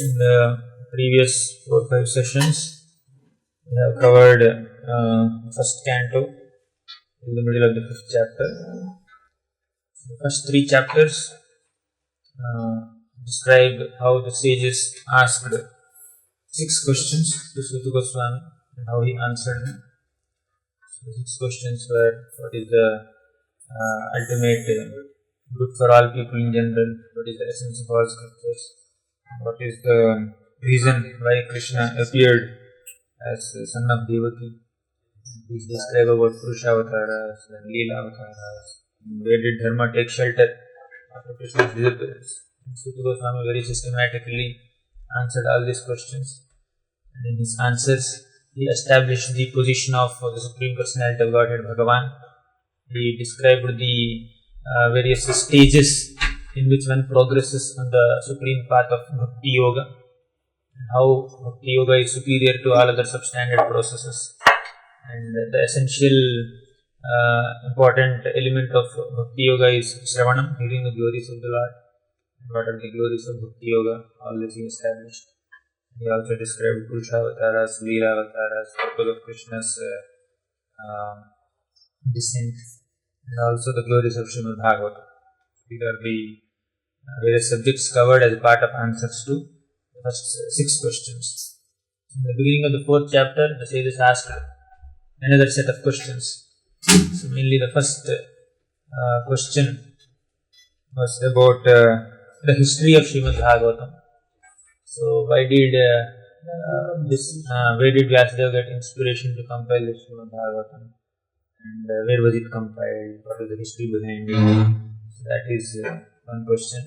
In the previous 4 or 5 sessions, we have covered first canto in the middle of the 5th chapter. The first 3 chapters describe how the sages asked 6 questions to Suta Goswami and how he answered them. So the 6 questions were: what is the ultimate good for all people in general? What is the essence of all scriptures? What is the reason why Krishna appeared as the son of Devaki? Please describe about Purushavataras and Leela Avataras. Where did Dharma take shelter after Krishna's disappearance? Suta Goswami very systematically answered all these questions, and in his answers he established the position of the Supreme Personality of Godhead Bhagavan. He described the various stages in which one progresses on the supreme path of Bhakti Yoga, and how Bhakti Yoga is superior to all other substandard processes, and the essential important element of Bhakti Yoga is Shravanam, hearing the glories of the Lord. What are the glories of Bhakti Yoga? All this he established. He also described Purushavataras, Leela Avataras, purpose of Krishna's descent, and also the glories of Srimad Bhagavatam. These are the various subjects covered as part of answers to the first 6 questions. In the beginning of the 4th chapter, the sages asked another set of questions. So mainly the first question was about the history of Srimad Bhagavatam. So why did where did Vyasadeva get inspiration to compile the Srimad Bhagavatam, and where was it compiled? What is the history behind it? So that is one question.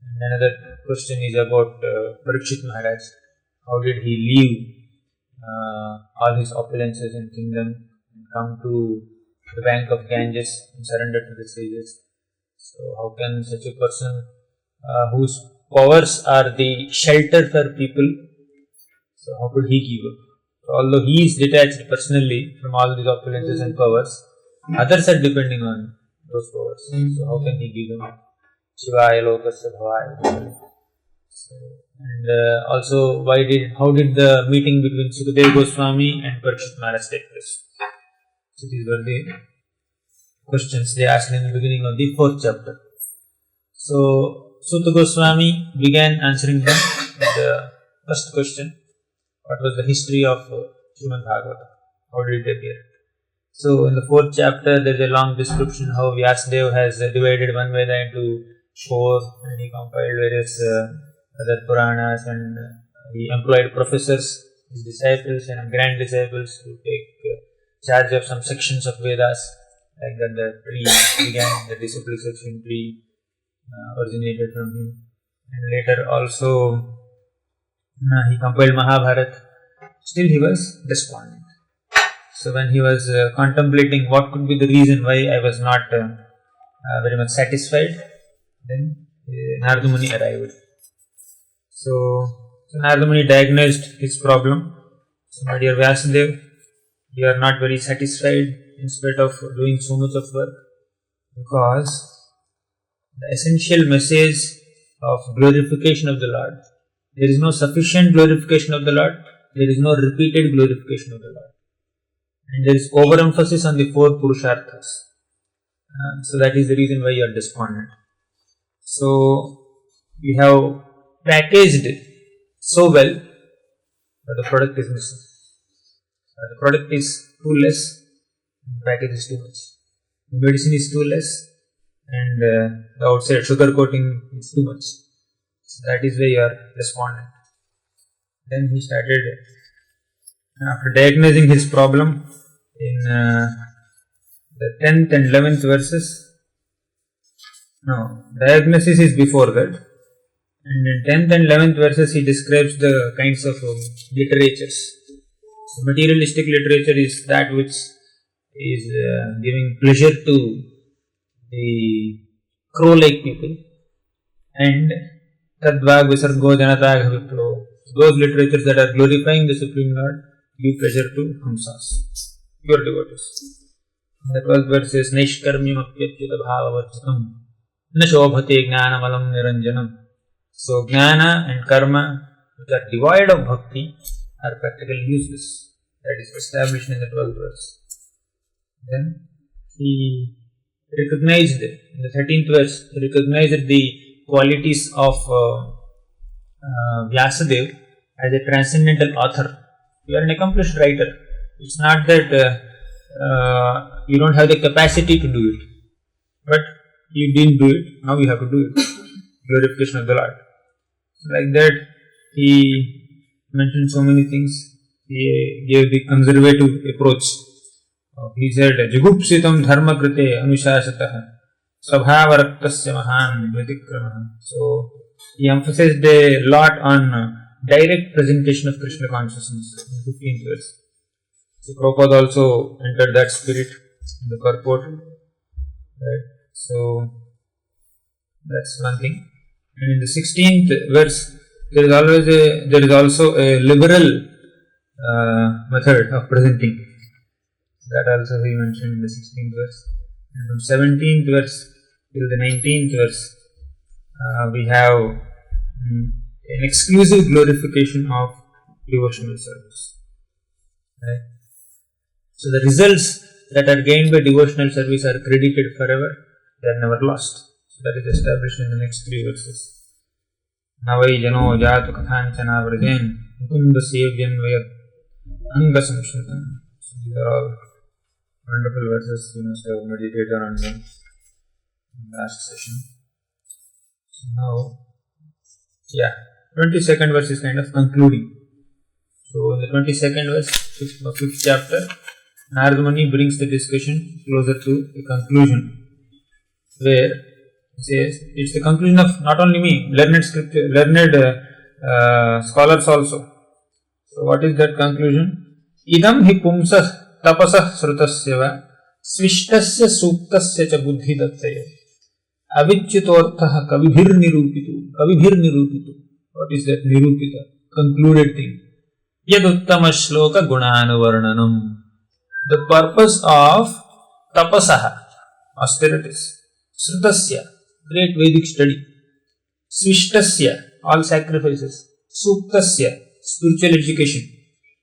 And another question is about Parikshit Maharaj. How did he leave all his opulences and kingdom and come to the bank of Ganges and surrender to the sages? So how can such a person whose powers are the shelter for people, so how could he give up? So although he is detached personally from all these opulences and powers, others are depending on those powers. So how can he give them? Shivaya Lokasya Bhavaya. So, and also how did the meeting between Sukadeva Goswami and Parikshit Maharaj take place? So these were the questions they asked in the beginning of the 4th chapter. So Suta Goswami began answering them with the first question: what was the history of Srimad Bhagavatam? How did it appear? So in the 4th chapter there is a long description how Vyasadeva has divided one Veda into 4, and he compiled various other Puranas, and he employed professors, his disciples and grand disciples to take charge of some sections of Vedas. Like that the tree began, the disciple section tree originated from him. And later also he compiled Mahabharata. Still he was despondent. So when he was contemplating what could be the reason why I was not very much satisfied, then Narada Muni arrived. So Narada Muni diagnosed his problem. So my dear Vyasadeva, you are not very satisfied in spite of doing so much of work, because the essential message of glorification of the Lord, there is no sufficient glorification of the Lord, there is no repeated glorification of the Lord, and there is overemphasis on the 4 Purusharthas. So that is the reason why you are despondent. So we have packaged so well, but the product is missing. The product is too less, the package is too much. The medicine is too less, and the outside sugar coating is too much. So that is why you are despondent. Then he started, after diagnosing his problem in the 10th and 11th verses. No, diagnosis is before that. And in 10th and 11th verses he describes the kinds of literatures. So materialistic literature is that which is giving pleasure to the crow-like people, and Tadvag Visargo Janatag Viplo, those literatures that are glorifying the Supreme Lord give pleasure to Hamsas, pure devotees. The 12th verse says, Naishkarmyam apyatyuta bhavavarjitam na shobhate jnanamalam niranjanam. So jnana and karma which are devoid of bhakti are practically useless. That is established in the 12th verse. Then he recognized, in the 13th verse, he recognized the qualities of Vyasadeva as a transcendental author. You are an accomplished writer. It's not that you don't have the capacity to do it, but you didn't do it, now you have to do it. Glorification of the Lord. So like that, he mentioned so many things. He gave the conservative approach. He said, Jigupsitam dharma krite anushasatah sabhavaraktasya mahan vatikramaha. So, he emphasized a lot on direct presentation of Krishna consciousness in 15th verse. So, Prabhupada also entered that spirit in the purport. Right? So, that's one thing. And in the 16th verse, there is also a liberal method of presenting. That also he mentioned in the 16th verse. And from 17th verse till the 19th verse, we have an exclusive glorification of devotional service. Right? So the results that are gained by devotional service are credited forever. They are never lost. So that is established in the next 3 verses. Navai jano jatu kathanchana vrajen mukunda sevyan vayat anga samshritam. So these are all wonderful verses you must have meditated on them in the last session. So now, 22nd verse is kind of concluding. So in the 22nd verse, 5th chapter, Narada Muni brings the discussion closer to a conclusion, where he says, it's the conclusion of not only me, learned scholars also. So what is that conclusion? Idam hi pumsah tapasah srutasya va svishtasya suktasya cha buddhi dattaya avicchitorthaha kavibhir nirupitu. What is that nirupita? Concluded thing. Yaduttama shloka gunanuvarnanam. The purpose of tapasaha, austerities, srutasya, great Vedic study, svishtasya, all sacrifices, suktasya, spiritual education,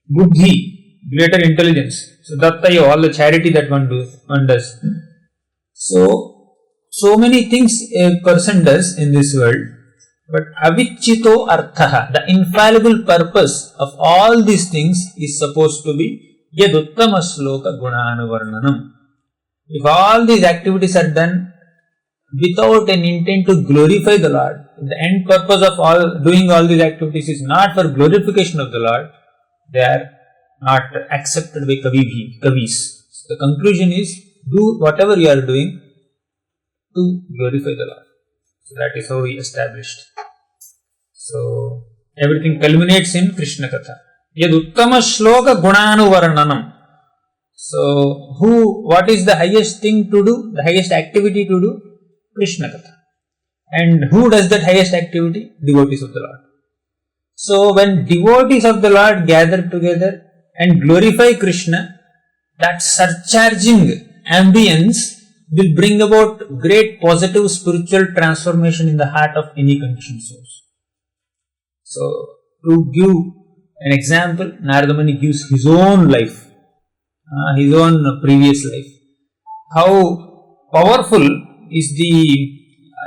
buddhi, greater intelligence, so dattaya, all the charity that one does. So many things a person does in this world, but avicchito arthaha, the infallible purpose of all these things is supposed to be yaduttama shloka gunanuvarnanam. If all these activities are done without an intent to glorify the Lord, the end purpose of doing all these activities is not for glorification of the Lord, they are not accepted by kavis. So the conclusion is, do whatever you are doing to glorify the Lord. So that is how he established. So everything culminates in Krishna Katha. Yad uttama shloka gunanuvarnanam. So what is the highest thing to do, the highest activity to do? Krishna Katha. And who does that highest activity? Devotees of the Lord. So when devotees of the Lord gather together and glorify Krishna, that surcharging ambience will bring about great positive spiritual transformation in the heart of any conditioned souls. So, to give an example, Narada Muni gives his own life, his own previous life. How powerful is the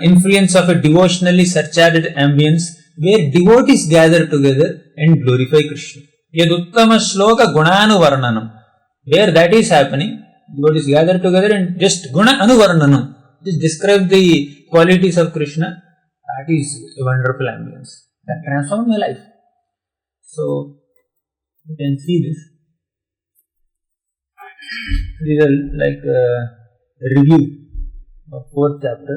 influence of a devotionally surcharged ambience where devotees gather together and glorify Krishna. Yaduttama shloka gunanuvarnanam. Where that is happening, devotees gather together and just guna anuvarnanam, just describe the qualities of Krishna. That is a wonderful ambience. That transformed my life. So, you can see this. These are like a review of 4th chapter.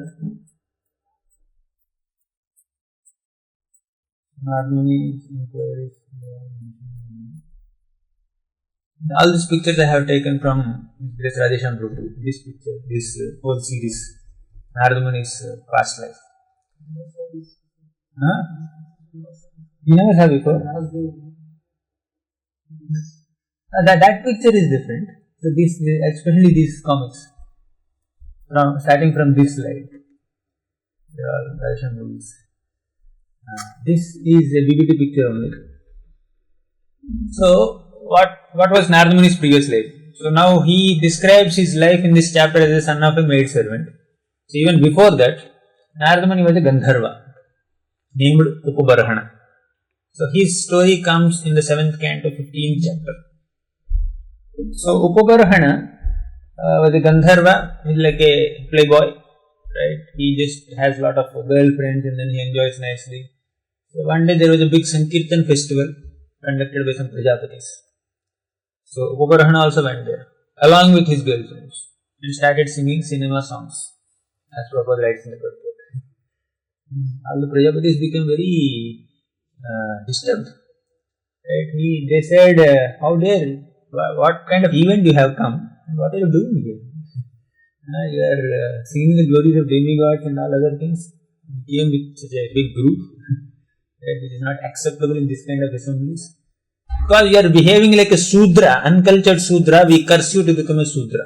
Narmani's inquiries. All these pictures I have taken from Grace Radhesham Prabhu. This picture, this whole series, Narada Muni's past life. You never have before? That picture is different. So this, especially these comics, starting from this slide, they are Radhesham Prabhu's. This is a vivid picture only. So, what was Narada Muni's previous life? So now he describes his life in this chapter as a son of a maid servant. So even before that, Narada Muni was a Gandharva named Upabarhana. So his story comes in the 7th canto, 15th chapter. So Upabarhana was a Gandharva, he's like a playboy, right? He just has a lot of girlfriends and then he enjoys nicely. So one day there was a big Sankirtan festival conducted by some Vidyapithas. So Upabarhana also went there along with his girlfriends and started singing cinema songs, as Prabhupada writes in the purport. All the Prajapatis became very disturbed. Right? They said, how dare, what kind of event you have come and what are you doing here? You are singing the glories of demigods and all other things. You came with such a big group, right, which is not acceptable in this kind of assemblies. Because you are behaving like a Sudra, uncultured Sudra, we curse you to become a Sudra.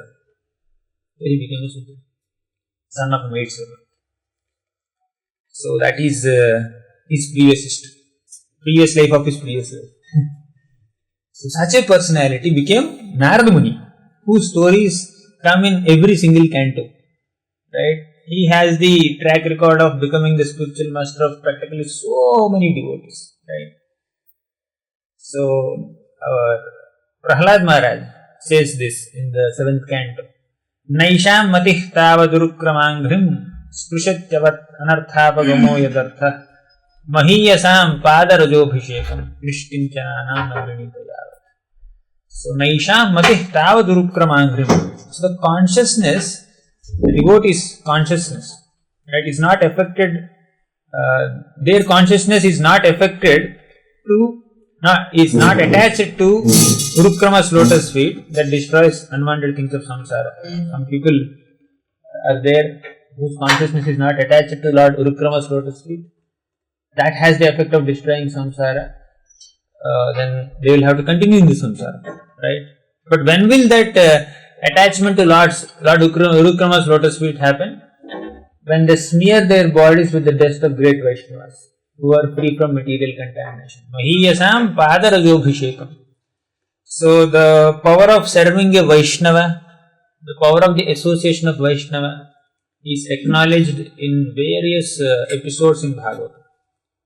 So he became a Sudra, son of a maid servant. So that is his previous history, previous life of his previous life. So such a personality became Narada Muni, whose stories come in every single canto. Right? He has the track record of becoming the spiritual master of practically so many devotees. Right? So our Prahlad Maharaj says this in the 7th canto. Naisham matih tavadurukramanghrim sprushatyavat anarthapagamo yadartha mahiyasam padarajobhishekam krishtinchananam navrinitayavat. So Naisham matih tavadurukramanghrim. So the consciousness, the devotee's consciousness, right, is not affected, their consciousness is not affected to is not attached to Urukrama's lotus feet that destroys unwanted things of samsara. Some people are there whose consciousness is not attached to Lord Urukrama's lotus feet. That has the effect of destroying samsara. Then they will have to continue in the samsara, right? But when will that attachment to Lord Urukrama's lotus feet happen? When they smear their bodies with the dust of great Vaishnavas, who are free from material contamination. Mahiyasam padarajobhishekam. So the power of serving a Vaishnava, the power of the association of Vaishnava is acknowledged in various episodes in Bhagavatam.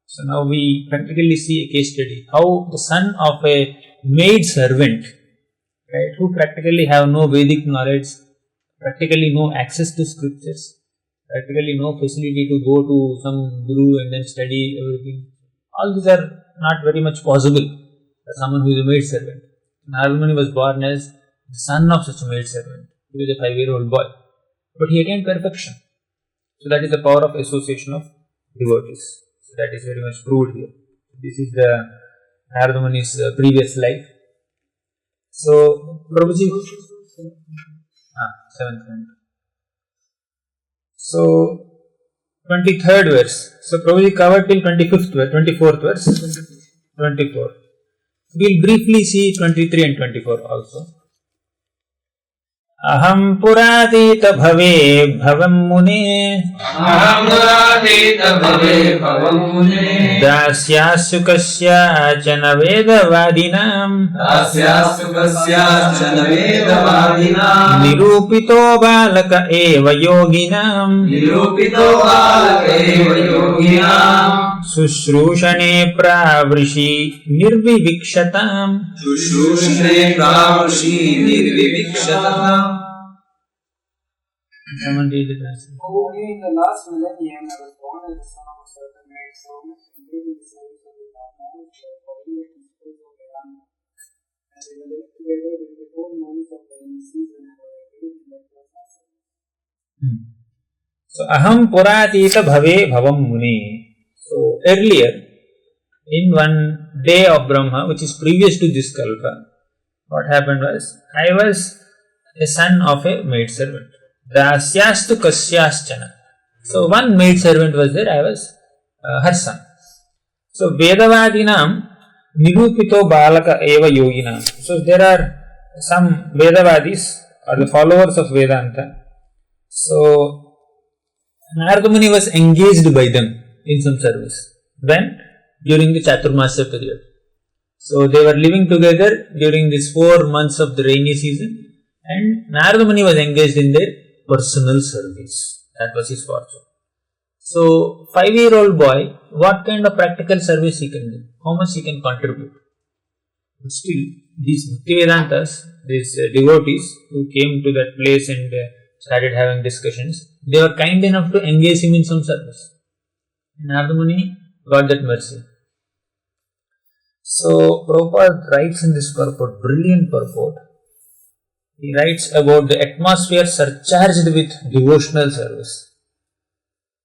So now we practically see a case study, how the son of a maid servant, right, who practically have no Vedic knowledge, practically no access to scriptures, practically no facility to go to some guru and then study everything. All these are not very much possible for someone who is a maid servant. Narada Muni was born as the son of such a maid servant. He was a 5-year-old boy. But he attained perfection. So that is the power of association of devotees. So that is very much proved here. This is the Narada Muni's previous life. So, Prabhuji, 7th canto. So, 23rd verse. So, Prabhuji covered till 24th verse. 24. We will briefly see 23 and 24 also. Aham puratita bhave bhavam mune. Aham puratita bhave bhavam mune. Dasyasu kasya chana vedavadinam. Dasyasu kasya chana vedavadinam. Nirupito balaka eva yoginam. Nirupito balaka eva yoginam. Sushrushane pravrishi nirvivikshatam. Sushrushane pravrishi nirvivikshatam. Someone read the translation. In the last millennium, I was born as the son of a certain maid servant, engaged in the service of the Brahmanas, following the principles of Vedanta. And they were living together during the 4 months of the rainy season and were engaged in their personal service. So, aham puratita bhave bhavam mune. So, earlier, in one day of Brahma, which is previous to this kalpa, what happened was, I was a son of a maid servant. Dasyastu kasyaschana. So, one maid servant was there, I was her son. So, Vedavadinam nirupito balaka eva yoginam. So, there are some Vedavadis or the followers of Vedanta. So, Narada Muni was engaged by them in some service. When? During the Chaturmasya period. So they were living together during these 4 months of the rainy season, and Narada Muni was engaged in their personal service. That was his fortune. So 5-year-old boy, what kind of practical service he can do? How much he can contribute? But still, these Bhaktivedantas, these devotees who came to that place and started having discussions, they were kind enough to engage him in some service. And Narada Muni got that mercy. So Prabhupada writes in this purport, brilliant purport. He writes about the atmosphere surcharged with devotional service.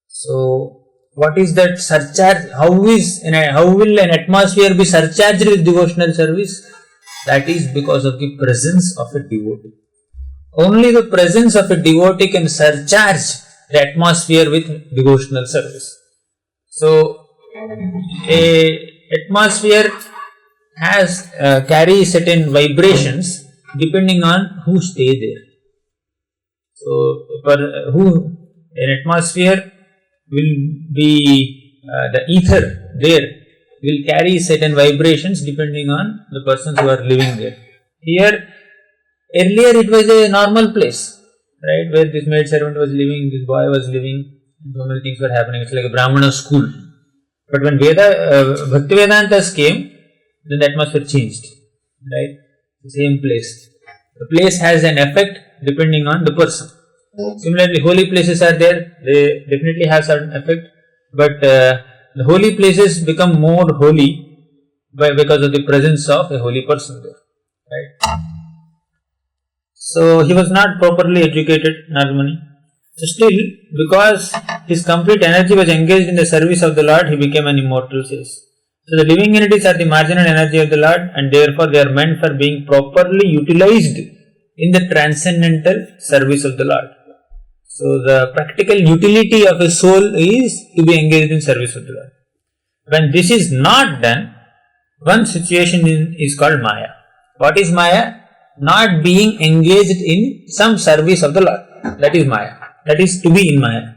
So, what is that surcharge? How will an atmosphere be surcharged with devotional service? That is because of the presence of a devotee. Only the presence of a devotee can surcharge the atmosphere with devotional service. So, a atmosphere carries certain vibrations depending on who stay there. So, an atmosphere will be the ether there will carry certain vibrations depending on the persons who are living there. Here, earlier it was a normal place, right, where this maid servant was living, this boy was living, and so many things were happening. It's like a Brahmana school. But when Bhaktivedantas came, then the atmosphere changed, right? The same place. The place has an effect depending on the person. Similarly, holy places are there, they definitely have certain effect, but the holy places become more holy because of the presence of a holy person there, right? So, he was not properly educated, Narada Muni. So, still, because his complete energy was engaged in the service of the Lord, he became an immortal says. So, the living entities are the marginal energy of the Lord, and therefore they are meant for being properly utilized in the transcendental service of the Lord. So, the practical utility of a soul is to be engaged in service of the Lord. When this is not done, one situation is called Maya. What is Maya? Not being engaged in some service of the Lord. That is Maya. That is to be in Maya.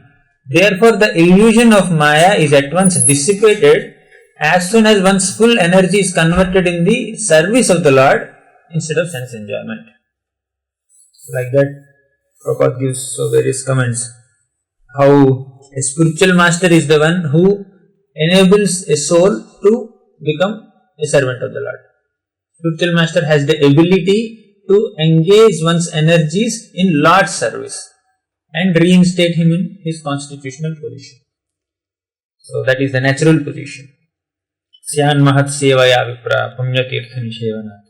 Therefore, the illusion of Maya is at once dissipated as soon as one's full energy is converted in the service of the Lord instead of sense enjoyment. Like that, Prabhupada gives various comments. How a spiritual master is the one who enables a soul to become a servant of the Lord. Spiritual master has the ability to engage one's energies in Lord's service and reinstate him in his constitutional position. So that is the natural position. Syan mahat sevaya vipra punya tirtha nishevanat.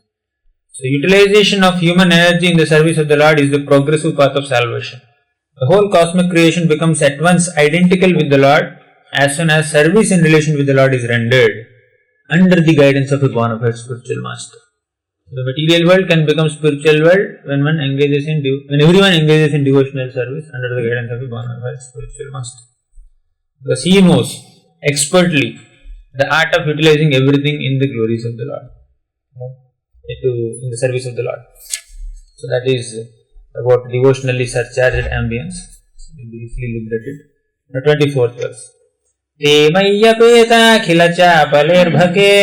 So utilization of human energy in the service of the Lord is the progressive path of salvation. The whole cosmic creation becomes at once identical with the Lord as soon as service in relation with the Lord is rendered under the guidance of a bona fide spiritual master. The material world can become spiritual world when everyone engages in devotional service under the guidance of a bona fide spiritual master. Because he knows expertly the art of utilizing everything in the glories of the Lord, in the service of the Lord. So that is about devotionally surcharged ambience. So we briefly looked at it. The 24th verse. Te mayyapeta khilacha palerбхake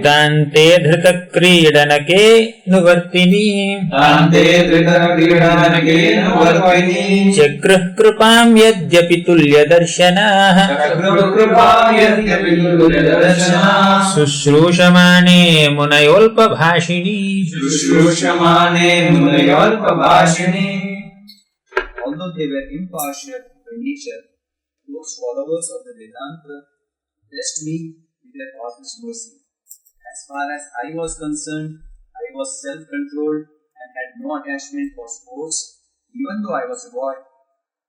Dante dhrita kridanake nuvartini Chakrah krupam yadyapi tulya darshanah Sushrushamane munayolpa bhashini Although they were impartial by nature, those followers of the Vedanta blessed me with their causeless mercy. As far as I was concerned, I was self-controlled and had no attachment for sports, even though I was a boy.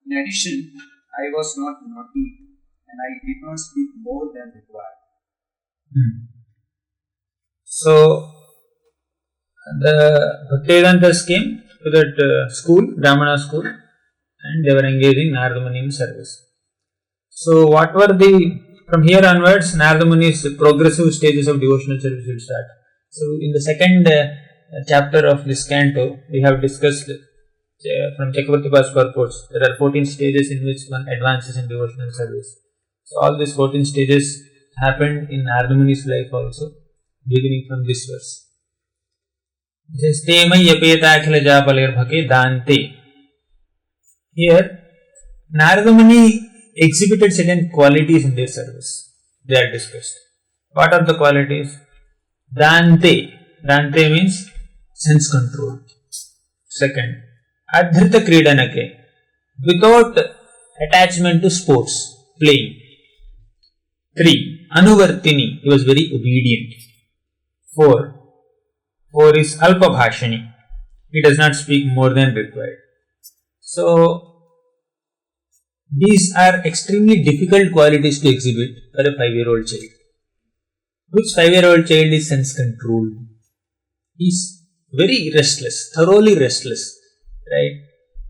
In addition, I was not naughty and I did not speak more than required. So, the Bhaktivedantas came to that school, Brahmana school, and they were engaging Narada Muni in service. So, what were from here onwards, Narada Muni's progressive stages of devotional service will start. So, in the second chapter of this canto, we have discussed from Chakravarti's purports, there are 14 stages in which one advances in devotional service. So all these 14 stages happened in Narada Muni's life also, beginning from this verse. It says, Temai yapeta akhila japalir bhake dante. Here, Narada Muni exhibited certain qualities in their service. They are discussed. What are the qualities? Dante. Dante means sense control. Second, Adhrita Kridanake. Without attachment to sports, playing. 3. Anuvartini. He was very obedient. 4 is Alpabhashani. He does not speak more than required. So, these are extremely difficult qualities to exhibit for a 5-year-old child. Which 5-year-old child is sense controlled? He is very restless, thoroughly restless, right?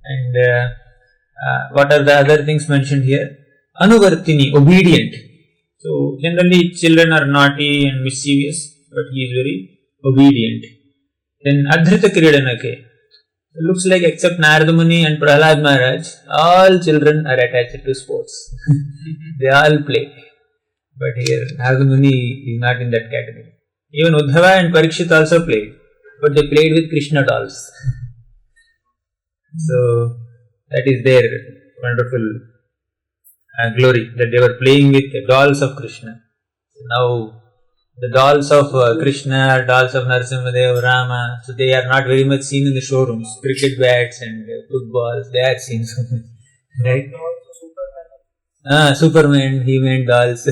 And what are the other things mentioned here? Anuvartini, obedient. So, generally children are naughty and mischievous, but he is very obedient. Then Adhrita Kridanake. It looks like except Narada Muni and Prahlad Maharaj, all children are attached to sports. They all play. But here Narada Muni is not in that category. Even Uddhava and Parikshit also played. But they played with Krishna dolls. So that is their wonderful glory, that they were playing with the dolls of Krishna. So now the dolls of Krishna, dolls of Narasimhadev, Rama, so they are not very much seen in the showrooms. Cricket bats and footballs, they are seen so much. Right? Superman, He-Man dolls.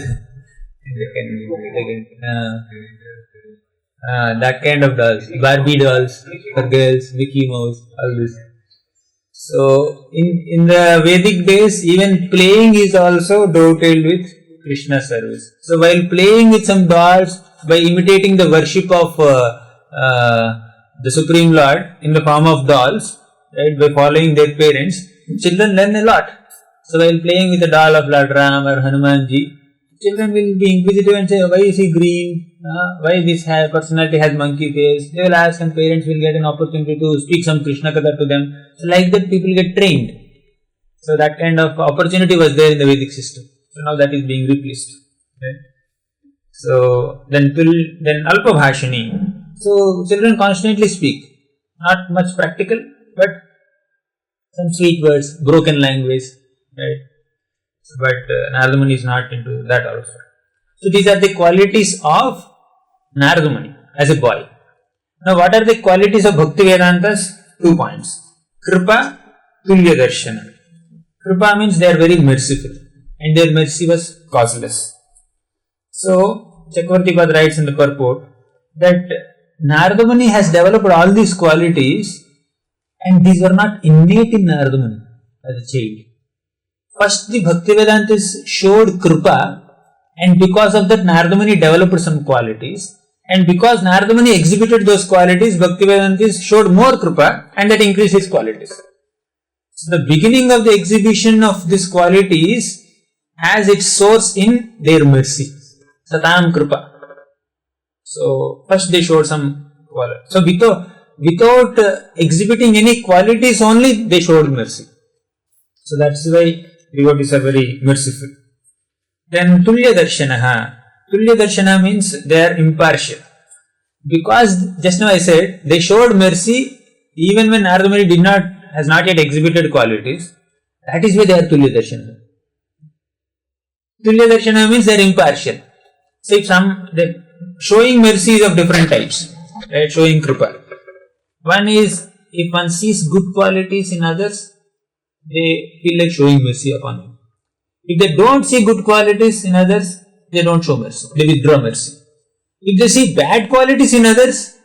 That kind of dolls. Barbie dolls for girls, Mickey Mouse, all this. So, in the Vedic days, even playing is also dovetailed with Krishna service. So, while playing with some dolls, by imitating the worship of the Supreme Lord in the form of dolls, right, by following their parents, children learn a lot. So, while playing with a doll of Lord Ram or Hanumanji, children will be inquisitive and say, why is he green? Why this personality has monkey face? They will ask and parents will get an opportunity to speak some Krishna Katha to them. So, like that people get trained. So, that kind of opportunity was there in the Vedic system. So, now that is being replaced. Right? So, then Alpabhashani. So, children constantly speak. Not much practical, but some sweet words, broken language. Right? So, but Narada Muni is not into that also. So, these are the qualities of Narada Muni as a boy. Now, what are the qualities of Bhaktivedantas? 2 points. Kripa, Tulya Darshana. Kripa means they are very merciful and their mercy was causeless. So, Chakravartipad writes in the purport that Narada Muni has developed all these qualities and these were not innate in Narada Muni as a child. First, the Bhaktivedantas showed Kripa, and because of that, Narada Muni developed some qualities. And because Narada Muni exhibited those qualities, Bhaktivedantas showed more Kripa, and that increased his qualities. So, the beginning of the exhibition of these qualities has its source in their mercy. Satam Kripa. So, first they showed some qualities. So, without exhibiting any qualities only, they showed mercy. So, that's why devotees are very merciful. Then Tulya Darshanaha. Tulya Darshana means they are impartial. Because just now I said, they showed mercy even when Narada Muni has not yet exhibited qualities. That is why they are Tulya Darshana. Tulya Darshana means they are impartial. So if showing mercy is of different types. Right? Showing Kripa. One is, if one sees good qualities in others, they feel like showing mercy upon him. If they don't see good qualities in others, they don't show mercy. They withdraw mercy. If they see bad qualities in others,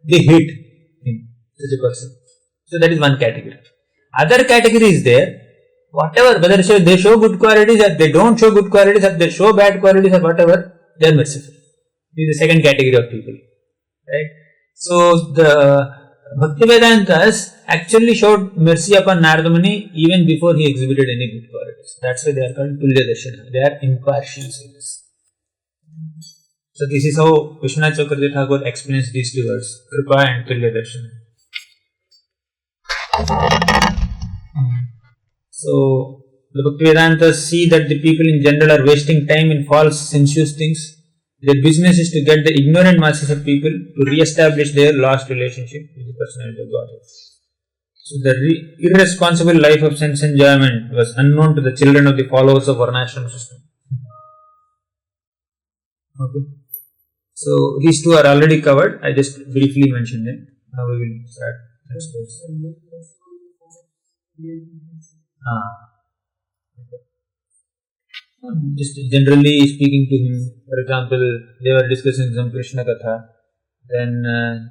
they hate him, such a person. So that is one category. Other category is there. Whatever, whether they show good qualities or they don't show good qualities or they show bad qualities or whatever, they are merciful. This is the second category of people. Right? So the Bhaktivedantas actually showed mercy upon Narada Muni even before he exhibited any good qualities. That's why they are called Tulya Darshana. They are impartial service. So this is how Vishwanath Chakravarti Thakur explains these two words, Kripa and Tulya Darshana. So the Bhaktivedantas see that the people in general are wasting time in false sensuous things. Their business is to get the ignorant masses of people to re-establish their lost relationship with the personality of Godhead. So the irresponsible life of sense enjoyment was unknown to the children of the followers of Varnashram system. Okay. So these two are already covered. I just briefly mentioned them. Now we will start next verse. Just generally speaking to him, for example, they were discussing some Krishna Katha. Then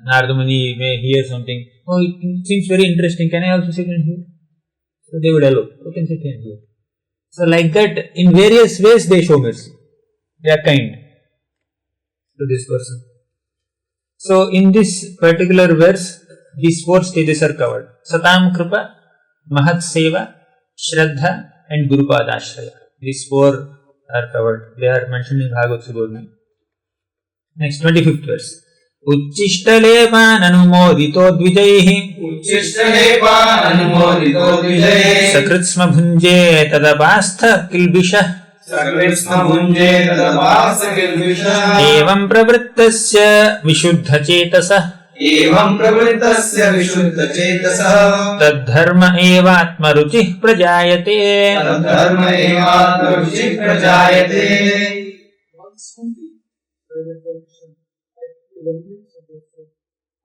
Narada Muni may hear something. Oh, it seems very interesting. Can I also sit and hear? So they would allow. You can sit and hear. So like that, in various ways they show mercy. They are kind to this person. So in this particular verse, these four stages are covered. Satam Kripa, Mahat Seva, Shraddha and Gurupadashraya. These four are covered. They are mentioned in Bhagavad Gita. Next, 25th verse. Uchishtalepaan anumodito dvijaihi Sakritsma bhunje tadapastha kilbisha Evam pravrittasya vishuddha chetasa Tadharma evatma ruchih prajayate.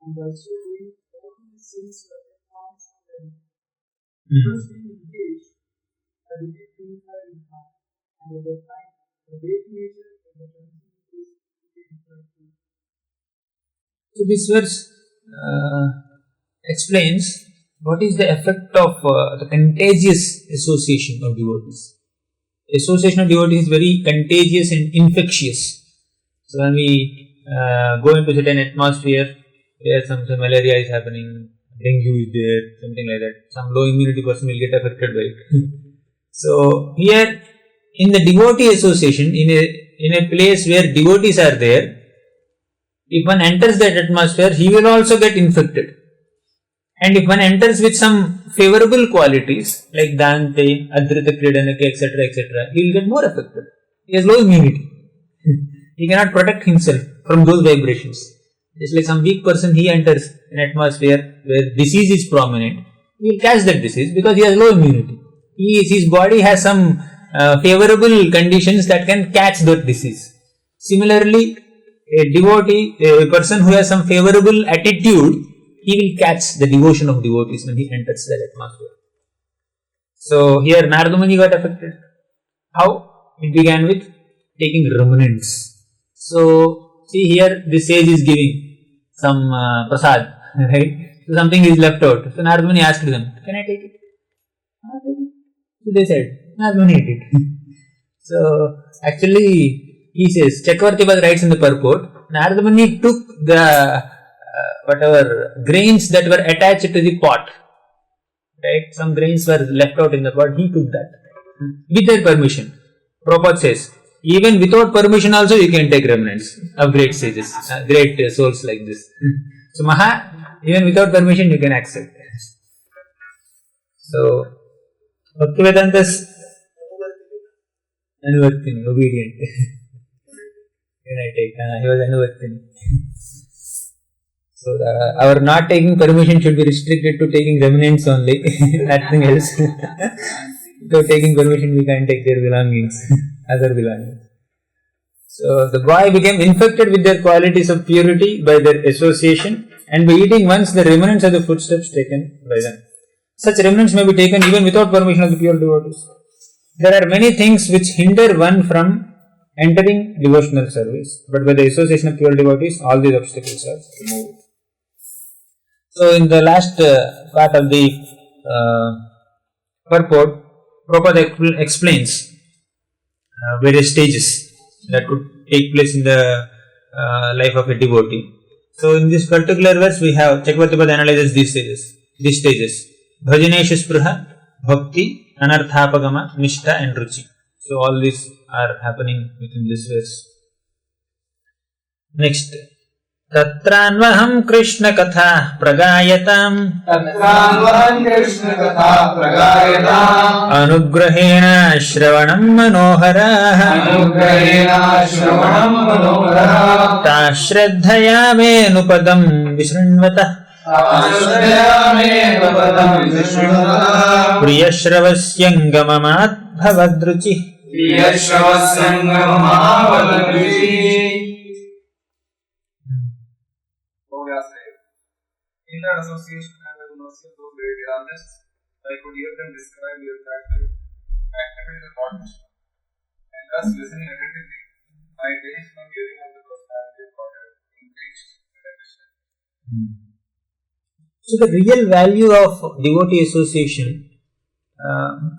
And by so doing, all these sins were advanced and first being engaged, I became purified in heart, and at that time, the great nature of the transcendent became perfect. So this verse explains what is the effect of the contagious association of devotees. Association of devotees is very contagious and infectious. So when we go into certain atmosphere where some malaria is happening, dengue is there, something like that, some low immunity person will get affected by it. So here in the devotee association, in a place where devotees are there, if one enters that atmosphere, he will also get infected. And if one enters with some favorable qualities like Dante, Adrita Kridanake, etc., etc., he will get more affected. He has low immunity. He cannot protect himself from those vibrations. Just like some weak person, he enters an atmosphere where disease is prominent, he will catch that disease because he has low immunity. His body has some favorable conditions that can catch that disease. Similarly, a devotee, a person who has some favorable attitude, he will catch the devotion of devotees when he enters that atmosphere. So here Narada Muni got affected. How? It began with taking remnants. So see here, this sage is giving some prasad, right? So something is left out. So Narada Muni asked them, can I take it? So they said, Narada Muni ate it. So actually, he says, Chakravarti writes in the purport, Narada Muni took the whatever grains that were attached to the pot, right? Some grains were left out in the pot, he took that with their permission. Prabhupada says, even without permission also you can take remnants of great sages, great souls like this. So even without permission you can accept. So Bhaktivedanta's Anuvartini, obedient. Can I take? He was Anuvartini. So our not taking permission should be restricted to taking remnants only, nothing else. Without taking permission we can't take their belongings, other belongings. So the boy became infected with their qualities of purity by their association and by eating once the remnants of the footsteps taken by them. Such remnants may be taken even without permission of the pure devotees. There are many things which hinder one from entering devotional service, but by the association of pure devotees, all these obstacles are removed. So in the last part of the purport, Prabhupada explains various stages that could take place in the life of a devotee. So in this particular verse, we have Chakravarti analyzes these stages. Bhajaneshu Spruha, Bhakti, Anarthapagama, Nishtha and Ruchi. So all these are happening within this verse. Next, तत्रान्वहं Krishna कथा प्रगायताम् अनुग्रहेण श्रवणं मनोहराः ता श्रद्धया मेऽनुपदं विशृण्वतः प्रियश्रवस्यङ्गममात् भवद्रुचिः. In that association, I was mercy of those great Vedantists. I could hear them describe their activity of thought, and thus listening attentively, my taste from hearing of the personality of God increased. So the real value of devotee association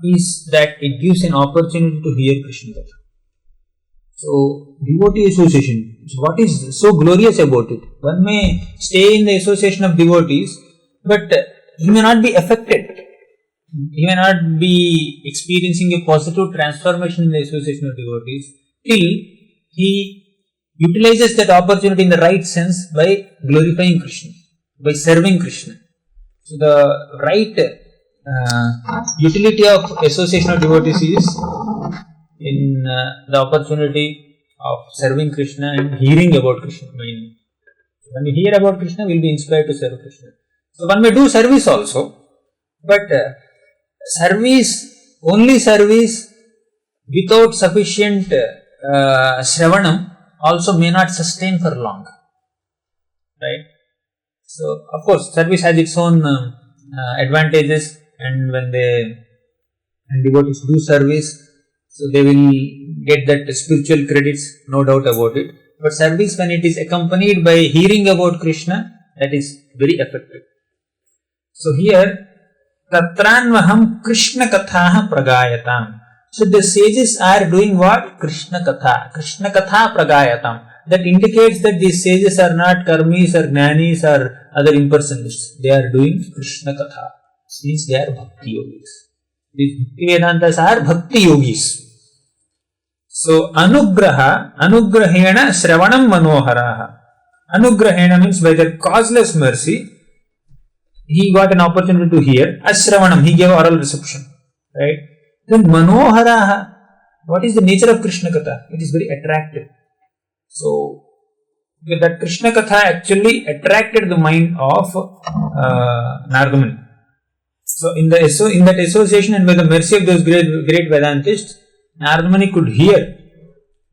is that it gives an opportunity to hear Krishna Katha. So devotee association, what is so glorious about it? One may stay in the association of devotees, but he may not be affected. He may not be experiencing a positive transformation in the association of devotees till he utilizes that opportunity in the right sense by glorifying Krishna, by serving Krishna. So the right utility of association of devotees is in the opportunity of serving Krishna and hearing about Krishna. When we hear about Krishna, we will be inspired to serve Krishna. So one may do service also, but only service without sufficient shravanam also may not sustain for long. Right? So of course service has its own advantages, and when devotees do service, so they will get that spiritual credits, no doubt about it. But service, when it is accompanied by hearing about Krishna, that is very effective. So here, Tatranvaham Krishna Katha Pragayatam. So the sages are doing what? Krishna Katha Pragayatam. That indicates that these sages are not karmis or jnanis or other impersonalists. They are doing Krishna Katha. Since they are bhakti yogis. These bhakti Vedantas are bhakti yogis. So anugrahena shravanam manoharaha. Anugrahena means by their causeless mercy, he got an opportunity to hear. Ashravanam, he gave oral reception. Right? Then manoharaha, what is the nature of Krishna Katha? It is very attractive. So that Krishna Katha actually attracted the mind of Narada Muni. So in that association and by the mercy of those great Vedantists, Narada Muni could hear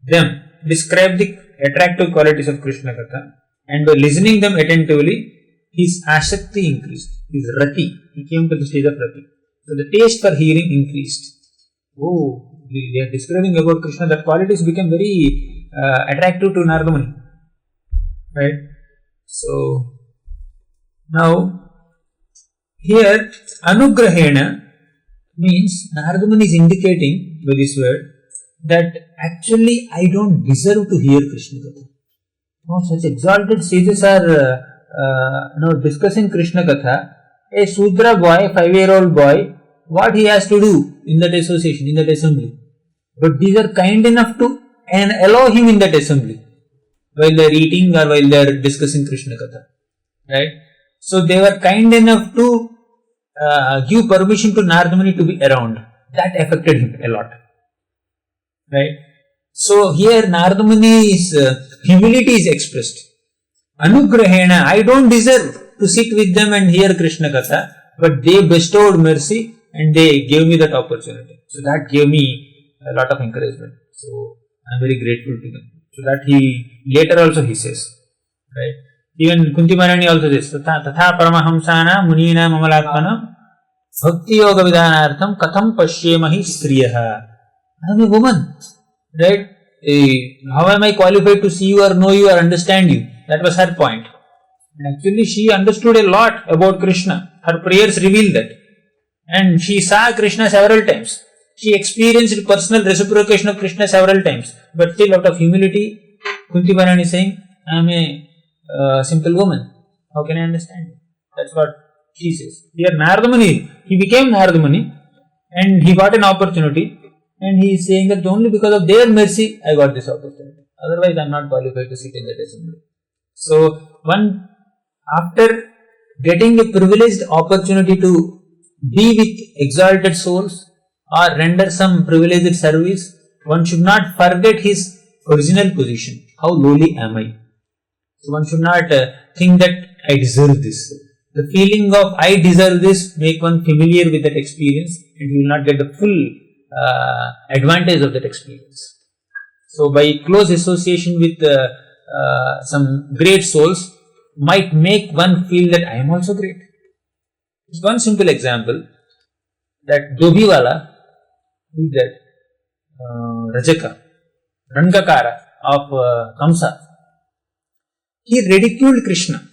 them describe the attractive qualities of Krishna Katha, and by listening them attentively, his asakti increased, his rati, he came to the stage of rati. So the taste for hearing increased. Oh, they are describing about Krishna, that qualities became very attractive to Narada Muni. Right? So now here anugrahena means Narada Muni is indicating by this word that actually I don't deserve to hear Krishna Katha. No, such exalted sages are discussing Krishna Katha. A Sudra boy, 5-year-old boy, what he has to do in that association, in that assembly. But these are kind enough to and allow him in that assembly while they are eating or while they are discussing Krishna Katha. Right? So they were kind enough to give permission to Narada Muni to be around. That affected him a lot. Right? So here Narada Muni's humility is expressed. Anugrahena, I don't deserve to sit with them and hear Krishna Katha, but they bestowed mercy and they gave me that opportunity. So that gave me a lot of encouragement. So I am very grateful to them. So that later also he says. Right? Even Kunti Maharani also says, Tatha Paramahamsana Munina Mamalatmana Bhakti Yoga Vidhanartham Katham Pashyemahi Striyaha. I am a woman. Right? How am I qualified to see you or know you or understand you? That was her point. And actually she understood a lot about Krishna. Her prayers reveal that. And she saw Krishna several times. She experienced personal reciprocation of Krishna several times. But still out of humility, Kunti Maharani is saying, I am a simple woman. How can I understand you? That's what she says. Here Narada Muni, he became Narada Muni and he got an opportunity. And he is saying that only because of their mercy, I got this opportunity. Otherwise, I am not qualified to sit in that assembly. So, one, after getting a privileged opportunity to be with exalted souls or render some privileged service, one should not forget his original position. How lowly am I? So one should not think that I deserve this. The feeling of I deserve this make one familiar with that experience, and he will not get the full advantage of that experience. So by close association with some great souls might make one feel that I am also great. Just one simple example, that Dobhiwala, who is that Rajaka, Rangakara of Kamsa, he ridiculed Krishna.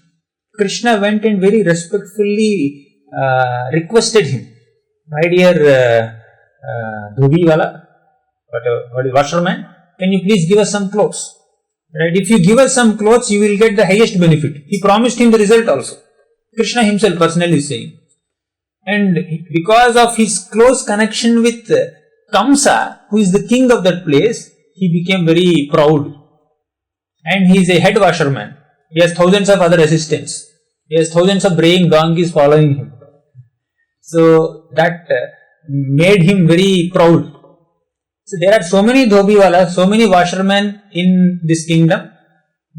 Krishna went and very respectfully requested him, my dear Dobhiwala, washerman, can you please give us some clothes? Right? If you give us some clothes, you will get the highest benefit. He promised him the result also. Krishna himself personally is saying. And because of his close connection with Kamsa, who is the king of that place, he became very proud. And he is a head washerman. He has thousands of other assistants. He has thousands of braying donkeys following him. So that made him very proud. So there are so many Dobhiwalas, so many washermen in this kingdom.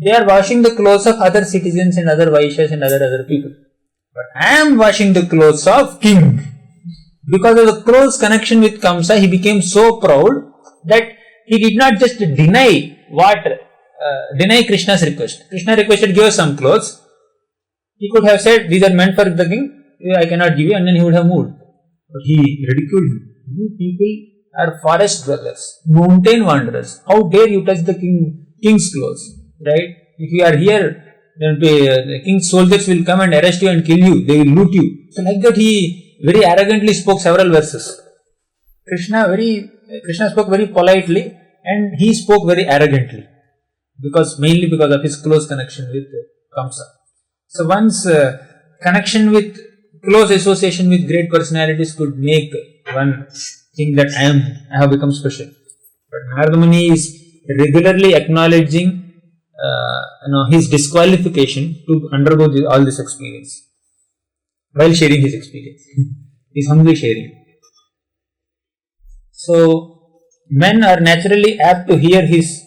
They are washing the clothes of other citizens and other Vaishyas and other people. But I am washing the clothes of king. Because of the close connection with Kamsa, he became so proud that he did not just deny Krishna's request. Krishna requested, give us some clothes. He could have said, these are meant for the king, I cannot give you, and then he would have moved. But he ridiculed him. You people are forest dwellers, mountain wanderers. How dare you touch the king's clothes, right? If you are here, then the king's soldiers will come and arrest you and kill you. They will loot you. So like that, he very arrogantly spoke several verses. Krishna spoke very politely, and he spoke very arrogantly, mainly because of his close connection with Kamsa. So one's connection with, close association with great personalities could make one think that I have become special. But Narada Muni is regularly acknowledging his disqualification to undergo all this experience while sharing his experience. He is humbly sharing. So men are naturally apt to hear his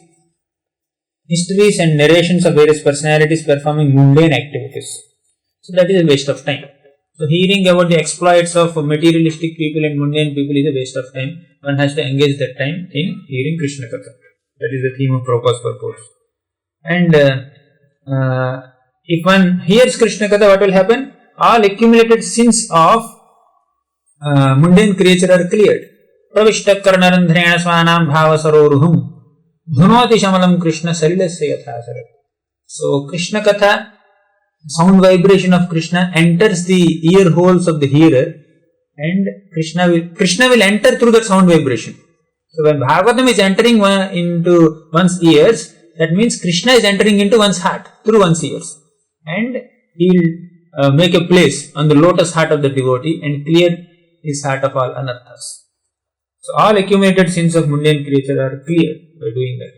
histories and narrations of various personalities performing mundane activities. So that is a waste of time. So hearing about the exploits of materialistic people and mundane people is a waste of time. One has to engage that time in hearing Krishna Katha. That is the theme of Prabhupada's purport. And if one hears Krishna Katha, what will happen? All accumulated sins of mundane creature are cleared. Pravishta karnarandhrena svanam bhavasaroruhum dhunoti shamalam Krishna salilasya yathasarat. So Krishna Katha, sound vibration of Krishna enters the ear holes of the hearer, and Krishna will enter through that sound vibration. So when Bhagavatam is entering into one's ears, that means Krishna is entering into one's heart through one's ears, and he will make a place on the lotus heart of the devotee and clear his heart of all anarthas. So all accumulated sins of mundane creature are cleared by doing that.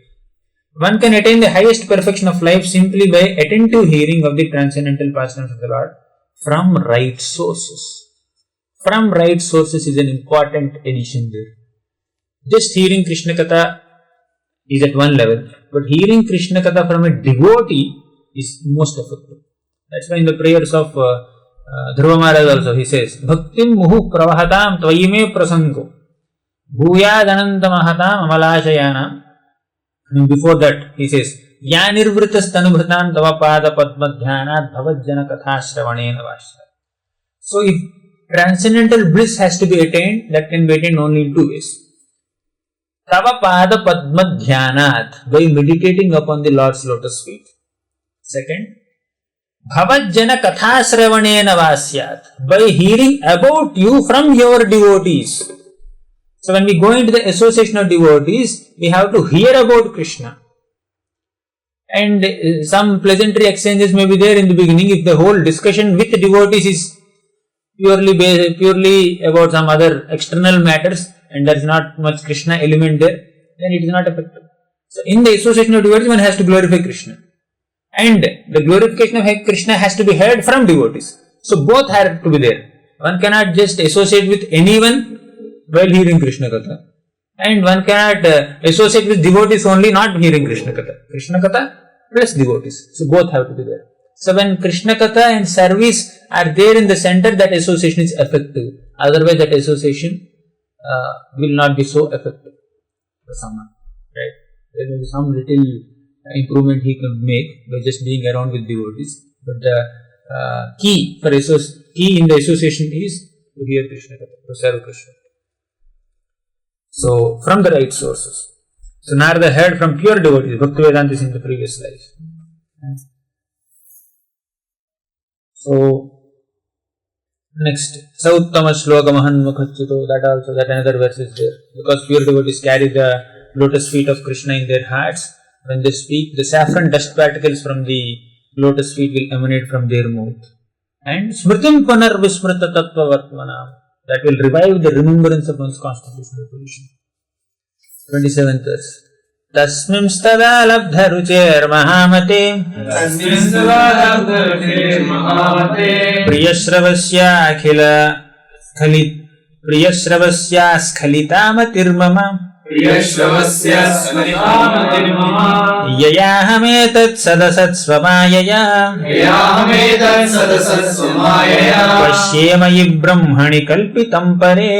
One can attain the highest perfection of life simply by attentive hearing of the transcendental pastimes of the Lord from right sources. From right sources is an important addition there. Just hearing Krishna Katha is at one level, but hearing Krishna Katha from a devotee is most effective. That's why in the prayers of Dhruva Maharaj also he says, Bhaktim muhu pravahatam tvayime prasango bhuyad anantamahatam amalashayanam. And before that he says, Ya nirvritas tanubhritam tava pada padma dhyanat bhavajjana katha shravanena vashya. So if transcendental bliss has to be attained, that can be attained only in two ways. Tava pada padma dhyanat, by meditating upon the Lord's lotus feet. Second, bhavajjana katha shravanena vasyat, by hearing about you from your devotees. So when we go into the association of devotees, we have to hear about Krishna. And some pleasantry exchanges may be there in the beginning. If the whole discussion with devotees is purely about some other external matters and there is not much Krishna element there, then it is not effective. So in the association of devotees, one has to glorify Krishna. And the glorification of Krishna has to be heard from devotees. So both have to be there. One cannot just associate with anyone while hearing Krishna Katha. And one cannot associate with devotees only not hearing Krishna Katha. Krishna Katha plus devotees. So both have to be there. So when Krishna Katha and service are there in the center, that association is effective. Otherwise that association will not be so effective for someone. Right? There may be some little improvement he can make by just being around with devotees. But the key in the association is to hear Krishna Katha, to serve Krishna. So, from the right sources. So, Narada heard from pure devotees, Bhaktivedantis in the previous life. So, next, Sauttama Shloka Mahanmukhachuto, that another verse is there. Because pure devotees carry the lotus feet of Krishna in their hearts. When they speak, the saffron dust particles from the lotus feet will emanate from their mouth. And Smritim Panar Vismrita Tattva Vartmanam, that will revive the remembrance of one's constitutional position. 27th verse. Tasmimstada labdha rucher mahamate Priyashravasya akhila Priyashravasya skhalitamatirmama Yayahametat sadasat svamayaya Pashyemayi brahmani kalpitam pare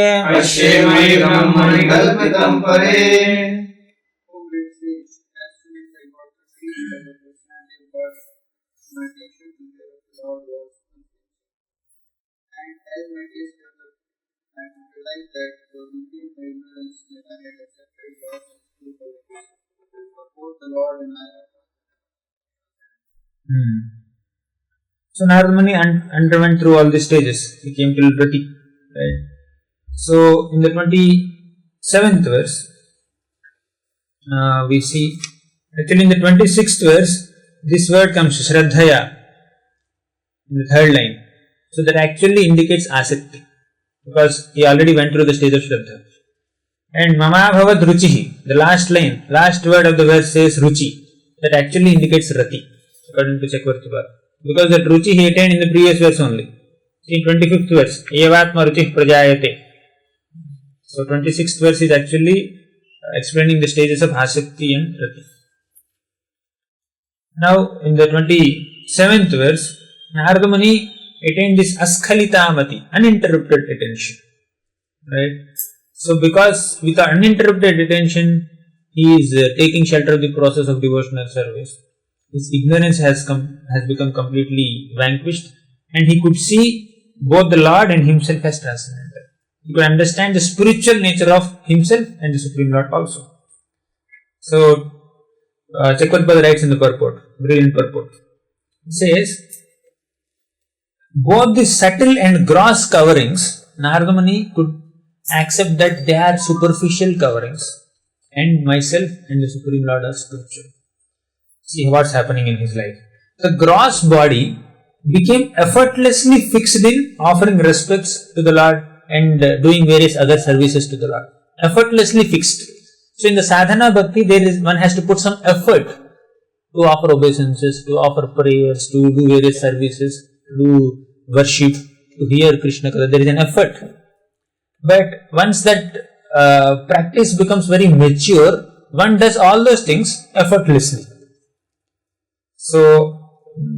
So Narada Muni underwent through all these stages. He came till Rati. Right? So in the 27th verse, we see, actually in the 26th verse, this word comes Shraddhaya in the third line. So that actually indicates Asakti, because he already went through the stage of Shraddha. And Mama Bhavad Ruchihi, the last line, last word of the verse says Ruchi. That actually indicates Rati, according to Chakravarti Bhava. Because that Ruchi he attained in the previous verse only. See 25th verse, Evatma Ruchi Prajayate. So 26th verse is actually explaining the stages of Asakti and Rati. Now in the 27th verse, Narada Muni attained this Askhalitamati, uninterrupted attention. Right? So because with the uninterrupted attention, he is taking shelter of the process of devotional service. His ignorance has become completely vanquished, and he could see both the Lord and himself as transcendental. He could understand the spiritual nature of himself and the Supreme Lord also. So, Chakravarti writes in the purport, brilliant purport. He says, both the subtle and gross coverings, Narada Muni could accept that they are superficial coverings, and myself and the Supreme Lord are spiritual. See what's happening in his life. The gross body became effortlessly fixed in offering respects to the Lord and doing various other services to the Lord. Effortlessly fixed. So in the sadhana bhakti, one has to put some effort to offer obeisances, to offer prayers, to do various services, to do worship, to hear Krishna Katha. There is an effort. But once that practice becomes very mature, one does all those things effortlessly. So,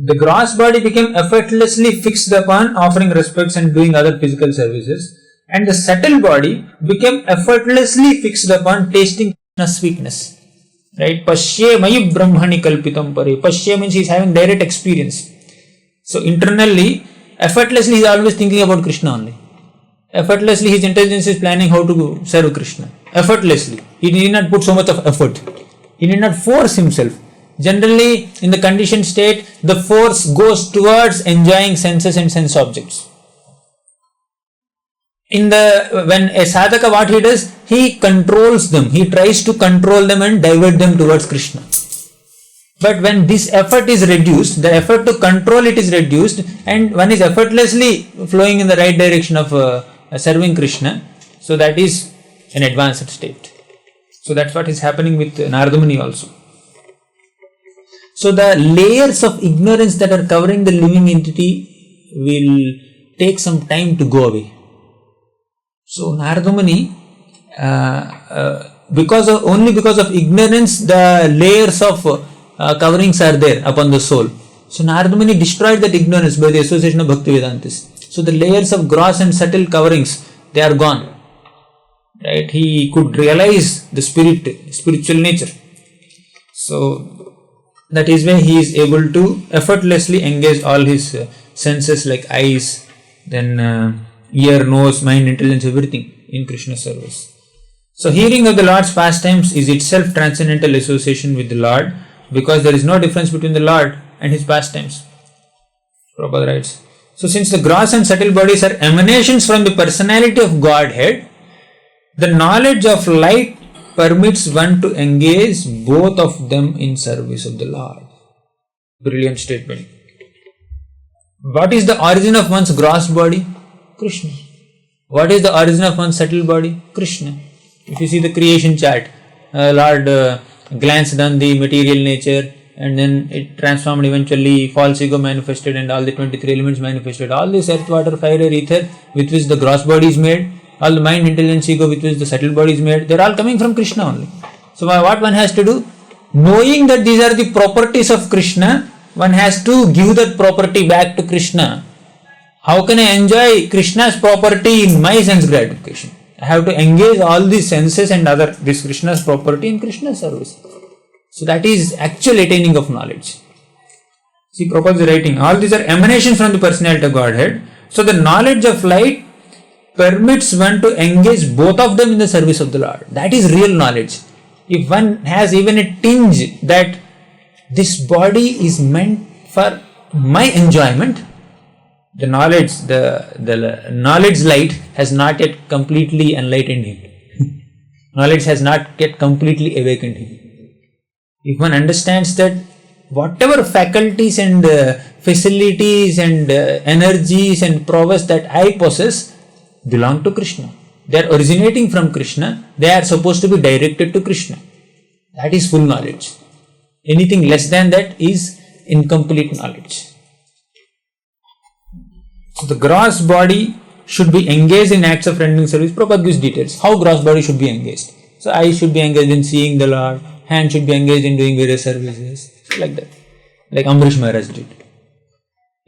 the gross body became effortlessly fixed upon offering respects and doing other physical services, and the subtle body became effortlessly fixed upon tasting sweetness. Right? Pashye mayi brahmani kalpitam pare. Pashye means he is having direct experience. So, internally, effortlessly he is always thinking about Krishna only. Effortlessly his intelligence is planning how to serve Krishna. Effortlessly. He need not put so much of effort. He need not force himself. Generally, in the conditioned state, the force goes towards enjoying senses and sense objects. When a sadhaka, what he does, he controls them. He tries to control them and divert them towards Krishna. But when this effort is reduced, the effort to control it is reduced, and one is effortlessly flowing in the right direction of serving Krishna, so that is an advanced state. So that's what is happening with Narada Muni also. So the layers of ignorance that are covering the living entity will take some time to go away. So Narada Muni, only because of ignorance, the layers of coverings are there upon the soul. So Narada Muni destroyed that ignorance by the association of Bhaktivedantis. So the layers of gross and subtle coverings, they are gone. Right? He could realize the spiritual nature. So that is why he is able to effortlessly engage all his senses like eyes, then ear, nose, mind, intelligence, everything in Krishna service. So hearing of the Lord's pastimes is itself transcendental association with the Lord, because there is no difference between the Lord and his pastimes. Prabhupada writes. So since the gross and subtle bodies are emanations from the personality of Godhead, the knowledge of light permits one to engage both of them in service of the Lord. Brilliant statement. What is the origin of one's gross body? Krishna. What is the origin of one's subtle body? Krishna. If you see the creation chart, Lord glanced on the material nature, and then it transformed, eventually false ego manifested and all the 23 elements manifested. All this earth, water, fire, air, ether with which the gross body is made, all the mind, intelligence, ego with which the subtle body is made, they are all coming from Krishna only. So what one has to do? Knowing that these are the properties of Krishna, one has to give that property back to Krishna. How can I enjoy Krishna's property in my sense gratification? I have to engage all these senses and this Krishna's property in Krishna's service. So that is actual attaining of knowledge. See, Prabhupada is writing, all these are emanations from the personality of Godhead. So the knowledge of light permits one to engage both of them in the service of the Lord. That is real knowledge. If one has even a tinge that this body is meant for my enjoyment, the knowledge light has not yet completely enlightened him. Knowledge has not yet completely awakened him. If one understands that whatever faculties and facilities and energies and prowess that I possess belong to Krishna. They are originating from Krishna. They are supposed to be directed to Krishna. That is full knowledge. Anything less than that is incomplete knowledge. So the gross body should be engaged in acts of rendering service. Prabhupada gives details how gross body should be engaged. So eyes should be engaged in seeing the Lord, hand should be engaged in doing various services, like that, like Amrish Maharaj did.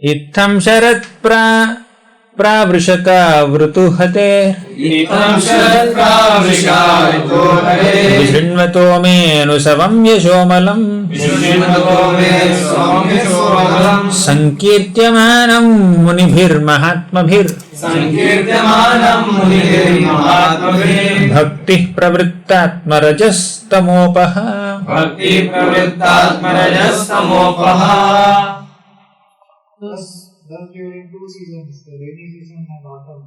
Itham sharat pravrishaka vrutu hate Itham sharat pravrishaka vrutu hate Vishrinvato me anusavam yashomalam Sankirtyamanam munibhir mahatmabhir Bhakti pravrittatma rajas tamopaha Thus during 2 seasons, the rainy season and autumn,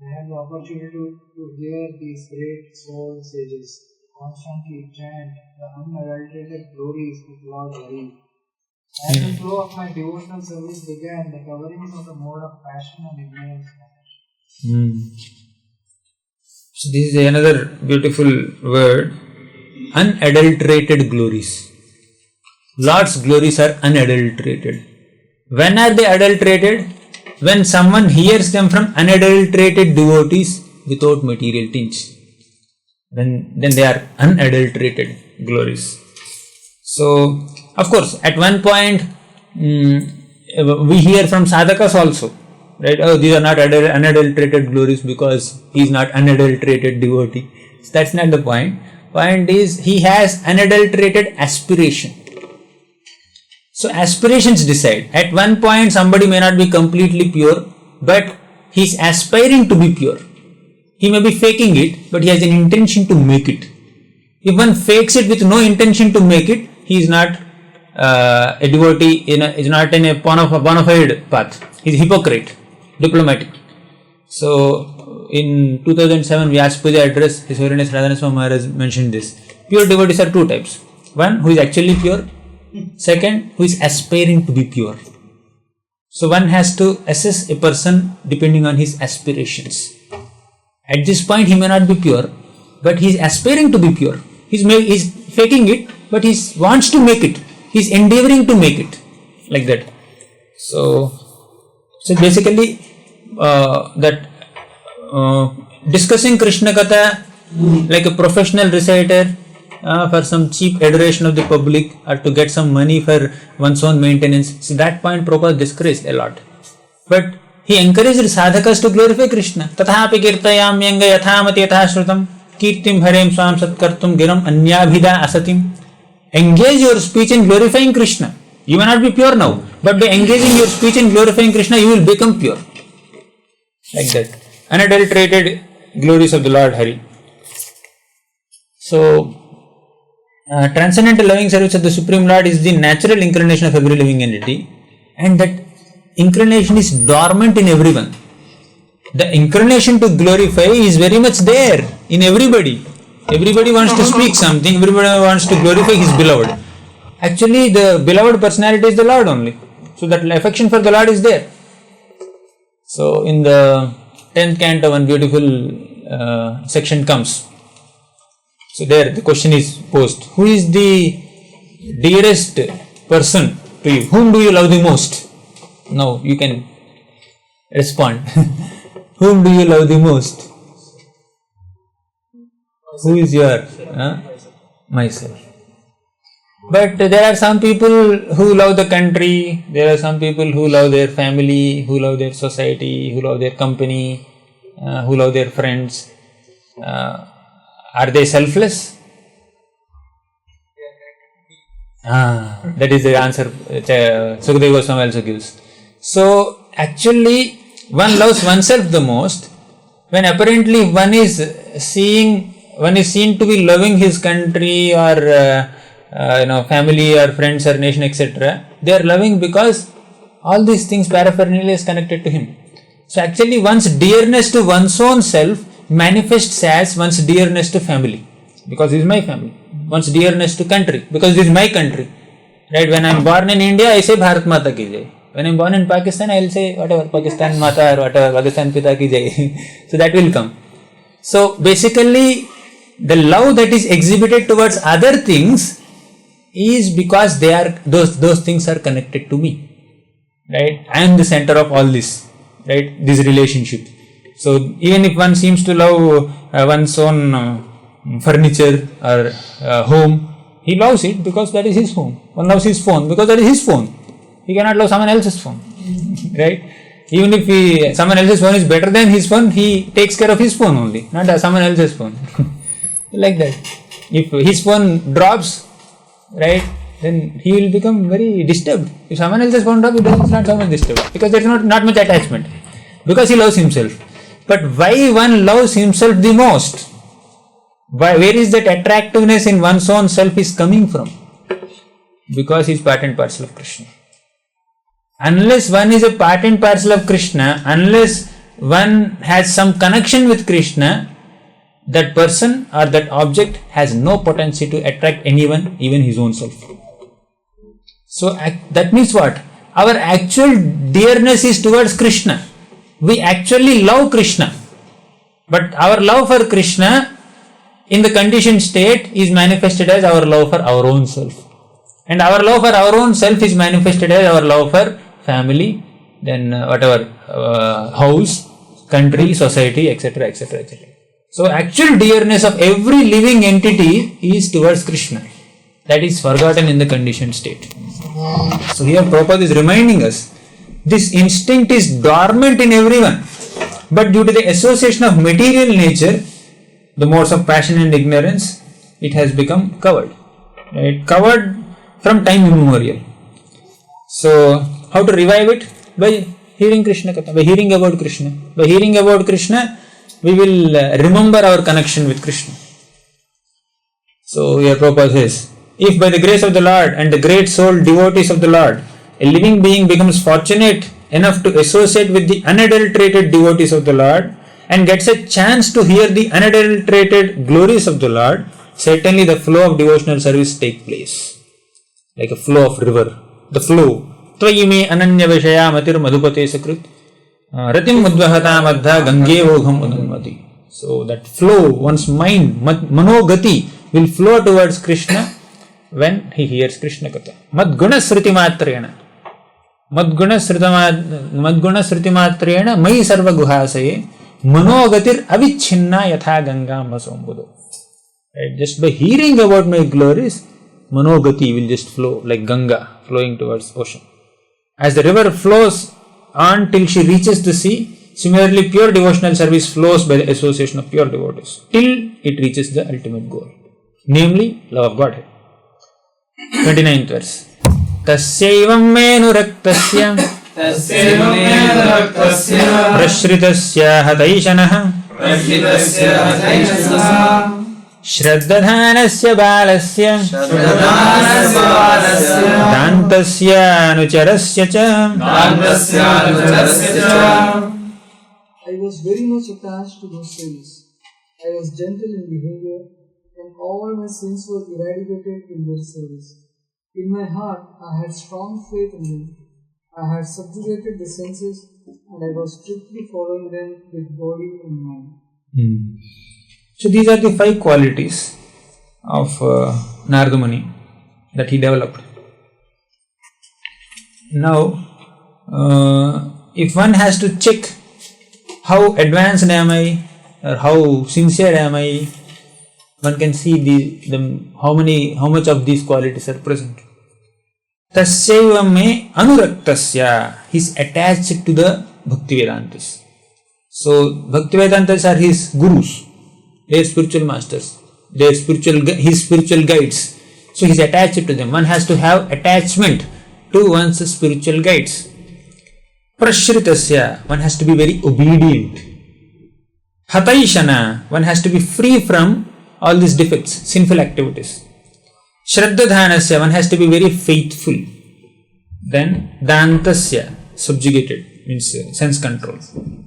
I had the opportunity to hear these great soul sages constantly chant the unadulterated glories of Lord Hare. As the flow of my devotional service began, the coverings of the mode of passion and ignorance vanished. So this is another beautiful word, unadulterated glories. Lord's glories are unadulterated. When are they adulterated? When someone hears them from unadulterated devotees without material tinge. Then they are unadulterated glories. So, of course, at one point we hear from sadhakas also, right? Oh, these are not unadulterated glories because he is not unadulterated devotee. So that's not the point. Point is, he has unadulterated aspiration. So aspirations decide. At one point somebody may not be completely pure, but he is aspiring to be pure. He may be faking it, but he has an intention to make it. If one fakes it with no intention to make it, he is not a devotee, is not in a bona fide path. He is hypocrite, diplomatic. So in 2007 Vyaspuja address, His Holiness Radhana Swami Maharaj mentioned this. Pure devotees are 2 types. One who is actually pure. Second, who is aspiring to be pure. So one has to assess a person depending on his aspirations. At this point he may not be pure, but he is aspiring to be pure. He is faking it, but he wants to make it. he is endeavoring to make it like that. So basically discussing Krishna Katha like a professional reciter for some cheap adoration of the public or to get some money for one's own maintenance. So that point Prabhupada discouraged a lot. But he encouraged sadhakas to glorify Krishna. Tathapi kirtayamyanga yathamati yathashrutam kirtim harem swam satkartum giram anyabhida asatim. Engage your speech in glorifying Krishna. You may not be pure now, but by engaging your speech in glorifying Krishna, you will become pure. Like that. Unadulterated glories of the Lord Hari. So, transcendental loving service of the Supreme Lord is the natural inclination of every living entity, and that inclination is dormant in everyone. The inclination to glorify is very much there in everybody. Everybody wants to speak something, everybody wants to glorify his beloved. Actually, the beloved personality is the Lord only. So that affection for the Lord is there. So in the 10th canto, one beautiful section comes. So there the question is posed. Who is the dearest person to you? Whom do you love the most? Now you can respond. Whom do you love the most? Who is your? Myself. But there are some people who love the country, there are some people who love their family, who love their society, who love their company, who love their friends. Are they selfless? That is the answer Sukadeva Goswami also gives. So actually one loves oneself the most when apparently one is seen to be loving his country or family or friends or nation, etc. They are loving because all these things paraphernalia is connected to him. So actually one's dearness to one's own self manifests as one's dearness to family, because this is my family. One's dearness to country, because this is my country. Right? When I am born in India, I say Bharat Mata ki jai. When I am born in Pakistan, I will say whatever, Pakistan Mata or whatever, Pakistan Pita ki jai. So that will come. So basically the love that is exhibited towards other things is because they are those things are connected to me, right? I am the center of all this, right? This relationship. So even if one seems to love one's own furniture or home, he loves it because that is his home. One loves his phone because that is his phone. He cannot love someone else's phone, right? Even if someone else's phone is better than his phone, he takes care of his phone only, not someone else's phone. Like that. If his phone drops, right, then he will become very disturbed. If someone else's phone drops, he is not so much disturbed because there is not much attachment, because he loves himself. But why one loves himself the most? Where is that attractiveness in one's own self is coming from? Because he is part and parcel of Krishna. Unless one is a part and parcel of Krishna, unless one has some connection with Krishna, that person or that object has no potency to attract anyone, even his own self. So that means what? Our actual dearness is towards Krishna. We actually love Krishna. But our love for Krishna in the conditioned state is manifested as our love for our own self. And our love for our own self is manifested as our love for family, then house, country, society, etc., etc., etc. So actual dearness of every living entity is towards Krishna. That is forgotten in the conditioned state. So here Prabhupada is reminding us, this instinct is dormant in everyone, but due to the association of material nature, the modes of passion and ignorance, it has become covered. Right? Covered from time immemorial. So how to revive it? By hearing Krishna Katha, by hearing about Krishna. By hearing about Krishna, we will remember our connection with Krishna. So here Prabhupada says, if by the grace of the Lord and the great soul devotees of the Lord, a living being becomes fortunate enough to associate with the unadulterated devotees of the Lord and gets a chance to hear the unadulterated glories of the Lord, certainly the flow of devotional service takes place. Like a flow of river. The flow. Tvayi me ananya vishaya matir madhupate sakrit. Ratim madvahata madha gange vogham udamati. So that flow, one's mind, manogati, will flow towards Krishna when he hears Krishna Katha. Madguna Sriti Matrena. Madguna Sriti Matrena Mai Sarva Guhasaye Manogatir Avichinna Yatha Ganga Masombudo. Right? Just by hearing about my glories, Manogati will just flow like Ganga flowing towards ocean. As the river flows on till she reaches the sea, similarly pure devotional service flows by the association of pure devotees till it reaches the ultimate goal, namely love of Godhead. 29th verse. Tasyaivam menuraktasya prashritasya hataishanaha Shraddadhanasya balasya Dantasya anucharasya cha. I was very much attached to those things. I was gentle in behavior, and all my sins were eradicated in their service. In my heart, I had strong faith in them. I had subjugated the senses, and I was strictly following them with body and mind. So these are the 5 qualities of Narada Muni that he developed. Now, if one has to check how advanced am I or how sincere am I, one can see how much of these qualities are present. Tasyaiva me anuraktasya, he is attached to the Bhakti Vedantas. So Bhakti Vedantas are his gurus, their spiritual masters, his spiritual guides. So he is attached to them. One has to have attachment to one's spiritual guides. Prashritasya, one has to be very obedient. Hataishana, one has to be free from all these defects, sinful activities. Shraddadhanasya, one has to be very faithful. Then Dantasya, subjugated, means sense control.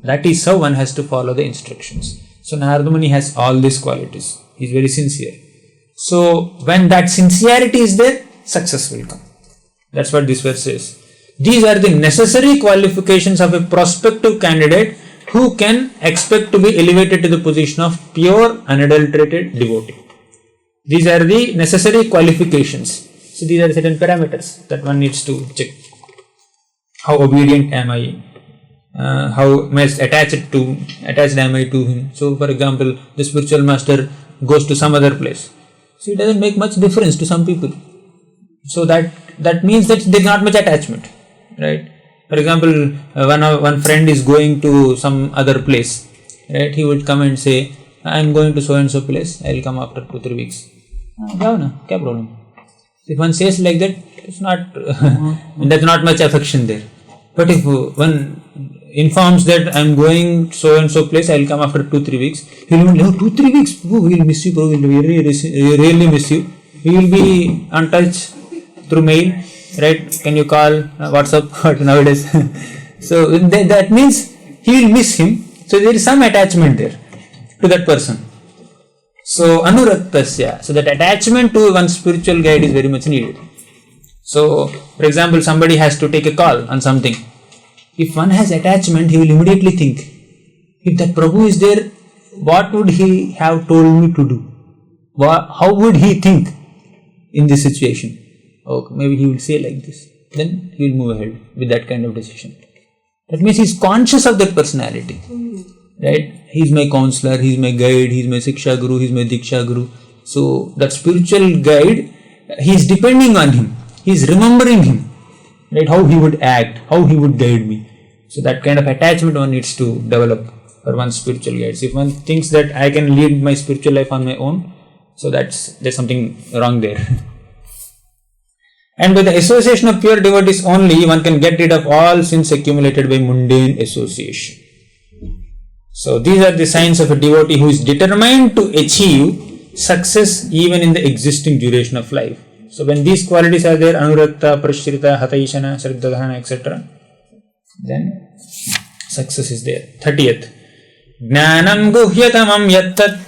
That is how one has to follow the instructions. So Narada Muni has all these qualities. He is very sincere. So when that sincerity is there, success will come. That's what this verse says. These are the necessary qualifications of a prospective candidate who can expect to be elevated to the position of pure, unadulterated devotee. These are the necessary qualifications. So these are certain parameters that one needs to check. How obedient am I? How much attached am I to him? So for example, the spiritual master goes to some other place. So it doesn't make much difference to some people. So that means that there is not much attachment. Right? For example, one friend is going to some other place. Right? He would come and say, I am going to so and so place. I will come after 2-3 weeks. Jao na, kya problem? If one says like that, it's not. There's not much affection there. But if one informs that I am going so and so place, I will come after 2-3 weeks. He will 2-3 weeks. Oh, we will miss you, bro. We will really miss you. We will be on touch through mail. Right? Can you call WhatsApp nowadays? So that means he will miss him. So there is some attachment there to that person. So anuraktasya. So that attachment to one's spiritual guide is very much needed. So for example, somebody has to take a call on something. If one has attachment, he will immediately think, if that Prabhu is there, what would he have told me to do? How would he think in this situation? Oh, maybe he will say like this. Then he will move ahead with that kind of decision. That means he is conscious of that personality. Right? He is my counselor, he is my guide, he is my Siksha Guru, he is my Diksha Guru. So that spiritual guide, he is depending on him. He is remembering him. Right? How he would act, how he would guide me. So that kind of attachment one needs to develop for one's spiritual guides. If one thinks that I can lead my spiritual life on my own, so there's something wrong there. And by the association of pure devotees only, one can get rid of all sins accumulated by mundane association. So these are the signs of a devotee who is determined to achieve success even in the existing duration of life. So when these qualities are there, anurakta, prashrita, hataishana, shraddadhana, etc., then success is there. 30th. Jnanam guhyatamam yattat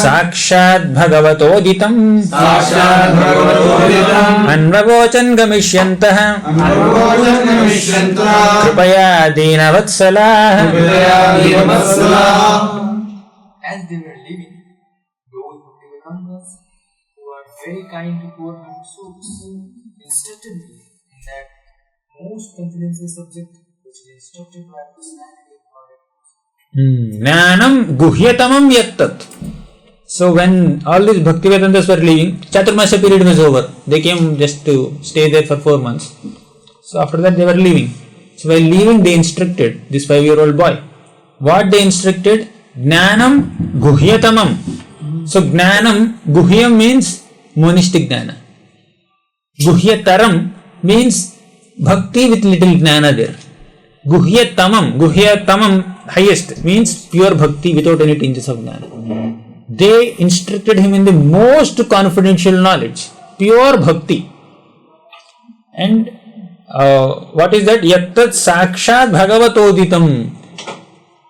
Sakshat Bhagavatoditam Anvavochan Gamishyantaha Kripaya Deenavatsala. As they were living, those Bhaktivedanta very kind to poor man. So instructed me in that most confidential subject which is instructed by personality of God. Jnanam guhyatamam yattat. So when all these Bhakti Vedantas were leaving, Chaturmasya period was over. They came just to stay there for 4 months. So after that they were leaving. So while leaving they instructed this 5-year-old boy. What they instructed? Jnanam guhyatamam. So Jnanam, Guhyam means monistic Jnana. Guhyataram means Bhakti with little Jnana there. Guhyatamam, highest, means pure Bhakti without any tinges of Jnana. They instructed him in the most confidential knowledge, pure Bhakti. And what is that? Yattat sakshat bhagavatoditam.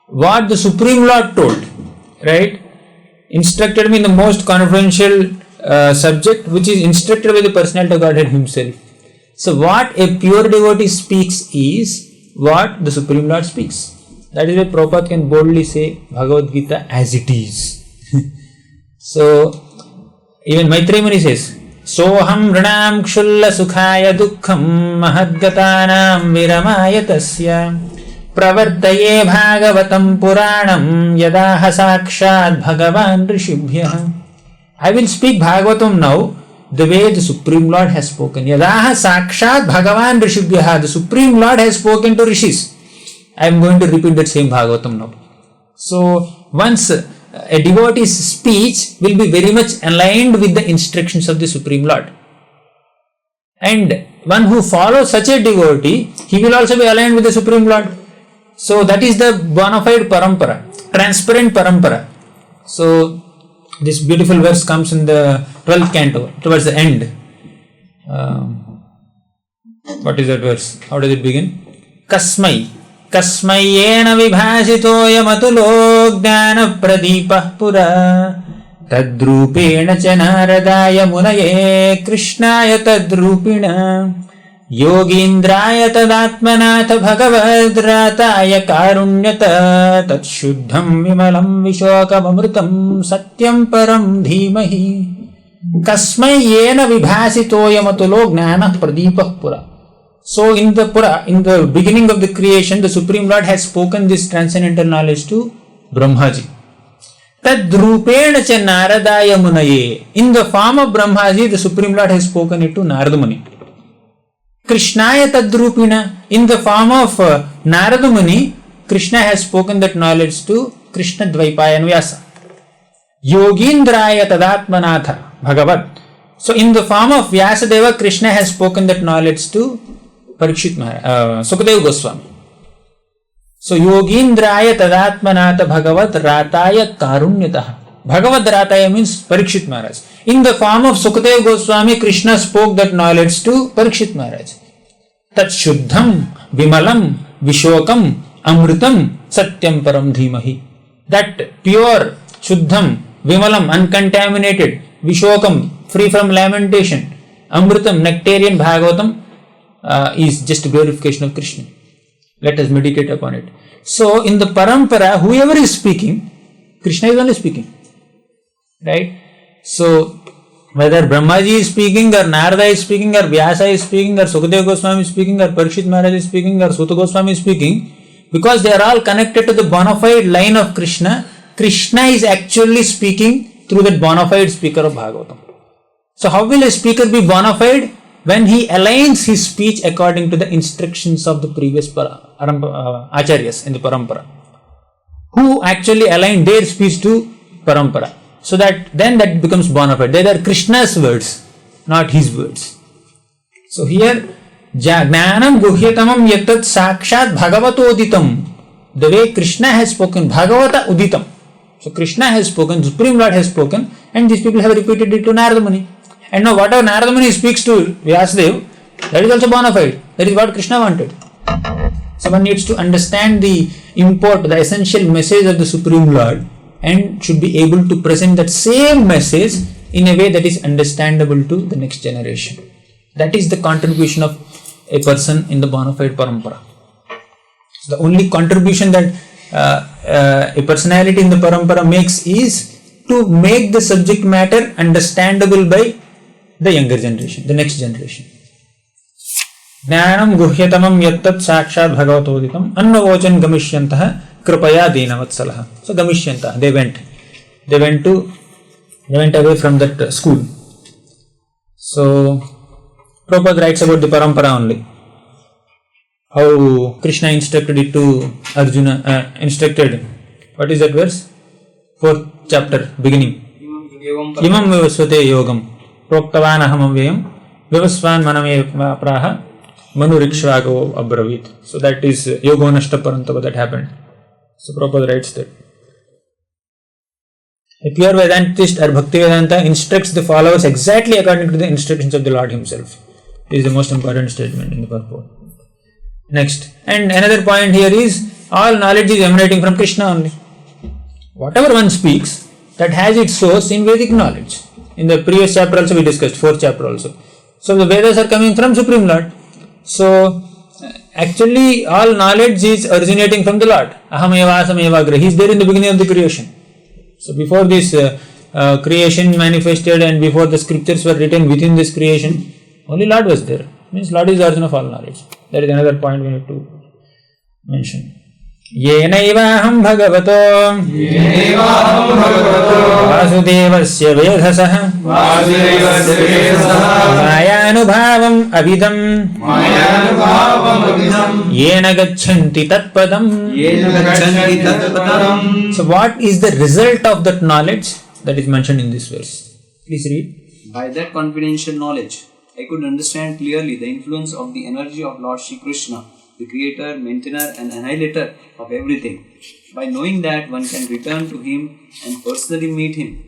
What the Supreme Lord told, right? Instructed me in the most confidential subject, which is instructed by the personality of Godhead himself. So what a pure devotee speaks is what the Supreme Lord speaks. That is why Prabhupada can boldly say Bhagavad Gita as it is. So even Maitreya Muni says, Soham Ranam Kshulla Sukhaya Dukkham Mahadgatanam Viramaya Tasya Pravartaye Bhagavatam Puranam Yadaha Sakshat Bhagavan Rishibhya. I will speak Bhagavatam now the way the Supreme Lord has spoken. Yadaha Sakshat Bhagavan Rishibhya. The Supreme Lord has spoken to Rishis. I am going to repeat that same Bhagavatam now. So once a devotee's speech will be very much aligned with the instructions of the Supreme Lord. And one who follows such a devotee, he will also be aligned with the Supreme Lord. So that is the bona fide parampara, transparent parampara. So this beautiful verse comes in the 12th canto, towards the end. What is that verse? How does it begin? Kasmai yena vibhasito yamatulo jnana pradipah pura tadrupena cha naradaya munaye krishnaya tadrupina yogindraya tadatmanatha bhagavadrataya karunyata tatshuddham vimalam vishokam amritam satyam param dhimahi kasmai yena vibhasito yamatulo jnana pradipah pura. So in the Pura, in the beginning of the creation, the Supreme Lord has spoken this transcendental knowledge to Brahmaji. Tadrupena cha naradaya munaye. In the form of Brahmaji, the Supreme Lord has spoken it to Narada Muni. Krishnaya tadrupina. In the form of Narada Muni, Krishna has spoken that knowledge to Krishna Dvaipayan Vyasa. Yogindraya tadatmanatha Bhagavat. So in the form of Vyasadeva, Krishna has spoken that knowledge to Parikshit Maharaj, Sukadeva Goswami. So Yogindraya tadatmanatha Bhagavat rataya karunyataha. Bhagavat rataya means Parikshit Maharaj. In the form of Sukadeva Goswami, Krishna spoke that knowledge to Parikshit Maharaj. Tat shuddham vimalam vishokam amritam satyam param dhimahi. That pure, shuddham, vimalam, uncontaminated, vishokam, free from lamentation, amritam, nectarian Bhagavatam is just a glorification of Krishna. Let us meditate upon it. So in the parampara, whoever is speaking, Krishna is only speaking. Right? So whether Brahmaji is speaking, or Narada is speaking, or Vyasa is speaking, or Sukadeva Goswami is speaking, or Parikshit Maharaj is speaking, or Suta Goswami is speaking, because they are all connected to the bona fide line of Krishna, Krishna is actually speaking through that bona fide speaker of Bhagavatam. So how will a speaker be bona fide? When he aligns his speech according to the instructions of the previous acharyas in the parampara, who actually align their speech to parampara. So that then that becomes bona fide. They are Krishna's words, not his words. So here, Jnanam guhyatamam yattat sakshat bhagavato uditam. The way Krishna has spoken, Bhagavata uditam. So Krishna has spoken, Supreme Lord has spoken, and these people have repeated it to Narada Muni. And now whatever Narada Muni speaks to Vyasadeva, that is also bona fide. That is what Krishna wanted. So one needs to understand the import, the essential message of the Supreme Lord, and should be able to present that same message in a way that is understandable to the next generation. That is the contribution of a person in the bona fide parampara. So the only contribution that a personality in the parampara makes is to make the subject matter understandable by the younger generation, the next generation. Jnanam guhyatamam yattat sakshat bhagavatoditam annavochan gamishyantah kripaya deenavatsalaha. So gamishyantah, they went away from that school. So Prabhupada writes about the parampara only. How Krishna instructed it to Arjuna, what is that verse? 4th chapter, beginning. Imam vivasvate yogam proktavan aham avyayam vivasvan maname praha manu rikshvago abravit. So that is yoga nashta parantava that happened. So Prabhupada writes that. A pure Vedantist or Bhakti Vedanta instructs the followers exactly according to the instructions of the Lord Himself. This is the most important statement in the purport. Next, and another point here is all knowledge is emanating from Krishna only. Whatever one speaks, that has its source in Vedic knowledge. In the previous chapter also we discussed, 4th chapter also. So the Vedas are coming from Supreme Lord. So actually all knowledge is originating from the Lord. Aham eva asam eva agra. He is there in the beginning of the creation. So before this creation manifested and before the scriptures were written within this creation, only Lord was there. Means Lord is the origin of all knowledge. That is another point we need to mention. Yenaivaham bhagavato vasudevasya vedhasah mayanubhavam avidam yena gachanti tatpadam. So what is the result of that knowledge that is mentioned in this verse? Please read. By that confidential knowledge, I could understand clearly the influence of the energy of Lord Shri Krishna, the creator, maintainer and annihilator of everything. By knowing that, one can return to Him and personally meet Him.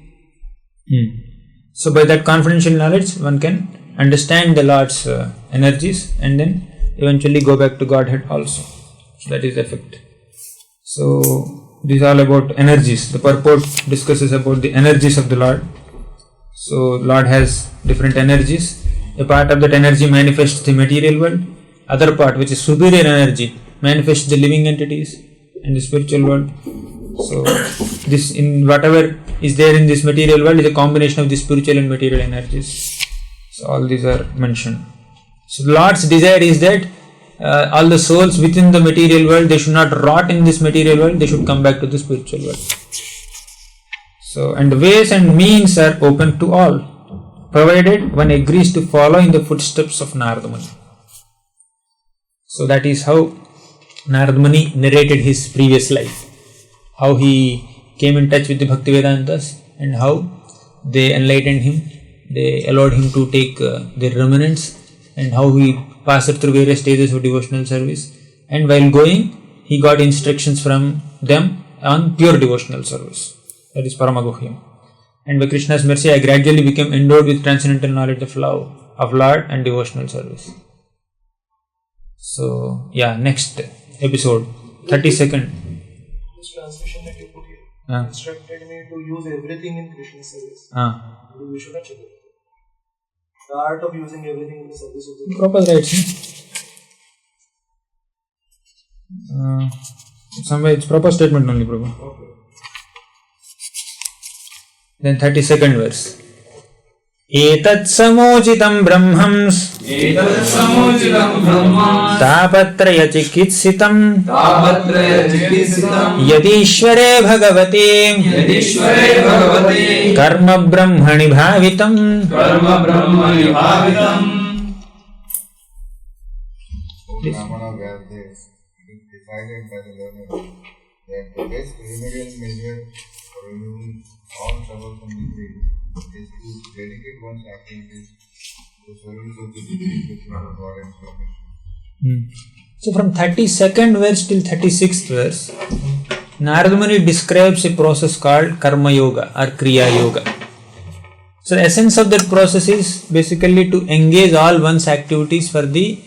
So by that confidential knowledge, one can understand the Lord's energies and then eventually go back to Godhead also. So that is the effect. So this is all about energies. The purport discusses about the energies of the Lord. So Lord has different energies. A part of that energy manifests the material world. Other part, which is superior energy, manifests the living entities and the spiritual world. So this, in whatever is there in this material world, is a combination of the spiritual and material energies. So all these are mentioned. So Lord's desire is that all the souls within the material world, they should not rot in this material world, they should come back to the spiritual world. So, and the ways and means are open to all, provided one agrees to follow in the footsteps of Narada Muni. So that is how Narada Muni narrated his previous life, how he came in touch with the Bhakti Vedantas and how they enlightened him, they allowed him to take their remnants, and how he passed through various stages of devotional service, and while going he got instructions from them on pure devotional service, that is Paramaguhyam. And by Krishna's mercy I gradually became endowed with transcendental knowledge of love of Lord and devotional service. So yeah, next episode, 32nd. This translation that you put here instructed me to use everything in Krishna's service. We should not check it. The art of using everything in the service of the Proper rights. Somewhere it's proper statement only, Prabhu. Okay. Then 32nd verse. Etat samochitam brahmams tapatraya chikitsitam yadishvare bhagavate karma brahmani bhavitam. Brahmana where it is decided by the learner that the best remedial measure for removing all troublesome degree is to dedicate one's activities to the service of the degree with God and permission. So from 32nd verse till 36th verse, Narada Muni describes a process called Karma Yoga or Kriya Yoga. So the essence of that process is basically to engage all one's activities for the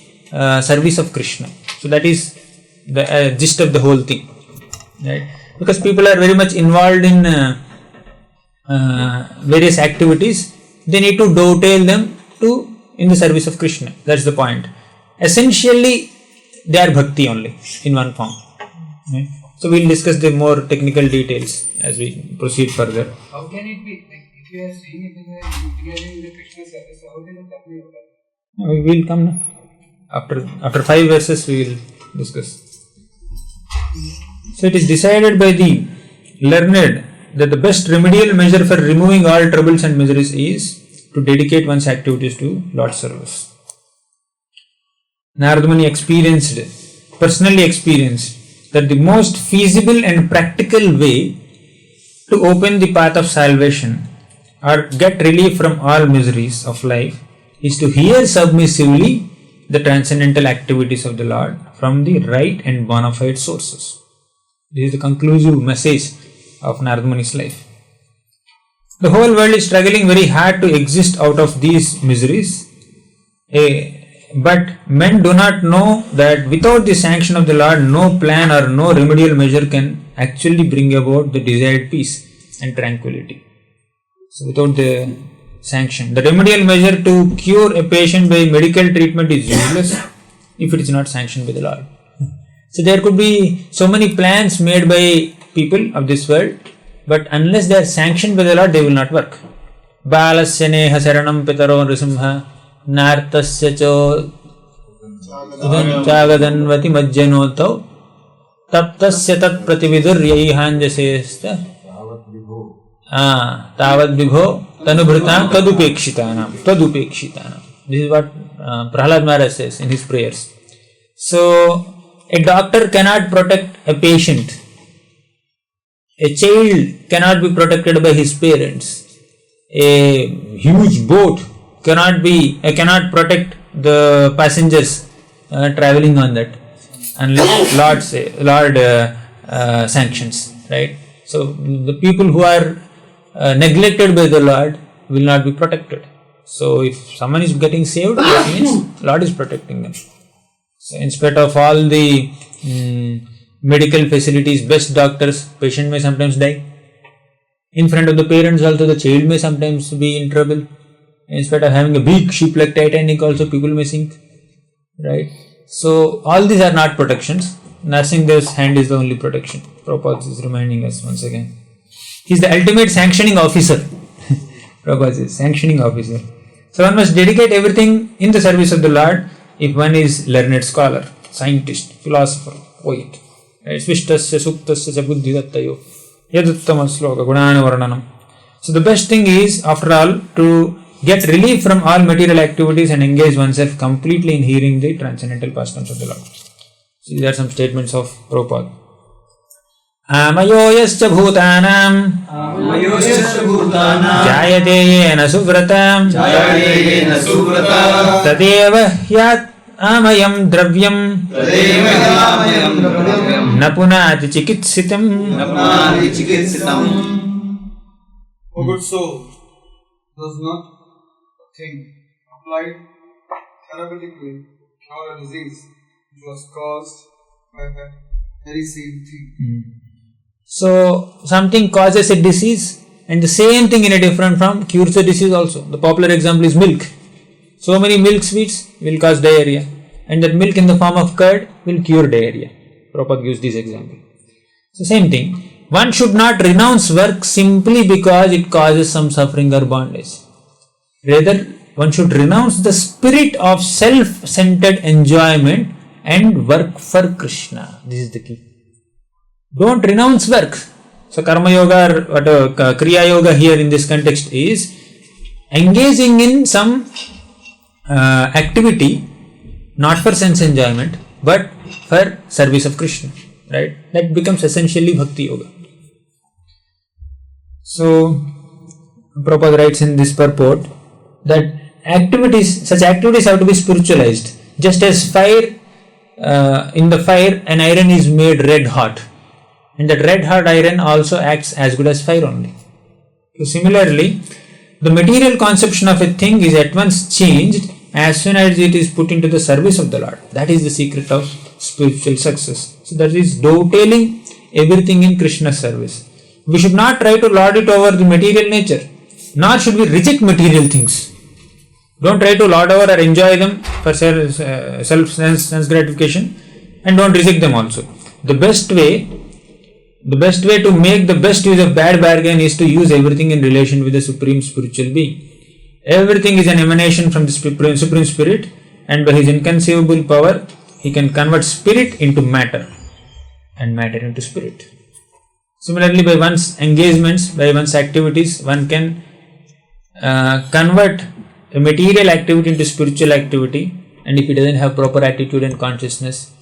service of Krishna. So that is the gist of the whole thing, right? Because people are very much involved in various activities, they need to dovetail them in the service of Krishna. That's the point. Essentially, they are bhakti only in one form. Right? So we'll discuss the more technical details as we proceed further. How can it be? Like, if we are seeing it in engaging in the Krishna service, how they will come over? We will come now. After 5 verses we will discuss. So it is decided by the learned that the best remedial measure for removing all troubles and miseries is to dedicate one's activities to Lord's service. Narada Muni personally experienced, that the most feasible and practical way to open the path of salvation or get relief from all miseries of life is to hear submissively the transcendental activities of the Lord from the right and bona fide sources. This is the conclusive message of Narada Muni's life. The whole world is struggling very hard to exist out of these miseries, but men do not know that without the sanction of the Lord, no plan or no remedial measure can actually bring about the desired peace and tranquility. So without the sanction, the remedial measure to cure a patient by medical treatment is useless if it is not sanctioned by the Lord. So there could be so many plans made by people of this world, but unless they are sanctioned by the Lord, they will not work. Balasya neha saranam pitaro nrisimha nartasya cho chagadanvati majjanotau taptasya tat pratividur yaihanjasesta tavat vibho tanubhritam tadupekshitanam. This is what Prahlad Maharaj says in his prayers. So a doctor cannot protect a patient. A child cannot be protected by his parents. A huge boat cannot protect the passengers traveling on that unless Lord sanctions, right? So the people who are neglected by the Lord will not be protected. So if someone is getting saved, that means Lord is protecting them. So in spite of all the medical facilities, best doctors, patient may sometimes die. In front of the parents also, the child may sometimes be in trouble. In spite of having a big ship like Titanic also, people may sink, right? So all these are not protections. Narsinghdev's hand is the only protection. Prabhupada is reminding us once again. He is the ultimate sanctioning officer. Prabhupada is sanctioning officer. So one must dedicate everything in the service of the Lord if one is learned scholar, scientist, philosopher, poet. Svishtasya suktasya buddhidattayo yaduttama sloka gunana varnanam. So the best thing is, after all, to get relief from all material activities and engage oneself completely in hearing the transcendental pastimes of the Lord. So these are some statements of Prabhupada. Amayoyascha bhutanam jayate yena suvrata tadeva hyat amayam dravyam napunati chikitsitam. O good soul, does not a thing applied therapeutically cure a disease which was caused by the very same thing? So something causes a disease and the same thing in a different form cures a disease also. The popular example is milk. So many milk sweets will cause diarrhea, and that milk in the form of curd will cure diarrhea. Prabhupada gives this example. So same thing. One should not renounce work simply because it causes some suffering or bondage. Rather, one should renounce the spirit of self-centered enjoyment and work for Krishna. This is the key. Don't renounce work. So karma yoga or kriya yoga here in this context is engaging in some activity not for sense enjoyment but for service of Krishna. Right? That becomes essentially bhakti yoga. So Prabhupada writes in this purport that such activities have to be spiritualized. Just as fire, in the fire an iron is made red hot, and that red hot iron also acts as good as fire only. So similarly, the material conception of a thing is at once changed as soon as it is put into the service of the Lord. That is the secret of spiritual success. So that is dovetailing everything in Krishna's service. We should not try to lord it over the material nature, nor should we reject material things. Don't try to lord over or enjoy them for self sense gratification, and don't reject them also. The best way the best way to make the best use of bad bargain is to use everything in relation with the Supreme Spiritual Being. Everything is an emanation from the Supreme Spirit, and by His inconceivable power, He can convert spirit into matter and matter into spirit. Similarly, by one's engagements, by one's activities, one can convert a material activity into spiritual activity, and if he doesn't have proper attitude and consciousness,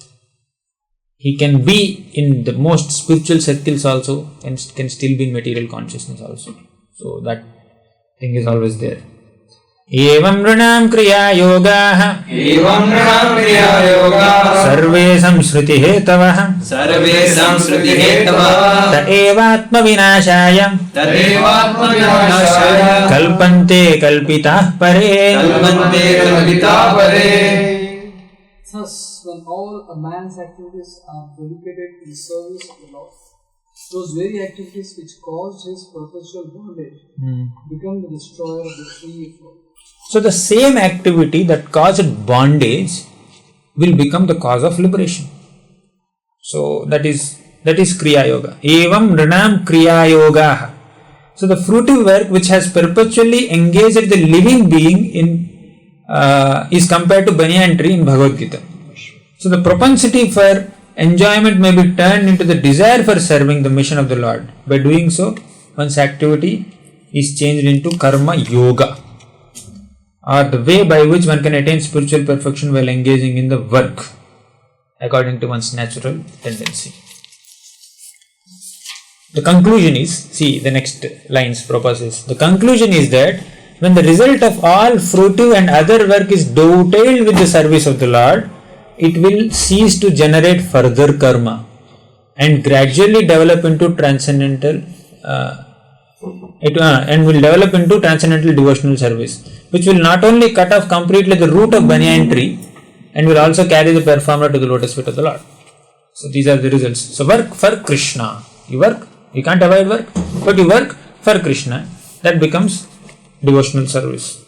he can be in the most spiritual circles also and can still be in material consciousness also. So that thing is always there. Evam nrinam kriya yogaah sarve samsruti hetavah ta evatma vinashaya kalpante kalpitah pare. Thus, when all a man's activities are dedicated to the service of the Lord, those very activities which caused his perpetual bondage become the destroyer of the free fall. So the same activity that caused bondage will become the cause of liberation. So that is Kriya Yoga. Evam nrinam Kriya Yoga. So the fruitive work which has perpetually engaged the living being in is compared to banyan tree in Bhagavad Gita. So the propensity for enjoyment may be turned into the desire for serving the mission of the Lord. By doing so, one's activity is changed into karma yoga, or the way by which one can attain spiritual perfection while engaging in the work according to one's natural tendency. The conclusion is, see the next lines proposes, the conclusion is that when the result of all fruitive and other work is dovetailed with the service of the Lord, it will cease to generate further karma and gradually develop into transcendental devotional service, which will not only cut off completely the root of banyan tree and will also carry the performer to the lotus feet of the Lord. So these are the results. So work for Krishna. You work, you can't avoid work, but you work for Krishna. That becomes devotional service.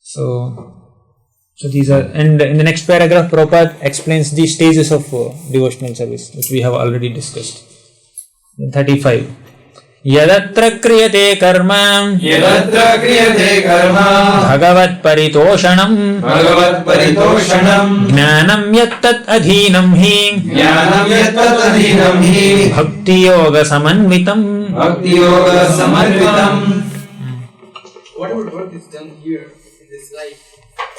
So these are, and in the next paragraph, Prabhupada explains the stages of devotional service, which we have already discussed. 35. Yadatra kriyate karma bhagavat paritoshanam jnanam yattat adhinam hi bhakti yoga samanvitam. Whatever work is done here in this life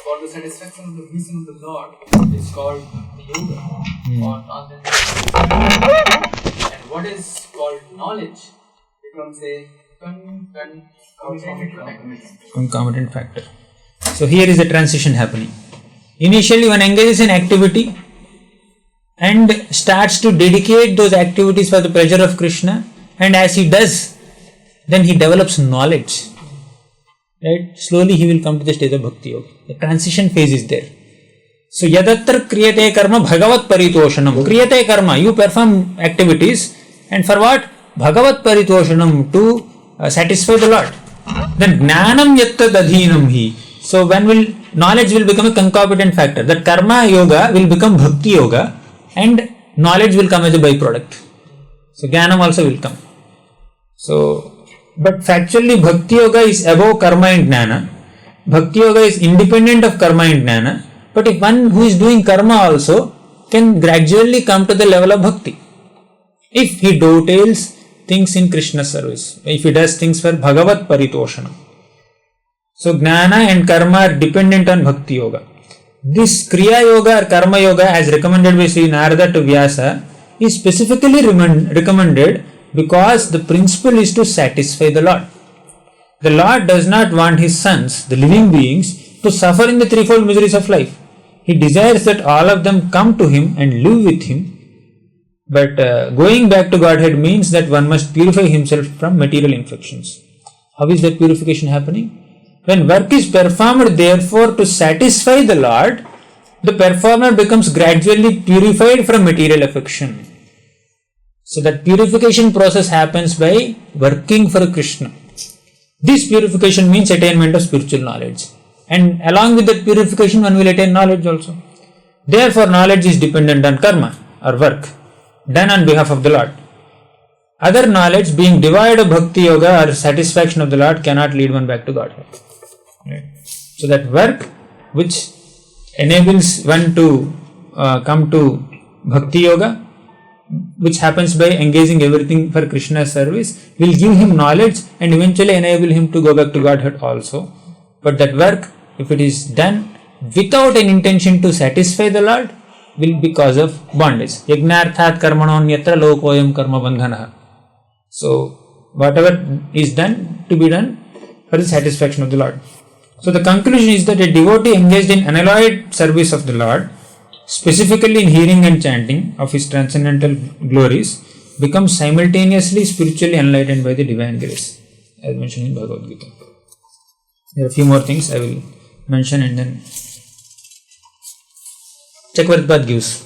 for the satisfaction of the vision of the Lord is called yoga or transcendental. And what is called knowledge becomes a concomitant factor. So here is the transition happening. Initially one engages in activity and starts to dedicate those activities for the pleasure of Krishna, and as he does, then he develops knowledge. Right? Slowly he will come to the stage of Bhakti Yoga. The transition phase is there. So yadatra kriyate karma bhagavat paritoshanam. Kriyate karma, you perform activities, and for what? Bhagavat paritoshanam, to satisfy the Lord. Then jnanam yattad adhinam hi. So when will knowledge will become a concomitant factor. That karma yoga will become Bhakti Yoga, and knowledge will come as a byproduct. So jnanam also will come. So but factually Bhakti Yoga is above karma and jnana. Bhakti Yoga is independent of karma and jnana. But if one who is doing karma also can gradually come to the level of bhakti, if he dovetails things in Krishna's service, if he does things for Bhagavat Paritoshanam. So jnana and karma are dependent on Bhakti Yoga. This Kriya Yoga or Karma Yoga, as recommended by Sri Narada to Vyasa, is specifically recommended because the principle is to satisfy the Lord. The Lord does not want His sons, the living beings, to suffer in the threefold miseries of life. He desires that all of them come to Him and live with Him. But going back to Godhead means that one must purify himself from material infections. How is that purification happening? When work is performed, therefore, to satisfy the Lord, the performer becomes gradually purified from material affection. So that purification process happens by working for Krishna. This purification means attainment of spiritual knowledge. And along with that purification, one will attain knowledge also. Therefore, knowledge is dependent on karma or work done on behalf of the Lord. other knowledge being devoid of bhakti yoga or satisfaction of the Lord cannot lead one back to Godhead. Right? So that work which enables one to come to bhakti yoga, which happens by engaging everything for Krishna's service, will give him knowledge and eventually enable him to go back to Godhead also. But that work, if it is done without an intention to satisfy the Lord, will be cause of bondage. Yagnarthat karmanonyatra lokoyam karma bandhanaha. So, whatever is done, to be done for the satisfaction of the Lord. So, the conclusion is that a devotee engaged in unalloyed service of the Lord, specifically in hearing and chanting of His transcendental glories, becomes simultaneously spiritually enlightened by the divine grace, as mentioned in Bhagavad Gita. There are a few more things I will mention and then Chakravartipad gives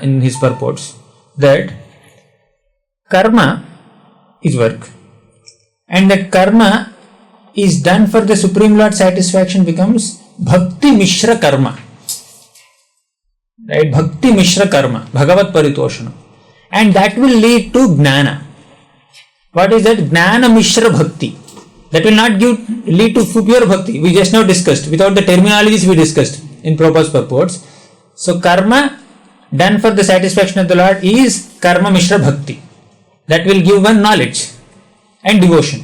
in his purports that karma is work, and that karma is done for the Supreme Lord's satisfaction becomes Bhakti Mishra Karma. Right? Bhakti Mishra Karma, Bhagavat Paritoshana. And that will lead to Jnana. What is that? Jnana Mishra Bhakti. That will not lead to pure Bhakti. We just now discussed, without the terminologies we discussed in Prabhupada's purports. So karma done for the satisfaction of the Lord is Karma Mishra Bhakti. That will give one knowledge and devotion.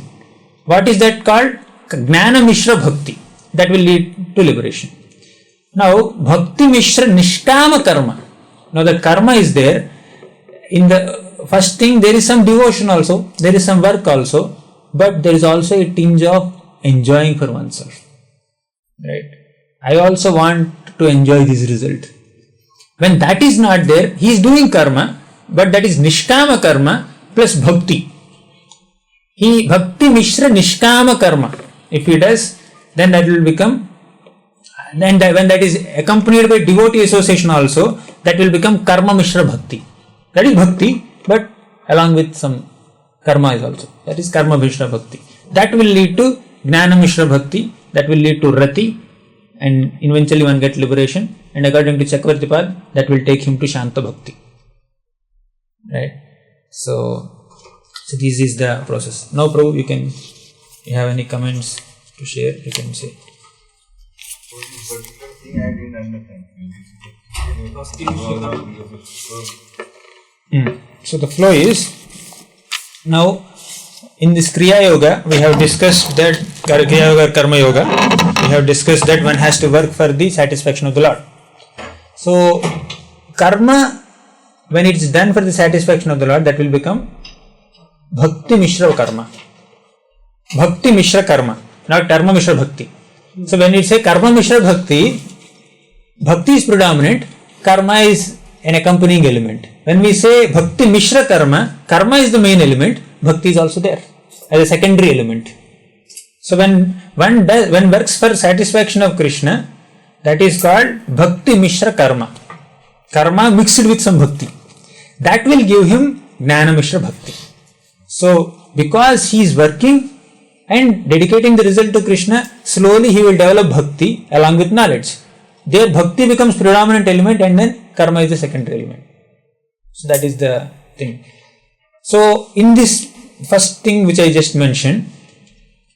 What is that called? Jnana Mishra Bhakti. That will lead to liberation. Now, Bhakti Mishra Nishkama Karma. Now, the karma is there. In the first thing, there is some devotion also, there is some work also, but there is also a tinge of enjoying for oneself. Right? I also want to enjoy this result. When that is not there, he is doing karma, but that is Nishkama Karma plus Bhakti. Bhakti Mishra Nishkama Karma. If he does, then that will become, then when that is accompanied by devotee association also, that will become Karma Mishra Bhakti. That is Bhakti, but along with some karma is also. That is Karma Mishra Bhakti. That will lead to Jnana Mishra Bhakti, that will lead to Rati, and eventually one get liberation, and according to Chakravartipad, that will take him to Shanta Bhakti. Right? So this is the process. Now Prabhu, you have any comments to share, you can say. So this particular thing I didn't understand. So the flow is, now in this Kriya Yoga, we have discussed that Kriya Yoga, Karma Yoga, we have discussed that one has to work for the satisfaction of the Lord. So karma, when it is done for the satisfaction of the Lord, that will become Bhakti Mishra Karma. Bhakti Mishra Karma, not Karma Mishra Bhakti. So when you say Karma Mishra Bhakti, Bhakti is predominant, Karma is an accompanying element. When we say Bhakti Mishra Karma, Karma is the main element, Bhakti is also there as a secondary element. So when one works for satisfaction of Krishna, that is called Bhakti Mishra Karma. Karma mixed with some Bhakti. That will give him Jnana Mishra Bhakti. So because he is working and dedicating the result to Krishna, slowly he will develop Bhakti along with knowledge. There Bhakti becomes predominant element and then Karma is the secondary element. So that is the thing. So in this first thing which I just mentioned,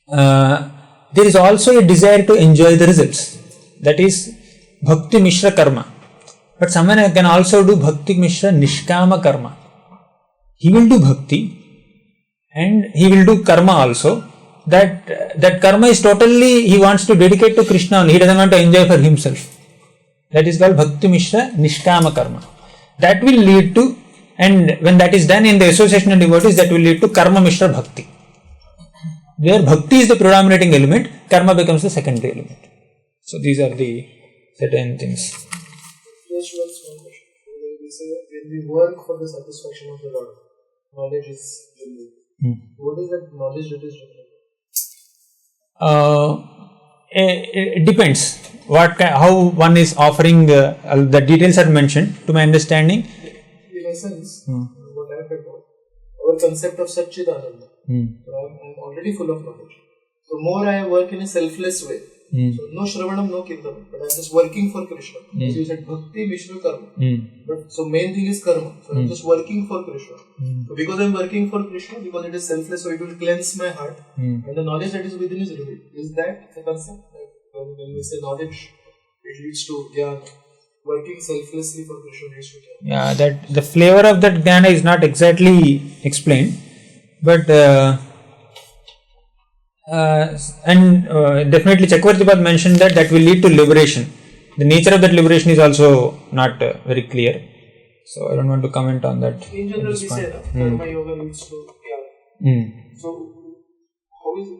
there is also a desire to enjoy the results. That is Bhakti Mishra Karma. But someone can also do Bhakti Mishra Nishkama Karma. He will do Bhakti and he will do Karma also. That karma is totally, he wants to dedicate to Krishna only. He doesn't want to enjoy for himself. That is called Bhakti Mishra Nishkama Karma. That will lead to, and when that is done in the association of devotees, that will lead to Karma Mishra Bhakti. Where Bhakti is the predominating element, Karma becomes the secondary element. So these are the certain things. Just one small question. We say when we work for the satisfaction of the Lord, knowledge is removed. What is that knowledge that is removed? It depends how one is offering. The details are mentioned to my understanding. In essence, what I have about our concept of Satchidananda. So I am already full of knowledge. So more I work in a selfless way. So no Shravanam, no Kirtanam, but I'm just working for Krishna. As you said, Bhakti, Vishnu, Karma. But so main thing is Karma. So I'm just working for Krishna. So because I'm working for Krishna, because it is selfless, so it will cleanse my heart. And the knowledge that is within is revealed. Is that the concept? When we say knowledge, it leads to Jnana. Working selflessly for Krishna leads to Jnana. Yeah, that the flavor of that Jnana is not exactly explained, but definitely Chakravartipad mentioned that will lead to liberation. The nature of that liberation is also not very clear, so I don't want to comment on that. In general, we say that Karma Yoga leads to Jnana. So how does it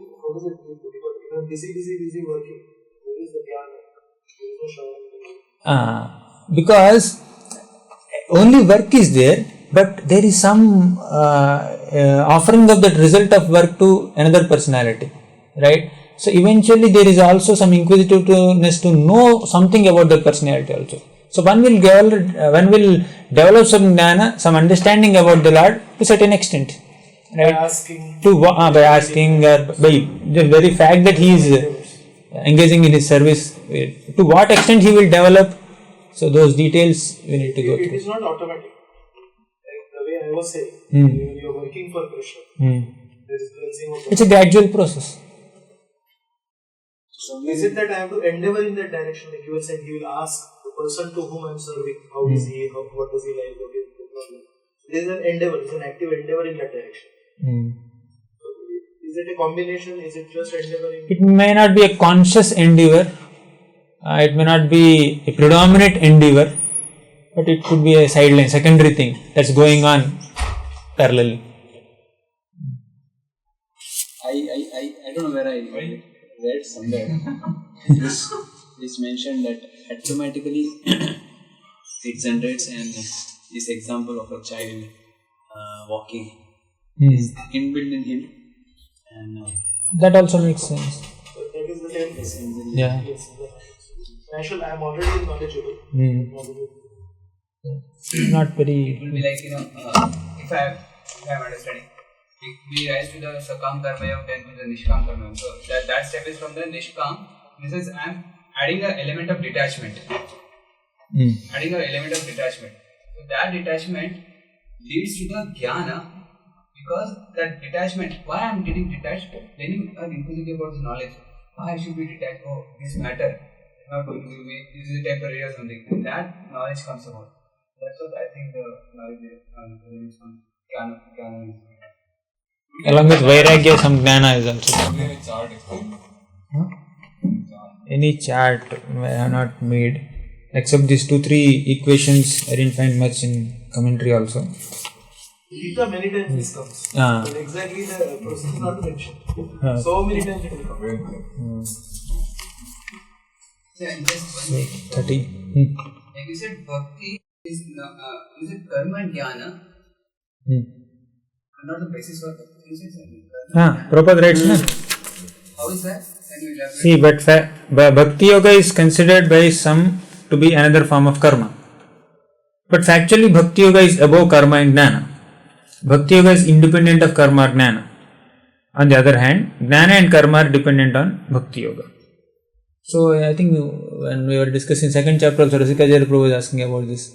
lead to? Because busy working, where is the Jnana? There is no Shravanam. Because only work is there, but there is some offering of that result of work to another personality, right? So eventually there is also some inquisitiveness to know something about that personality also. So one will develop some jnana, some understanding about the Lord to a certain extent, right? By asking, or by the very fact that he is engaging in his service, to what extent he will develop. So those details we need to go through. It is not automatic. Like the way I was saying, when you are working for Krishna, there is cleansing of. It's a gradual process. So is it that I have to endeavor in that direction? Like you were saying, he will ask the person to whom I am serving, how is he, what does he like, what is the problem. There is an endeavor, there is an active endeavor in that direction. So is it a combination? Is it just endeavoring? It may not be a conscious endeavor. It may not be a predominant endeavor, but it could be a sideline, secondary thing that's going on parallelly. I don't know where I read somewhere. This mentioned that automatically it generates this example of a child walking is inbuilt in him, and that also makes sense. So that is the 10%. Yeah. Yes. I am already knowledgeable. Not very. it will be like, if I am understanding, we rise to the Sakam Karma Yoga, then to the Nishkam Karma Yoga. So that step is from the Nishkam. This is I am adding an element of detachment. Adding an element of detachment. So that detachment leads to the Jnana, because that detachment, why I am getting detached? Then you are inquisitive about the knowledge. Why I should be detached? Oh, this matter. Not going to be, this is temporary or something, and that knowledge comes about. That's what I think the knowledge is from Jnana. Along with Vairagya, some Jnana is also there. Any chart I have not made, except these 2-3 equations. I didn't find much in commentary also. Gita, many times this comes. But exactly the process is not mentioned. So many times it will come. Yeah, just one thing. 30. Like you said, bhakti is it karma and jnana, not the basis for bhakti. Prabhupada writes, na? How is that? Can you elaborate? See, but Bhakti Yoga is considered by some to be another form of karma. But factually, Bhakti Yoga is above karma and jnana. Bhakti Yoga is independent of karma or jnana. On the other hand, jnana and karma are dependent on Bhakti Yoga. So I think when we were discussing second chapter also, Rasikajaya Prabhu was asking about this.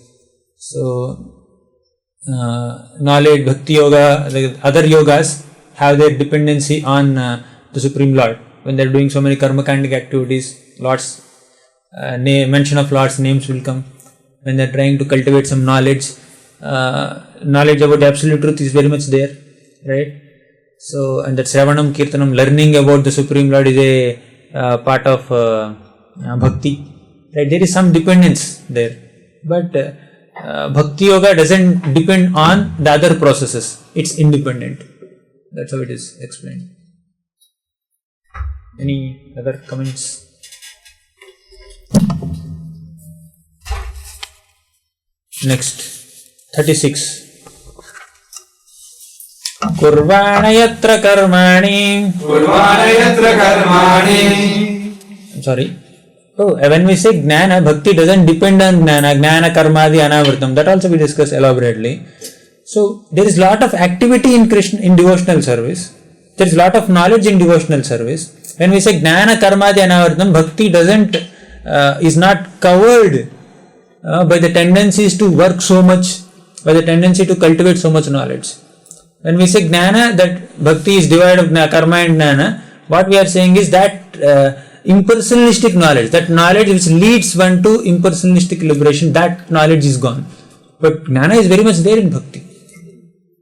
So knowledge, Bhakti Yoga, the other yogas have their dependency on the Supreme Lord. When they are doing so many karmakandic activities, Lord's mention of Lord's names will come. When they are trying to cultivate some knowledge about the absolute truth is very much there, right? So, and that Sravanam, Kirtanam, learning about the Supreme Lord is a part of bhakti, right? There is some dependence there, but Bhakti Yoga doesn't depend on the other processes, it's independent. That's how it is explained. Any other comments? Next, 36. Kurvana yatra karmani. I'm sorry. Oh, when we say jnana, bhakti doesn't depend on jnana karmadi anavritam. That also we discussed elaborately. So there is lot of activity in Krishna in devotional service. There is lot of knowledge in devotional service. when we say Jnana Karmadi Anavartam, Bhakti is not covered by the tendencies to work so much, by the tendency to cultivate so much knowledge. When we say Jnana, that Bhakti is divided of Karma and Jnana, what we are saying is that impersonalistic knowledge, that knowledge which leads one to impersonalistic liberation, that knowledge is gone. But Jnana is very much there in Bhakti.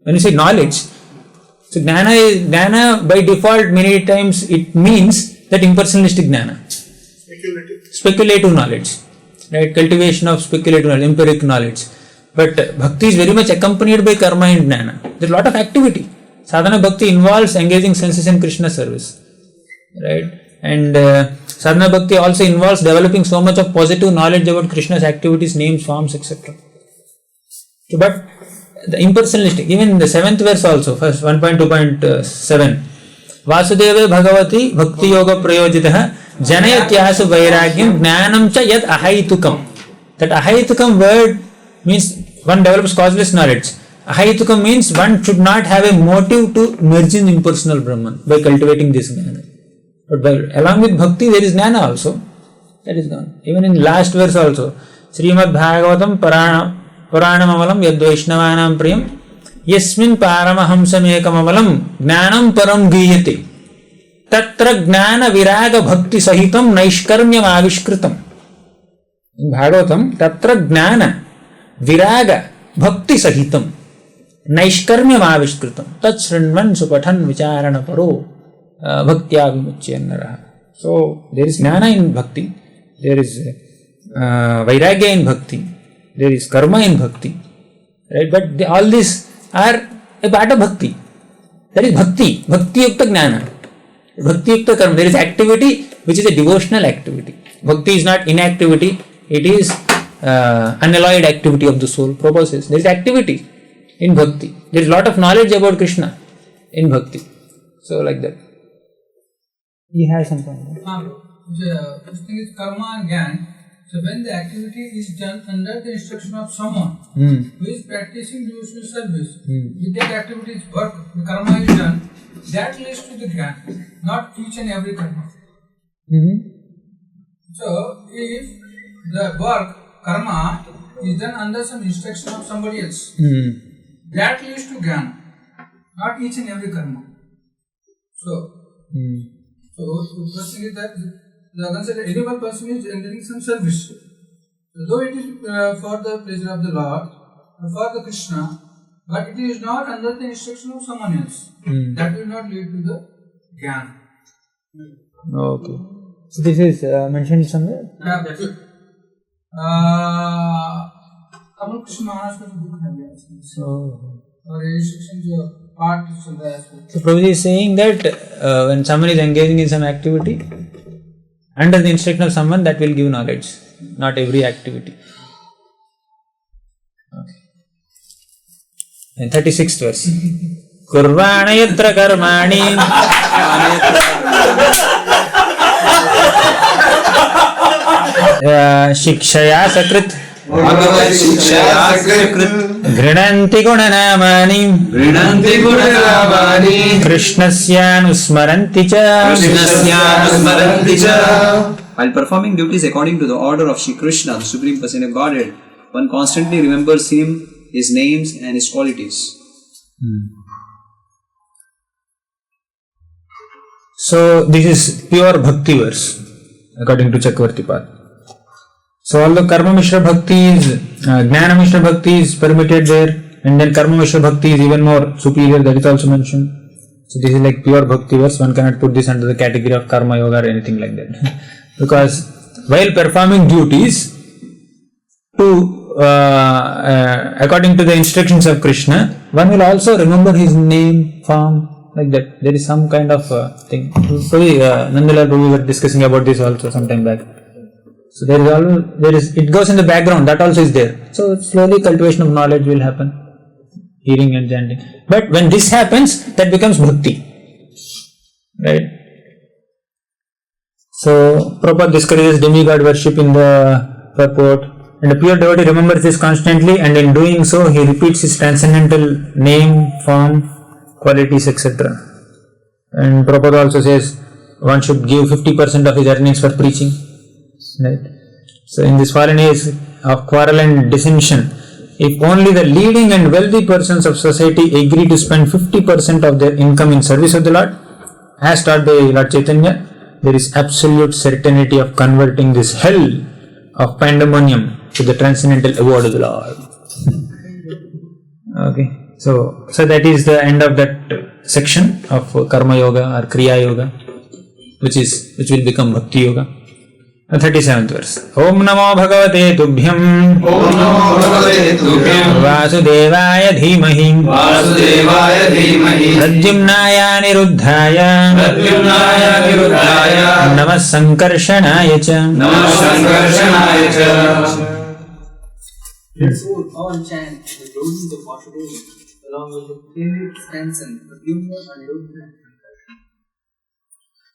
When you say knowledge, so Jnana by default many times it means that impersonalistic Jnana. Speculative knowledge. Right? Cultivation of speculative knowledge, empiric knowledge. But Bhakti is very much accompanied by Karma and Jnana. There is a lot of activity. Sadhana Bhakti involves engaging senses in Krishna service. Right? And Sadhana Bhakti also involves developing so much of positive knowledge about Krishna's activities, names, forms, etc. So, but the impersonalistic, even in the 7th verse also, first 1.2.7, Vasudeva Bhagavati Bhakti Yoga Prayojitaha Janayatyasu Vairagyam Jnanam cha yad ahaitukam. That ahaitukam word means one develops causeless knowledge. Ahaitukam means one should not have a motive to merge in impersonal Brahman by cultivating this Jnana. But along with Bhakti there is Jnana also. That is gone. Even in last verse also, Srimad Bhagavatam Puranamavalam Yadvaishnavanam Priyam Yasmin Paramahamsam Ekamavalam Jnanam Param Giyate Tatra Jnana Viraga Bhakti Sahitam Naishkarmyam Avishkritam. In Bhagavatam, Tatra Jnana Viraga Bhakti Sahitam Naishkarmyam Avishkritam Tat Srinman Supathan Vicharana Paro Bhaktya Vimuchyannaraha. So there is Jnana in Bhakti, there is Vairagya in Bhakti, there is Karma in Bhakti, right? But all these are a part of Bhakti. That is Bhakti, Bhakti Yukta Jnana, Bhakti Yukta Karma. There is activity which is a devotional activity. Bhakti is not inactivity, it is unalloyed activity of the soul. Prabhupada says there is activity in Bhakti. There is a lot of knowledge about Krishna in Bhakti. So like that. He has some point. This thing is karma and gyan. So when the activity is done under the instruction of someone who is practicing devotional service, with that activity's work, the karma is done, that leads to the gyan, not each and every karma. So if the work, karma, is done under some instruction of somebody else, that leads to gyan, not each and every karma. So the first thing is that any one person is entering some service. So though it is for the pleasure of the Lord, for the Krishna, but it is not under the instruction of someone else. That will not lead to the Jnana. Okay. So this is mentioned somewhere? Yeah, that's it. Tamil Krishna Maharaj का book है So. और instruction जो part चल रहा है. So Prabhuji is saying that when someone is engaging in some activity, under the instruction of someone, that will give knowledge, not every activity. Okay. And 36th verse. Kurvana yatra karmani shikshaya sakrit Grinanti gunanamani Krishnasyanusmaranti cha. While performing duties according to the order of Shri Krishna, the Supreme Personality of Godhead, one constantly remembers Him, His names and His qualities. So this is pure bhakti verse according to Chakravarti Path. So although Karma Mishra Bhakti is, Jnana Mishra Bhakti is permitted there, and then Karma Mishra Bhakti is even more superior, that is also mentioned. So this is like pure bhakti verse, one cannot put this under the category of Karma Yoga or anything like that. Because while performing duties to according to the instructions of Krishna, one will also remember his name, form, like that. There is some kind of thing. Probably Nandalal we were discussing about this also some time back. So it goes in the background, that also is there. So slowly cultivation of knowledge will happen, hearing and chanting. But when this happens, that becomes bhakti, right? So Prabhupada discourages demigod worship in the purport, and a pure devotee remembers this constantly, and in doing so he repeats his transcendental name, form, qualities, etc. And Prabhupada also says, one should give 50% of his earnings for preaching. Right? So in this fallen age of quarrel and dissension, if only the leading and wealthy persons of society agree to spend 50% of their income in service of the Lord, as taught by Lord Chaitanya, there is absolute certainty of converting this hell of pandemonium to the transcendental award of the Lord. Okay, so that is the end of that section of Karma Yoga or Kriya Yoga, which will become Bhakti Yoga. 37th verse. Om Namo Bhagavate Tubhyam. Om Namo Bhagavate Tubhyam. Vasudevaya Dhimahi. Vasudevaya Dhimahi. Pradyumnaya Niruddhaya. Pradyumnaya Niruddhaya. Namah Sankarshanaya Cha. Namah Sankarshanaya Cha. Therefore, all chant the glories of Vasudeva along with the favorite stanza Pradyumna and Niruddha and Sankarsana.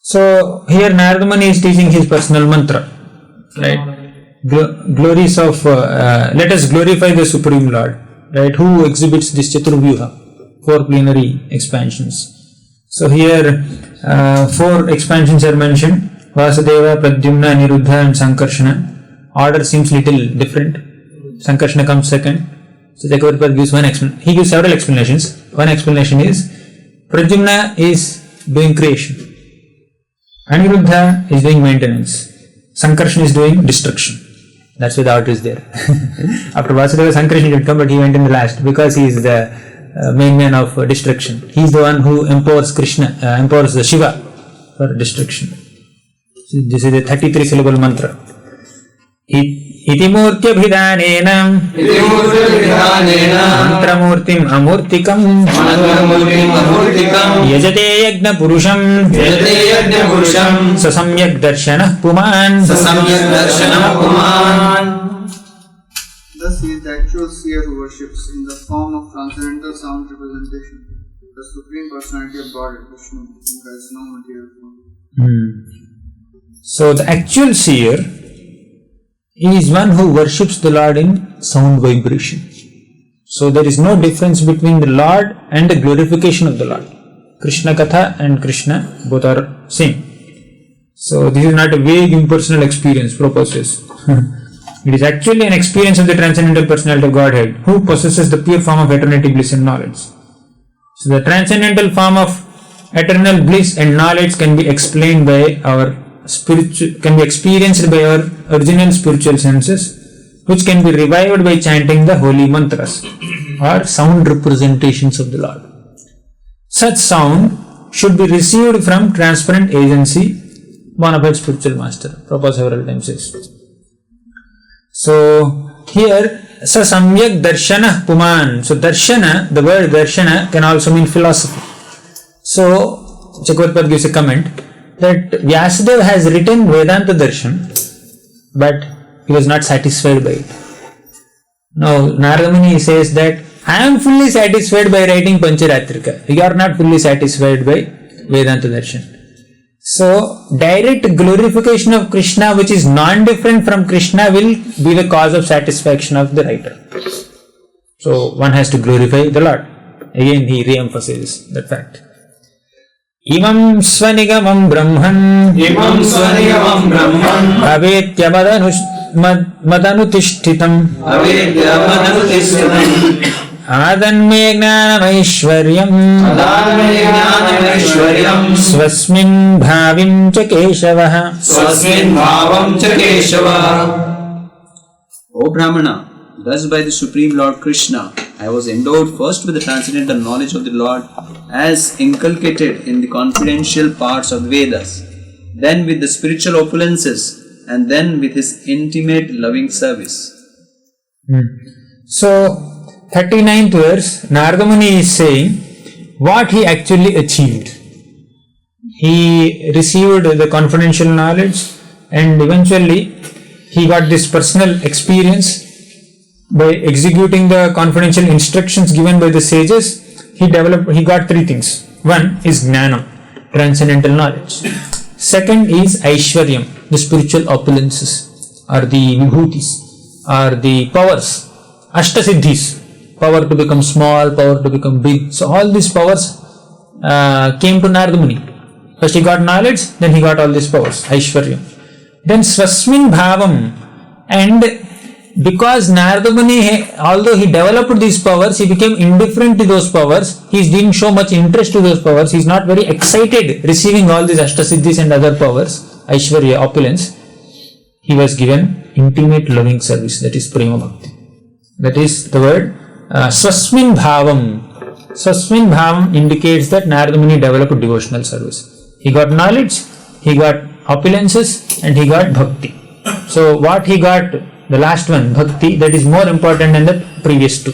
So here Narada Muni is teaching his personal mantra, right? Glories of let us glorify the Supreme Lord, right? Who exhibits this Chaturvyuha, 4 plenary expansions. So here 4 expansions are mentioned: Vasudeva, Pradyumna, Niruddha, and Sankarshana. Order seems little different. Sankarshana comes second. So Chakravarti gives one explanation. He gives several explanations. One explanation is Pradyumna is doing creation. Aniruddha is doing maintenance. Sankarsana is doing destruction. That's why the order is there. After Vasudeva, Sankarsana did come, but he went in the last because he is the main man of destruction. He is the one who empowers empowers Shiva for destruction. So this is a 33 syllable mantra. Itimurtyabhidanena mantramurtim amurtikam yajate yagna purusham sasamyak darshanah puman. Thus he is the actual seer who worships in the form of transcendental sound representation the Supreme Personality of God, Vishnu, who has no material form. So the actual seer is one who worships the Lord in sound vibration. So there is no difference between the Lord and the glorification of the Lord. Krishna Katha and Krishna both are same. So this is not a vague impersonal experience, Prabhupada says. It is actually an experience of the transcendental personality of Godhead, who possesses the pure form of eternity, bliss and knowledge. So the transcendental form of eternal bliss and knowledge can be explained by can be experienced by our original spiritual senses, which can be revived by chanting the holy mantras or sound representations of the Lord. Such sound should be received from transparent agency, bona fide spiritual master. Prabhupada several times says. So here, sa samyak darshana puman. So darshana, the word darshana can also mean philosophy. So Chakravarti gives a comment that Vyasadeva has written Vedanta Darshan, but he was not satisfied by it. Now Narada Muni says that I am fully satisfied by writing Pancharatrika. You are not fully satisfied by Vedanta Darshan. So direct glorification of Krishna, which is non-different from Krishna, will be the cause of satisfaction of the writer. So one has to glorify the Lord. Again he re-emphasizes that fact. Imam Swanigamam Brahman Avetya Madanutishtitam Adanme Gnanamaishwaryam Swasmin Bhavim Cha Keshavaha. O Brahmana, thus by the Supreme Lord Krishna, I was endowed first with the transcendental knowledge of the Lord as inculcated in the confidential parts of the Vedas, then with the spiritual opulences, and then with his intimate loving service. So, 39th verse, Narada Muni is saying what he actually achieved. He received the confidential knowledge and eventually he got this personal experience. By executing the confidential instructions given by the sages, he got 3 things. One is Jnana, transcendental knowledge. Second is Aishwaryam, the spiritual opulences, or the vibhutis, or the powers, Ashtasiddhis, power to become small, power to become big. So all these powers came to Narada Muni. First he got knowledge, then he got all these powers, Aishwarya. Then Swasmin Bhavam, and because Narada Muni, although he developed these powers, he became indifferent to those powers. He didn't show much interest to those powers. He is not very excited receiving all these Ashtasiddhis and other powers, Aishwarya, opulence. He was given intimate loving service, that is Prema Bhakti. That is the word Swasmin Bhavam. Swasmin Bhavam indicates that Narada Muni developed devotional service. He got knowledge, he got opulences, and he got bhakti. So what he got, the last one, bhakti, that is more important than the previous two.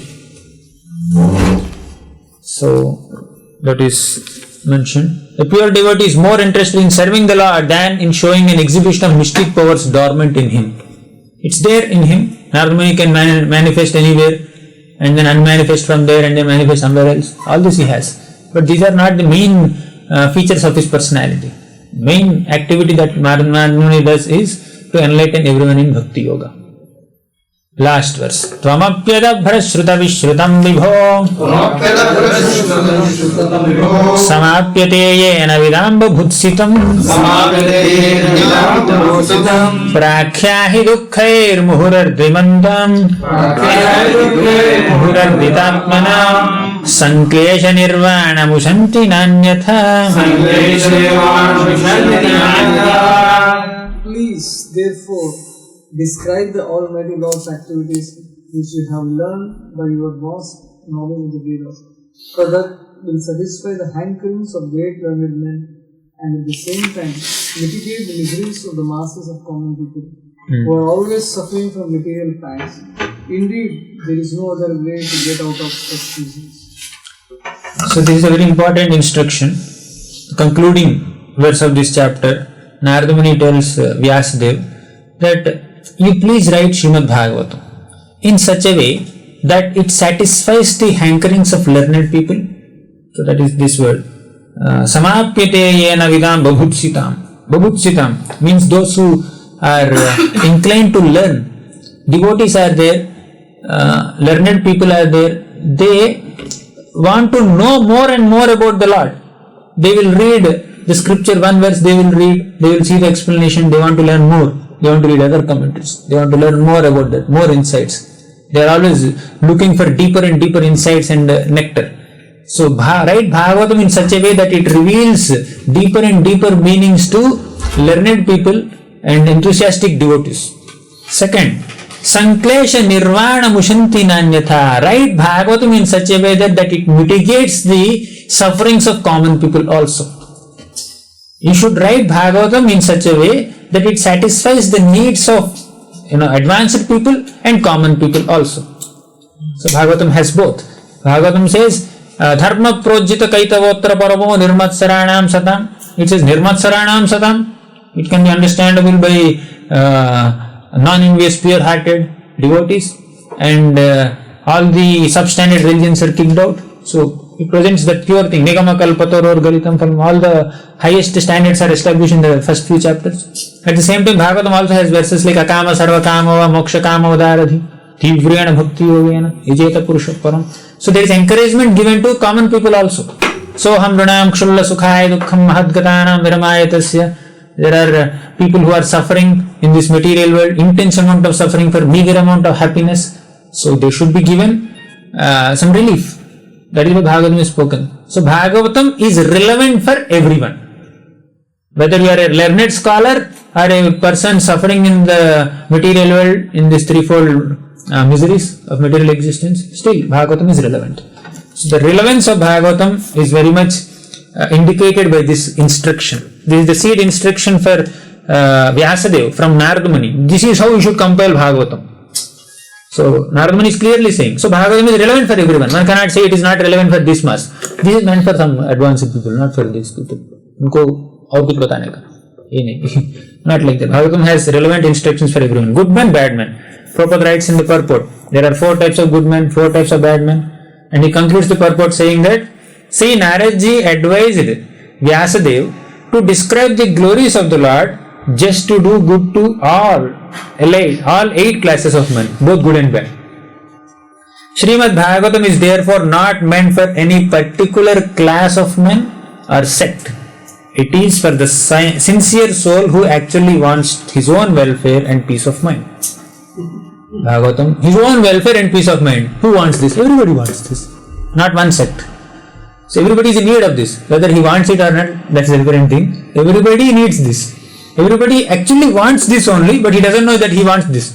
So that is mentioned. The pure devotee is more interested in serving the Lord than in showing an exhibition of mystic powers dormant in him. It's there in him. Narada Muni can manifest anywhere and then unmanifest from there and then manifest somewhere else. All this he has. But these are not the main features of his personality. Main activity that Narada Muni does is to enlighten everyone in Bhakti Yoga. Last verse. Tvamapyadabhra shruta vishrutam vibho samapyate yena vidamba bhutsitam prakyahi dukkhair muhurardvimandam muhurarditatmana sanklesha nirvana mushanti nanyatha. Please, therefore, describe the Almighty Lord's activities which you have learned by your vast knowledge of the Vedas, for that will satisfy the hankerings of great learned men and at the same time mitigate the miseries of the masses of common people who are always suffering from material pangs. Indeed, there is no other way to get out of such miseries. So this is a very important instruction. The concluding verse of this chapter, Narada Muni tells Vyasadeva that you please write Srimad Bhagavatam in such a way that it satisfies the hankerings of learned people. So that is this word. Samapyate yena vidam babhutsitam. Babhutsitam means those who are inclined to learn. Devotees are there, learned people are there. They want to know more and more about the Lord. They will read the scripture, one verse they will read, they will see the explanation, they want to learn more. They want to read other commentaries. They want to learn more about that, more insights. They are always looking for deeper and deeper insights and nectar. So write Bhagavatam in such a way that it reveals deeper and deeper meanings to learned people and enthusiastic devotees. Second, Sanklesha Nirvana Mushanti Nanyatha. Write Bhagavatam in such a way that it mitigates the sufferings of common people also. You should write Bhagavatam in such a way that it satisfies the needs of advanced people and common people also. So Bhagavatam has both. Bhagavatam says Dharma Projita Kaitavotra Paramo Nirmatsaranam Satam. It says Nirmatsaranam Satam. It can be understandable by non-envious, pure-hearted devotees, and all the substandard religions are kicked out. So it presents that pure thing. Nigama Kalpator or Galitam Phalam. All the highest standards are established in the first few chapters. At the same time, Bhagavatam also has verses like Akama Sarva Kama Va Moksha Kama Vadaradhi Tivrena Bhakti Yogena Ijeta Purusha Param. So there is encouragement given to common people also. So Hamrunam Kshulla Sukhaya Dukkham Mahadgatanam Viramayatasya. There are people who are suffering in this material world, intense amount of suffering for meager amount of happiness. So they should be given some relief. That is what Bhagavatam is spoken. So Bhagavatam is relevant for everyone. Whether you are a learned scholar or a person suffering in the material world in this threefold miseries of material existence, still Bhagavatam is relevant. So the relevance of Bhagavatam is very much indicated by this instruction. This is the seed instruction for Vyasadeva from Narada Muni. This is how you should compile Bhagavatam. So Narada Muni is clearly saying, so Bhagavatam is relevant for everyone. One cannot say it is not relevant for this mass. This is meant for some advanced people, not for these people. Unko और कुछ बताने का ये नहीं. Not like that. Bhagavatam has relevant instructions for everyone. Good men, bad men. Prabhupada writes in the purport, there are 4 types of good men, 4 types of bad men. And he concludes the purport saying that, see, Naradji advised Vyasadeva to describe the glories of the Lord just to do good to all 8 classes of men, both good and bad. Srimad Bhagavatam is therefore not meant for any particular class of men or sect. It is for the sincere soul who actually wants his own welfare and peace of mind. Bhagavatam, his own welfare and peace of mind. Who wants this? Everybody wants this. Not one sect. So everybody is in need of this. Whether he wants it or not, that's a different thing. Everybody needs this. Everybody actually wants this only, but he doesn't know that he wants this.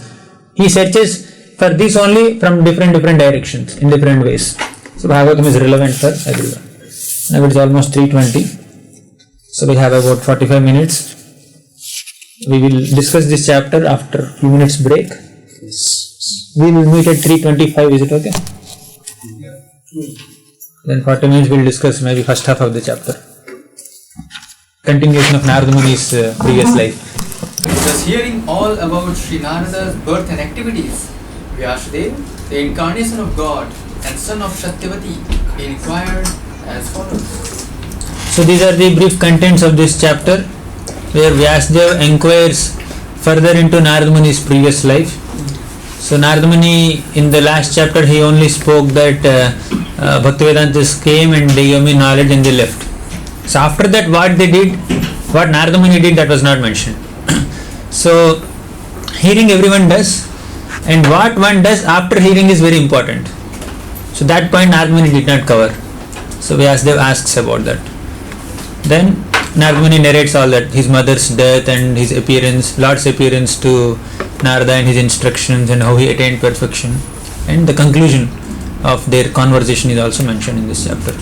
He searches for this only from different directions, in different ways. So Bhagavatam is relevant for everyone. Now it is almost 3:20. So we have about 45 minutes. We will discuss this chapter after a few minutes break. We will meet at 3:25. Is it okay? Then 40 minutes we will discuss maybe first half of the chapter. Continuation of Narada Muni's previous life. Thus, hearing all about Sri Narada's birth and activities, Vyasadeva, the incarnation of God and son of Satyavati, inquired as follows. So these are the brief contents of this chapter, where Vyasadeva inquires further into Narada Muni's previous life. So Narada Muni, in the last chapter, he only spoke that Bhaktivedantas came and they gave me knowledge and they left. So after that, what they did, what Narada Muni did, that was not mentioned. So hearing everyone does, and what one does after hearing is very important. So that point Narada Muni did not cover. So Vyasadeva asks about that. Then Narada Muni narrates all that, his mother's death and his appearance, Lord's appearance to Narada and his instructions and how he attained perfection. And the conclusion of their conversation is also mentioned in this chapter.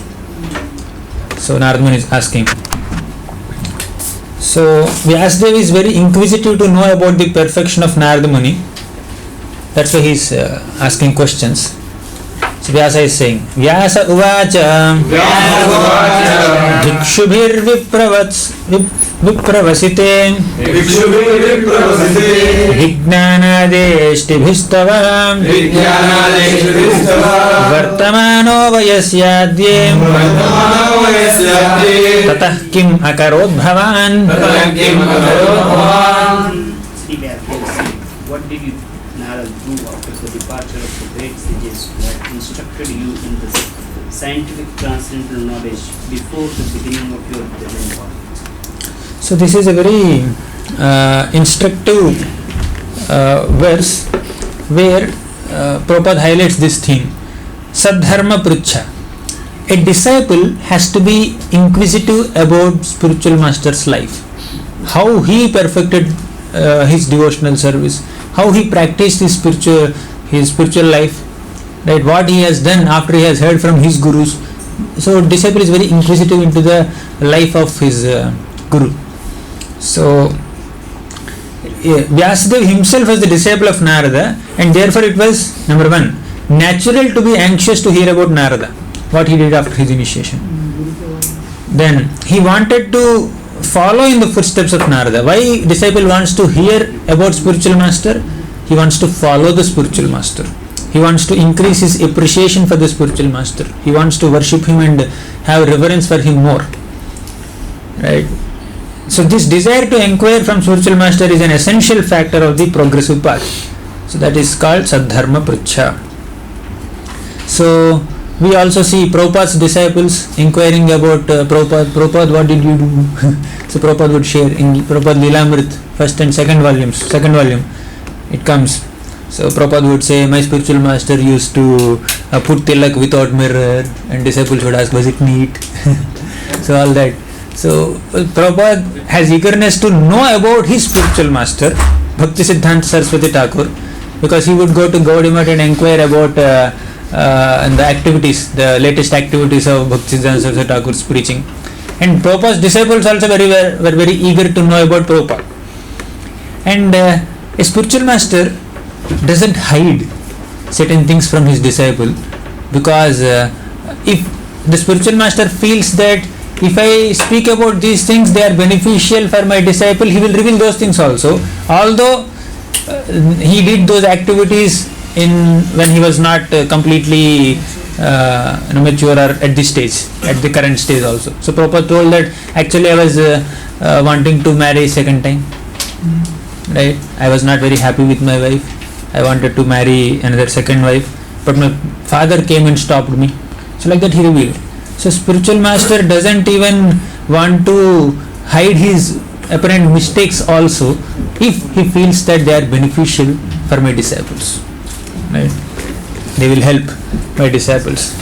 So Narada Muni is asking. So Vyasadeva is very inquisitive to know about the perfection of Narada Muni. That's why he is asking questions. So Vyasa is saying, Vyasa uvacha Vikshubhir vipravasite Vijnanadeshtibhistava Vartamano vayasyadye Tatah kim akarod bhavan. What did you Narada do after the departure of the great sages who had instructed you in the scientific transcendental knowledge before the beginning of your present life? So this is a very instructive verse where Prabhupada highlights this theme. Sadharma Prucha. A disciple has to be inquisitive about spiritual master's life. How he perfected his devotional service, how he practiced his spiritual life, right? What he has done after he has heard from his gurus. So disciple is very inquisitive into the life of his guru. So Vyasadeva himself was the disciple of Narada, and therefore it was, number one, natural to be anxious to hear about Narada, what he did after his initiation. Then he wanted to follow in the footsteps of Narada. Why disciple wants to hear about spiritual master? He wants to follow the spiritual master. He wants to increase his appreciation for the spiritual master. He wants to worship him and have reverence for him more. Right? So this desire to inquire from spiritual master is an essential factor of the progressive path. So that is called Sadharma Prucha. So we also see Prabhupada's disciples inquiring about Prabhupada, what did you do? So Prabhupada would share in Prabhupada Lilamrit, first and second volume, it comes. So Prabhupada would say, my spiritual master used to put tilak without mirror, and disciples would ask, was it neat? So all that. So Prabhupada has eagerness to know about his spiritual master, Bhakti Siddhanta Saraswati Thakur, because he would go to Gaudiya and inquire about and the activities, the latest activities of Bhakti Siddhanta Saraswati Thakur's preaching. And Prabhupada's disciples also were very eager to know about Prabhupada. And a spiritual master doesn't hide certain things from his disciple, because if the spiritual master feels that if I speak about these things, they are beneficial for my disciple, he will reveal those things also. Although he did those activities when he was not completely mature or at this stage, at the current stage also. So Prabhupada told that actually I was wanting to marry second time, right? I was not very happy with my wife. I wanted to marry another second wife, but my father came and stopped me. So like that he revealed. So spiritual master doesn't even want to hide his apparent mistakes also if he feels that they are beneficial for my disciples. Right? They will help my disciples.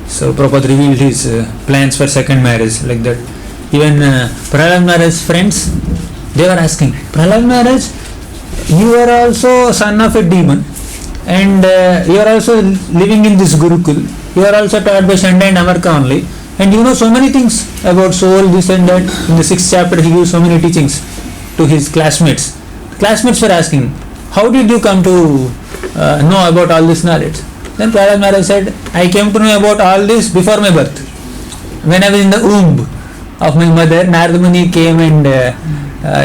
So Prabhupada revealed his plans for second marriage like that. Even Prahlad Maharaj's friends, they were asking, Prahlad Maharaj, you are also son of a demon and you are also living in this Gurukul. You are also taught by Shanda and Amarka only. And you know so many things about soul, this and that. In the 6th chapter he gives so many teachings to his classmates. Classmates were asking, how did you come to know about all this knowledge? Then Prahlad Maharaj said, I came to know about all this before my birth. When I was in the womb of my mother, Narada Muni came and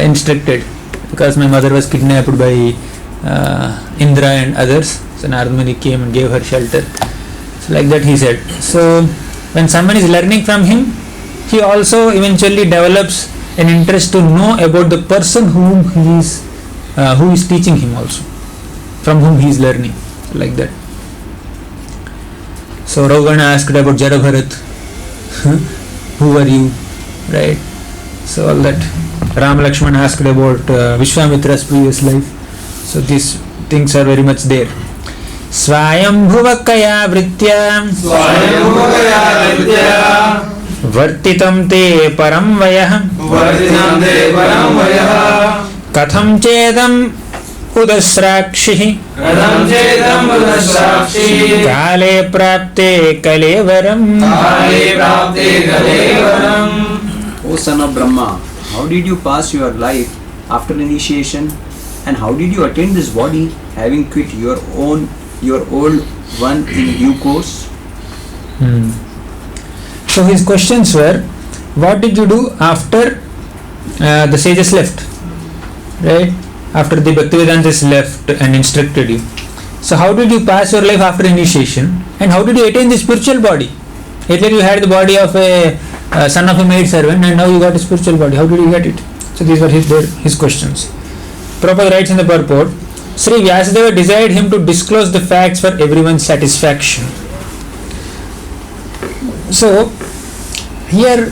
instructed, because my mother was kidnapped by Indra and others. So Narada Muni came and gave her shelter. So like that he said. So when someone is learning from him, he also eventually develops an interest to know about the person who is teaching him also, from whom he is learning. So like that. So Ravana asked about Jarabharat. Who are you? Right? So all that. Ram Lakshman asked about Vishwamitra's previous life. So these things are very much there. Swayambhuvakaya vritya Vartitam te param vayah Katham chedam udasrakshi Kale prapte kalevaram. O son of Brahma, how did you pass your life after initiation, and how did you attain this body, having quit your old one in due course? So his questions were, what did you do after the sages left? Right? After the Bhaktivedantas left and instructed you. So how did you pass your life after initiation, and how did you attain the spiritual body? Earlier you had the body of a son of a maid servant, and now you got a spiritual body. How did you get it? So these were his questions. Prabhupada writes in the purport, Sri Vyasadeva desired him to disclose the facts for everyone's satisfaction. So here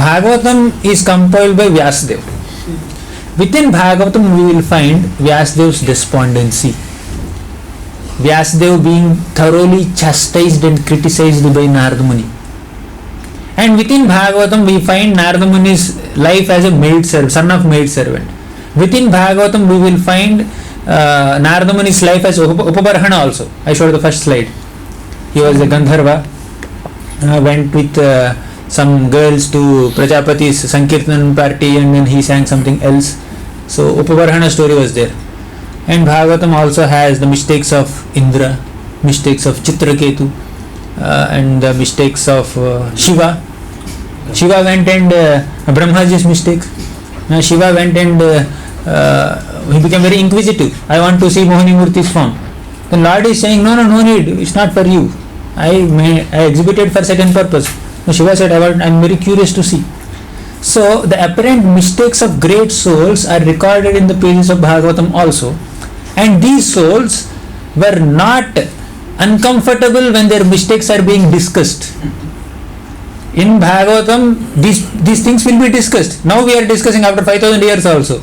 Bhagavatam is compiled by Vyasadeva. Within Bhagavatam we will find Vyasadev's despondency. Vyasadeva being thoroughly chastised and criticized by Narada Muni. And within Bhagavatam we find Narada Muni's life as a maid servant, son of maid servant. Within Bhagavatam we will find Narada Muni's life as Upabarhana also. I showed the first slide. He was a Gandharva, went with some girls to Prajapati's Sankirtan party, and then he sang something else. So Upabarhana story was there. And Bhagavatam also has the mistakes of Indra, mistakes of Chitraketu, and the mistakes of Shiva. Shiva went and Brahmaji's mistakes. Shiva went and he became very inquisitive. I want to see Mohini Murti's form. The Lord is saying, no need, it's not for you. I exhibited for certain purpose. Shiva said, I'm very curious to see. So the apparent mistakes of great souls are recorded in the pages of Bhagavatam also. And these souls were not uncomfortable when their mistakes are being discussed. In Bhagavatam, these things will be discussed. Now we are discussing after 5,000 years also.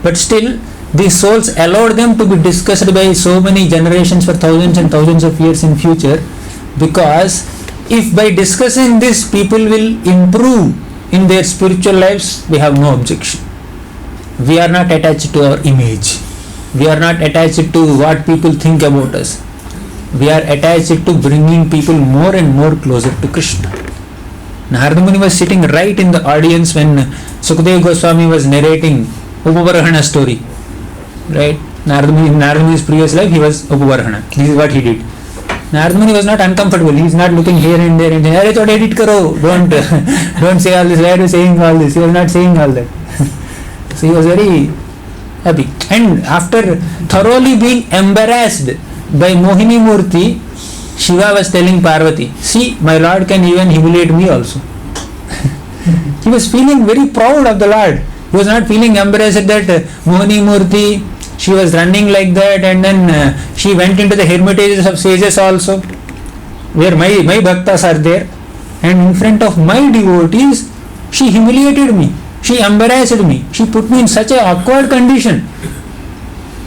But still, these souls allowed them to be discussed by so many generations for thousands and thousands of years in future, because if by discussing this people will improve in their spiritual lives, we have no objection. We are not attached to our image. We are not attached to what people think about us. We are attached to bringing people more and more closer to Krishna. Narada Muni was sitting right in the audience when Sukadeva Goswami was narrating Upabarhana story. Right? Narada Muni's previous life, he was Upabarhana. This is what he did. Narada Muni was not uncomfortable. He is not looking here and there and saying, "Arey, thod edit karo. Don't say all this. Why are you saying all this?" He was not saying all that. So he was very happy. And after thoroughly being embarrassed by Mohini Murti, Shiva was telling Parvati, "See, my Lord can even humiliate me also." He was feeling very proud of the Lord. He was not feeling embarrassed that Mohini Murti, she was running like that, and then she went into the hermitages of sages also, where my bhaktas are there, and in front of my devotees She humiliated me. She embarrassed me. She put me in such an awkward condition.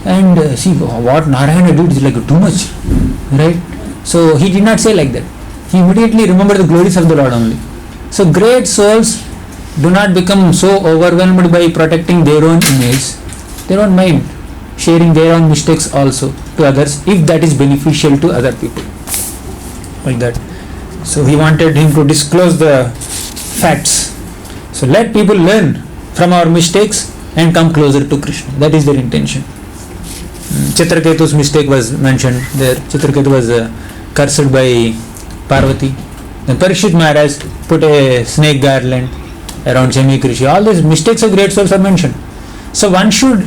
And see what Narayana did is like too much, right? So he did not say like that. He immediately remembered the glories of the Lord only. So great souls do not become so overwhelmed by protecting their own image. They don't mind sharing their own mistakes also to others if that is beneficial to other people. Like that. So he wanted him to disclose the facts. So let people learn from our mistakes and come closer to Krishna. That is their intention. Chitraketu's mistake was mentioned there. Chitraketu was cursed by Parvati. Then Parikshit Maharaj put a snake garland around Shamikrishi. All these mistakes of great souls are mentioned. So one should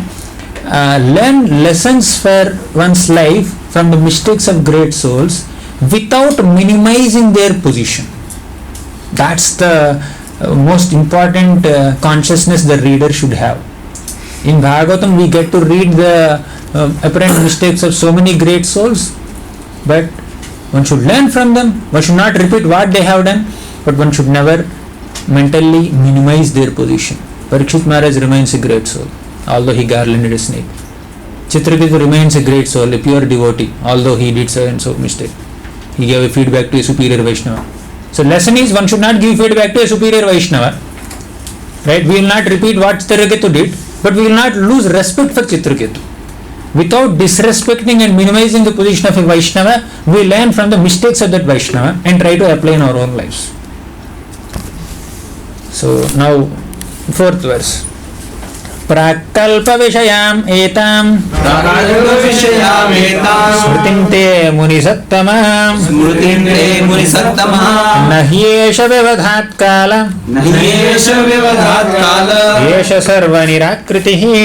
learn lessons for one's life from the mistakes of great souls without minimizing their position. That's the most important consciousness the reader should have. In Bhagavatam we get to read the apparent mistakes of so many great souls, but one should learn from them. One should not repeat what they have done, but one should never mentally minimize their position. Parikshit Maharaj remains a great soul, although he garlanded a snake. Chitraketu remains a great soul, a pure devotee, although he did so and so mistake. He gave a feedback to a superior Vaishnava. So lesson is one should not give feedback to a superior Vaishnava. Right? We will not repeat what Chitraketu did, but we will not lose respect for Chitraketu. Without disrespecting and minimizing the position of a Vaishnava, we learn from the mistakes of that Vaishnava and try to apply in our own lives. So now, fourth verse. Prakalpa vishayam etam smritim te munisattamam nahyesha vyavadhat kala yesha sarva nirakritihi.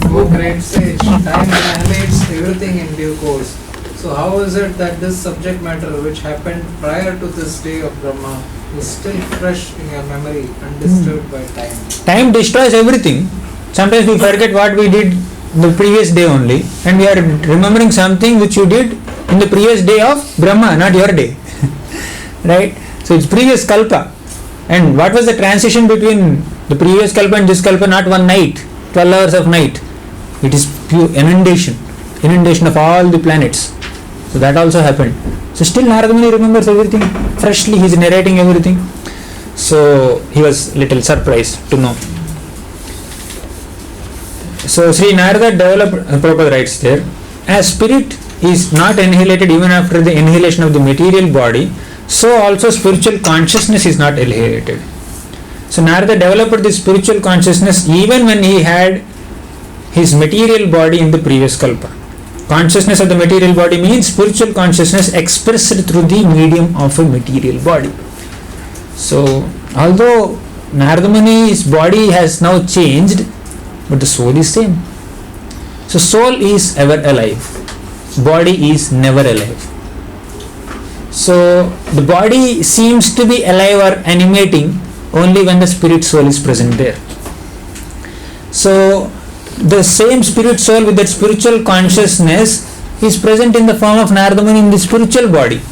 Oh great sage, time annihilates everything in due course. So how is it that this subject matter which happened prior to this day of Brahma is still fresh in your memory, undisturbed by time? Time destroys everything. Sometimes we forget what we did the previous day only, and we are remembering something which you did in the previous day of Brahma, not your day. Right? So it's previous kalpa. And what was the transition between the previous kalpa and this kalpa? Not one night, 12 hours of night. It is pure inundation of all the planets. So that also happened. So still Narada Muni remembers everything freshly. He is narrating everything. So he was little surprised to know. So Sri Narada developed, Prabhupada writes there, as spirit is not annihilated even after the annihilation of the material body, so also spiritual consciousness is not annihilated. So Narada developed this spiritual consciousness even when he had his material body in the previous kalpa. Consciousness of the material body means spiritual consciousness expressed through the medium of a material body. So although Narada Muni's body has now changed, but the soul is same. So soul is ever alive, body is never alive. So the body seems to be alive or animating only when the spirit soul is present there. So the same spirit soul with that spiritual consciousness is present in the form of Narada Muni in the spiritual body.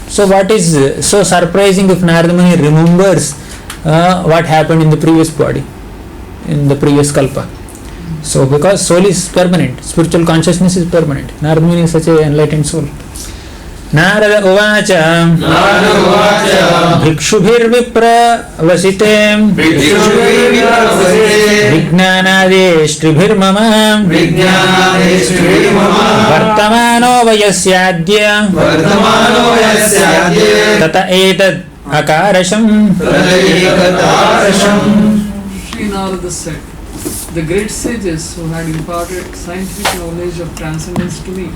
So what is so surprising if Narada Muni remembers what happened in the previous body, in the previous kalpa? So because soul is permanent, spiritual consciousness is permanent. Narada Muni is such an enlightened soul. Narada Uvacha Bhikshubhirvipra Vasite Vijnanadeshtribhirmama Vartamano Vayasyadya Tata Etad Akarasham. Sri Narada said, the great sages who had imparted scientific knowledge of transcendence to me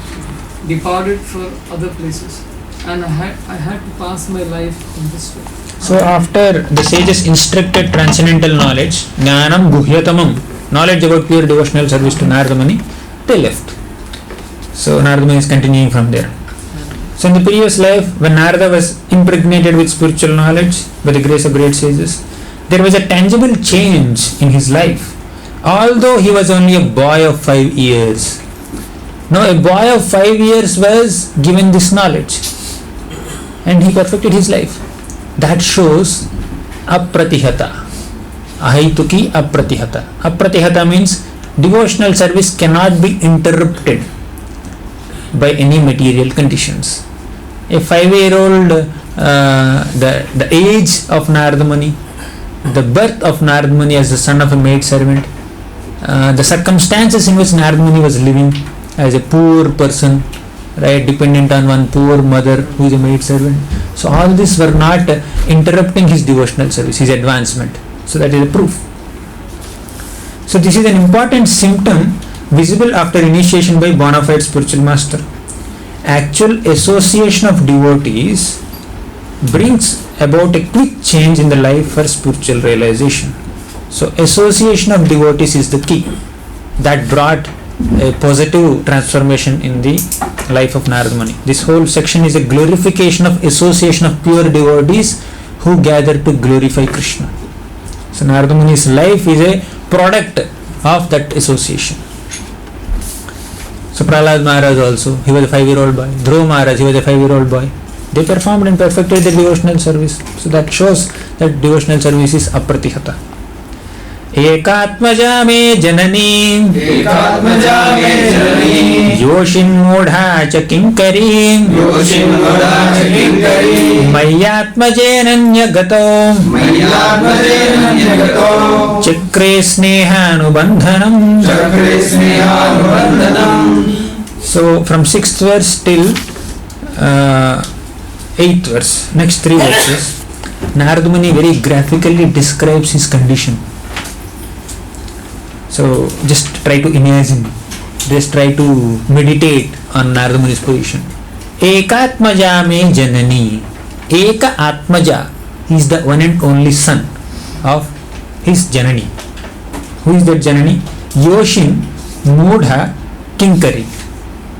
departed for other places, and I had to pass my life in this way. So after the sages instructed transcendental knowledge, Jnanam Guhyatamam, knowledge about pure devotional service to Narada Muni, they left. So Narada Muni is continuing from there. So in the previous life, when Narada was impregnated with spiritual knowledge by the grace of great sages, there was a tangible change in his life. Although he was only a boy of 5 years. Now a boy of 5 years was given this knowledge. and he perfected his life. That shows apratihata. Ahaituki apratihata. Apratihata means devotional service cannot be interrupted by any material conditions. A 5-year-old, the age of Narada Muni, the birth of Narada Muni as the son of a maid servant, the circumstances in which Narada Muni was living as a poor person, right, dependent on one poor mother who is a maid servant. So all this were not interrupting his devotional service, his advancement. So that is a proof. So this is an important symptom visible after initiation by bona fide spiritual master. Actual association of devotees brings about a quick change in the life for spiritual realization. So association of devotees is the key that brought a positive transformation in the life of Narada Muni. This whole section is a glorification of association of pure devotees who gather to glorify Krishna. So Narada Muni's life is a product of that association. So Prahlad Maharaj also, he was a 5-year-old boy. Dhruva Maharaj, he was a 5-year-old boy. They performed and perfected the devotional service. So that shows that devotional service is apratihata. Ekatmaja me janani Yoshin Mudha cha kinkari Mayatmajenanya gato Chakre snehanubandhanam. So from 6th verse till 8th verse, next 3 verses, Narada Muni very graphically describes his condition. So just try to imagine, just try to meditate on Narada Muni's position. Ekatmaja me janani. Eka Atmaja is the one and only son of his Janani. Who is that Janani? Yoshin Mudha Kinkari.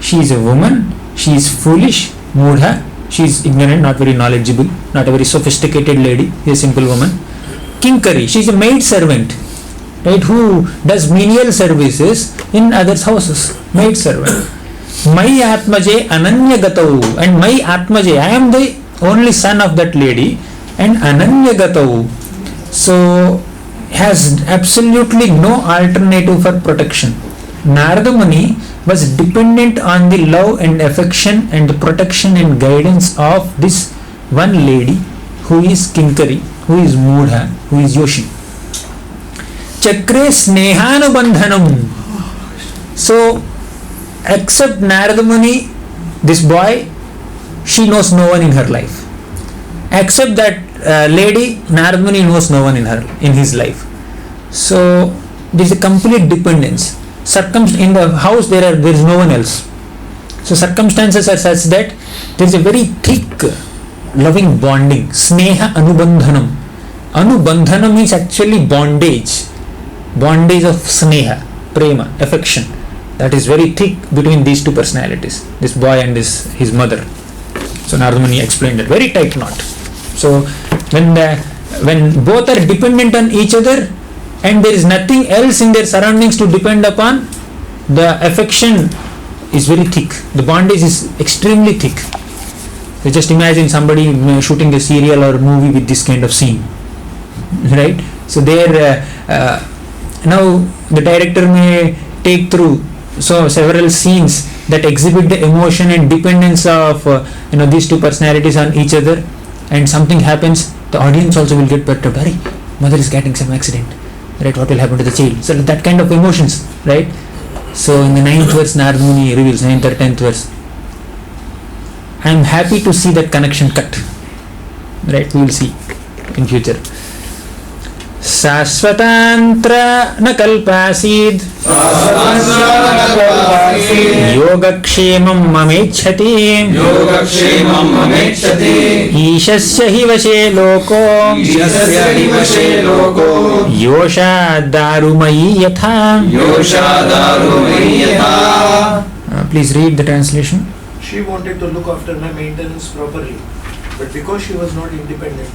She is a woman, she is foolish, Mudha, she is ignorant, not very knowledgeable, not a very sophisticated lady, a simple woman. Kinkari, she is a maid servant, right, who does menial services in others' houses, maid servant. Mai Atmaje Ananya Gatau, and Mai Atmaje, I am the only son of that lady, and Ananya Gatau, so has absolutely no alternative for protection. Narada Muni was dependent on the love and affection and the protection and guidance of this one lady who is Kinkari, who is Mudha, who is Yoshi. Chakre snehanubandhanam. So except Narada Muni, this boy, she knows no one in her life. Except that lady, Narada Muni knows no one in his life. So there is a complete dependence. In the house there is no one else. So circumstances are such that there is a very thick loving bonding. Sneha anubandhanam. Anubandhanam means actually bondage. Bondage of sneha, prema, affection. That is very thick between these two personalities, this boy and his mother. So Narada Muni explained that, very tight knot. So when both are dependent on each other and there is nothing else in their surroundings to depend upon, the affection is very thick. The bondage is extremely thick. So just imagine somebody shooting a serial or movie with this kind of scene, right? So there, now the director may take through several scenes that exhibit the emotion and dependence of these two personalities on each other, and something happens, the audience also will get perturbed. Hare, mother is getting some accident, right? What will happen to the child? So that kind of emotions, right? So in the 9th verse, Narada Muni reveals, 9th or 10th verse, I am happy to see that connection cut, right? We will see in future. Sasvatantra na kalpasid Yogakshemam mamechhati Ishasya hi vashe loko Yosha darumayi yatha. Please read the translation. She wanted to look after my maintenance properly, but because she was not independent,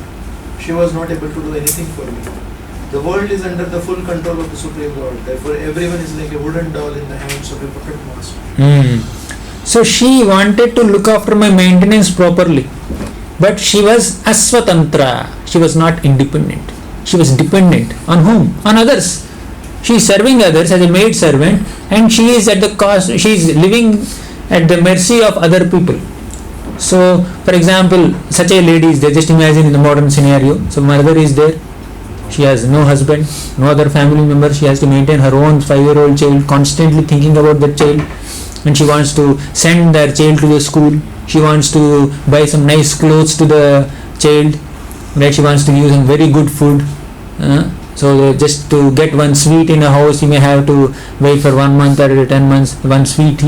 she was not able to do anything for me. The world is under the full control of the Supreme Lord. Therefore, everyone is like a wooden doll in the hands of a puppet master. So she wanted to look after my maintenance properly, but she was aswatantra. She was not independent. She was dependent on whom? On others. She is serving others as a maid servant, and she is at the cost. She is living at the mercy of other people. So, for example, such a lady is there. Just imagine in the modern scenario. So, mother is there. She has no husband, no other family member. She has to maintain her own 5-year-old child, constantly thinking about that child. And she wants to send their child to the school. She wants to buy some nice clothes to the child. Right? She wants to give some very good food. So just to get one sweet in a house, you may have to wait for 1 month or 10 months. One sweet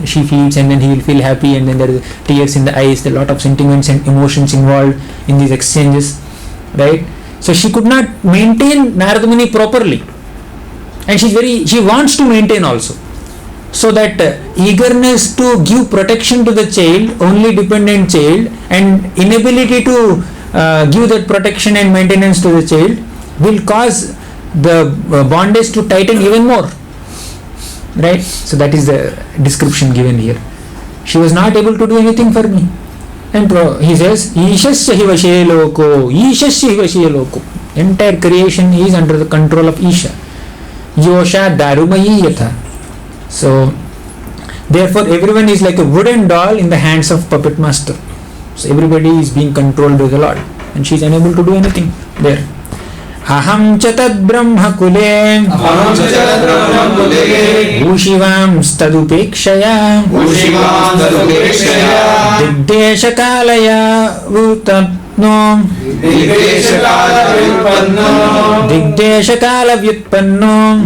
she feeds, and then he will feel happy, and then there are tears in the eyes. There are a lot of sentiments and emotions involved in these exchanges. Right? So she could not maintain Narada Muni properly, and she wants to maintain also. So that eagerness to give protection to the child, only dependent child, and inability to give that protection and maintenance to the child will cause the bondage to tighten even more. Right? So that is the description given here. She was not able to do anything for me. And he says, Ishasya hivashe loko, Ishasya hivashe loko. Entire creation is under the control of Isha. Yosha darumayi yatha. So, therefore, everyone is like a wooden doll in the hands of puppet master. So, everybody is being controlled by the Lord, and she is unable to do anything there. Aham chatad brahma kule Ushivam stadupekshaya Digdesha kalaya utatno Digdesha kala vyutpanno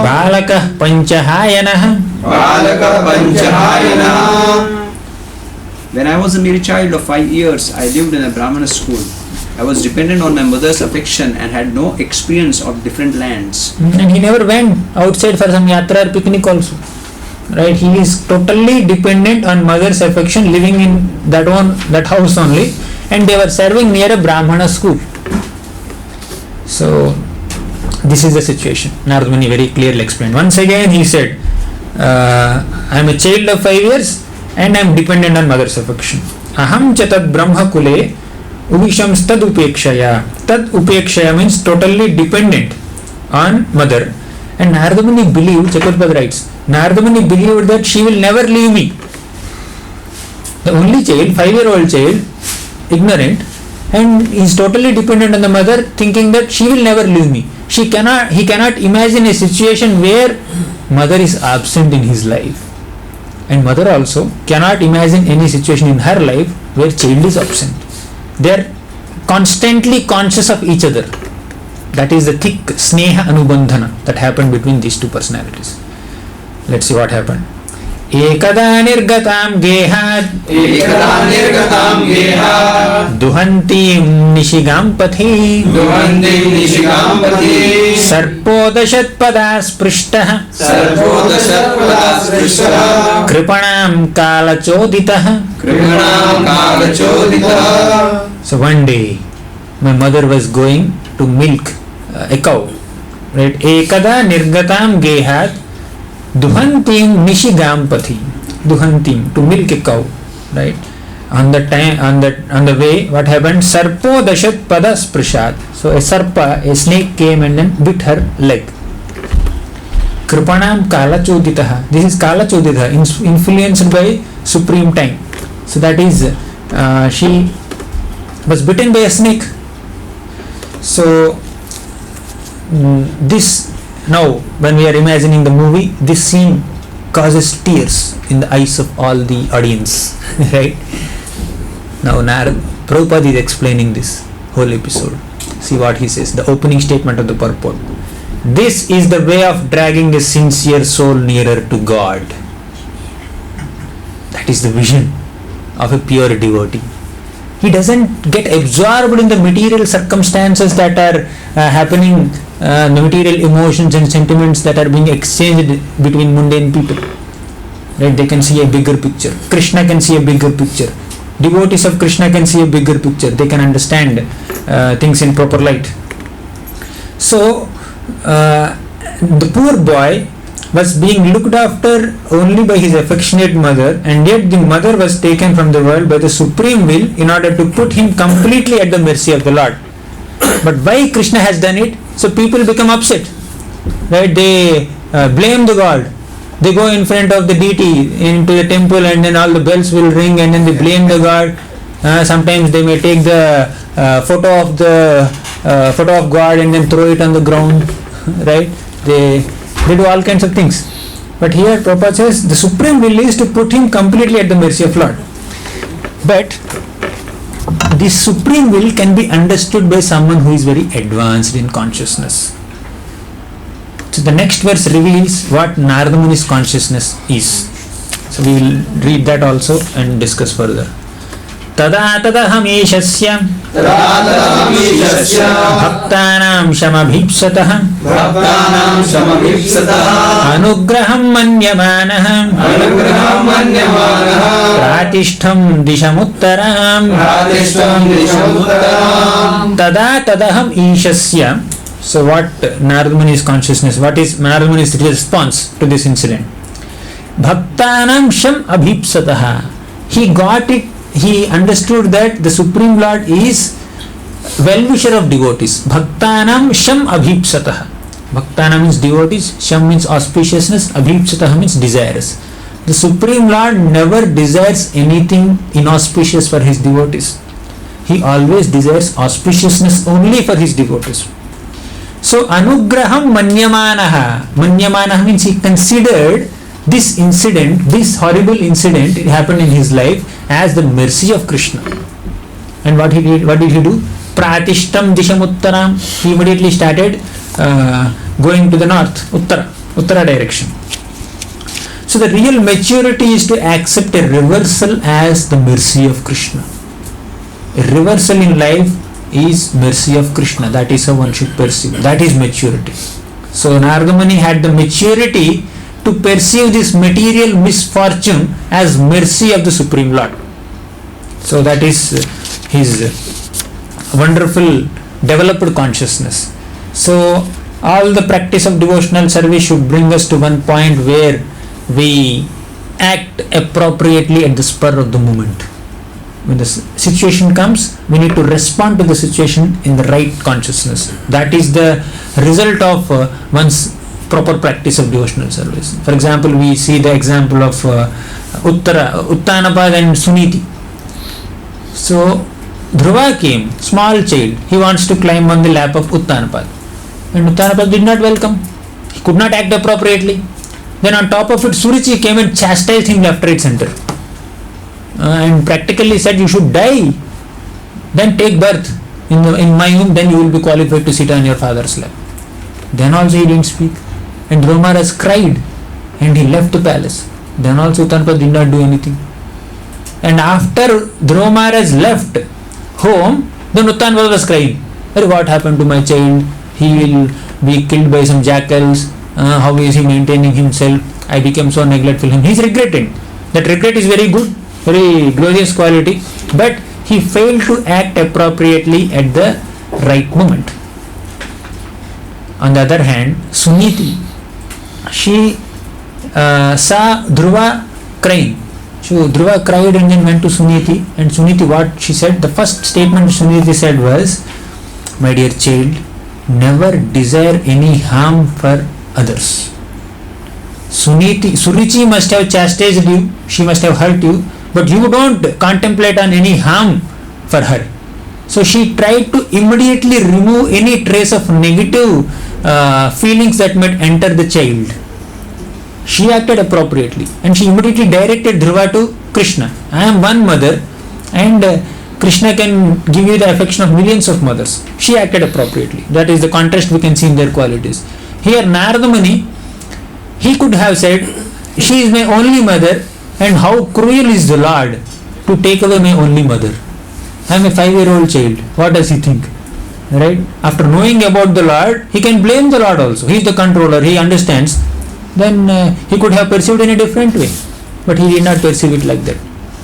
Balaka panchahayanah. When I was a mere child of 5 years, I lived in a Brahmana school. I was dependent on my mother's affection and had no experience of different lands. And he never went outside for some yatra or picnic also. Right? He is totally dependent on mother's affection, living in that house only, and they were serving near a Brahmana school. So this is the situation. Narada Muni very clearly explained. Once again he said, I am a child of 5 years and I am dependent on mother's affection. Aham chatat brahma kule Uvisham tad upekshaya. Tad upekshaya means totally dependent on mother. And Narada Muni believed, Chaturpad writes, Narada Muni believed that she will never leave me. The only child, 5-year-old child, ignorant, and is totally dependent on the mother, thinking that she will never leave me. He cannot imagine a situation where mother is absent in his life. And mother also cannot imagine any situation in her life where child is absent. They are constantly conscious of each other. That is the thick sneha anubandhana that happened between these two personalities. Let's see what happened. Ekada nirgatam gehad Duhantim nishigam pathi Sarpo dashat padas prishtah Kripanam kala choditah. So one day my mother was going to milk a cow. Right? Ekada nirgatam gehad Duhantim nishigam pathi. Duhantim, to milk a cow. Right? On the way, what happened? Sarpo dashat padas prashad. So a sarpa, a snake came and then bit her leg. Kripanam kala choditaha. This is kala choditaha, influenced by supreme time. So that is, she was bitten by a snake. So this, now when we are imagining the movie, this scene causes tears in the eyes of all the audience. Right? Now Prabhupada is explaining this whole episode. See what he says, the opening statement of the purport. This is the way of dragging a sincere soul nearer to God. That is the vision of a pure devotee. He doesn't get absorbed in the material circumstances that are happening, the material emotions and sentiments that are being exchanged between mundane people. Right? They can see a bigger picture. Krishna can see a bigger picture. Devotees of Krishna can see a bigger picture. They can understand things in proper light. So, the poor boy was being looked after only by his affectionate mother, and yet the mother was taken from the world by the supreme will in order to put him completely at the mercy of the Lord. But why Krishna has done it? So people become upset, right? They blame the God. They go in front of the deity into the temple, and then all the bells will ring, and then they blame the God. Sometimes they may take the photo of God and then throw it on the ground, right? They do all kinds of things. But here Prabhupada says the supreme will is to put him completely at the mercy of Lord. But this supreme will can be understood by someone who is very advanced in consciousness. So the next verse reveals what Narada Muni's consciousness is. So we will read that also and discuss further. Tada tadahamishyasya bhaktanam shamabhipsatah anugraham manyamanah pratishtham dishamuttaram tada tadaham ishasya. So what Narada Muni's consciousness, what is Narada Muni's response to this incident? Bhaktanam sham abhipsatah. He got it. He understood that the Supreme Lord is well-wisher of devotees. Bhaktanam sham abhipsatah. Bhaktana means devotees, sham means auspiciousness, abhipsatah means desirous. The Supreme Lord never desires anything inauspicious for his devotees. He always desires auspiciousness only for his devotees. So anugraham manyamanaha. Manyamanaha means he considered this incident, this horrible incident, it happened in his life as the mercy of Krishna. And what did he do? Pratishtam dishamuttaram. He immediately started going to the north, Uttara direction. So the real maturity is to accept a reversal as the mercy of Krishna. A reversal in life is mercy of Krishna. That is how one should perceive. That is maturity. So Narada Muni had the maturity to perceive this material misfortune as mercy of the Supreme Lord. So that is his wonderful developed consciousness. So all the practice of devotional service should bring us to one point where we act appropriately at the spur of the moment. When the situation comes, we need to respond to the situation in the right consciousness. That is the result of one's proper practice of devotional service. For example, we see the example of Uttanapad and Suniti. So Dhruva came, small child, he wants to climb on the lap of Uttanapad, and Uttanapad did not welcome. He could not act appropriately. Then on top of it, Surichi came and chastised him left, right, center, and practically said, you should die, then take birth in my womb, then you will be qualified to sit on your father's lap. Then also he didn't speak, and Dhruva Maharaj cried and he left the palace. Then also Uttanapad did not do anything. And after Dhruva Maharaj left home, then Uttanapad was crying, what happened to my child? He will be killed by some jackals. How is he maintaining himself? I became so neglectful. He is regretting. That regret is very good, very glorious quality, but he failed to act appropriately at the right moment. On the other hand, Suniti, she saw Dhruva crying. So Dhruva cried and then went to Suniti, and Suniti, what she said, the first statement Suniti said was, my dear child, never desire any harm for others. Surichi must have chastised you, she must have hurt you, but you don't contemplate on any harm for her. So she tried to immediately remove any trace of negative feelings that might enter the child. She acted appropriately, and she immediately directed Dhruva to Krishna. I am one mother, and Krishna can give you the affection of millions of mothers. She acted appropriately. That is the contrast we can see in their qualities. Here Narada Muni, he could have said, she is my only mother, and how cruel is the Lord to take away my only mother. I am a 5-year-old child. What does he think? Right? After knowing about the Lord, he can blame the Lord also. He is the controller, he understands. Then he could have perceived in a different way. But he did not perceive it like that.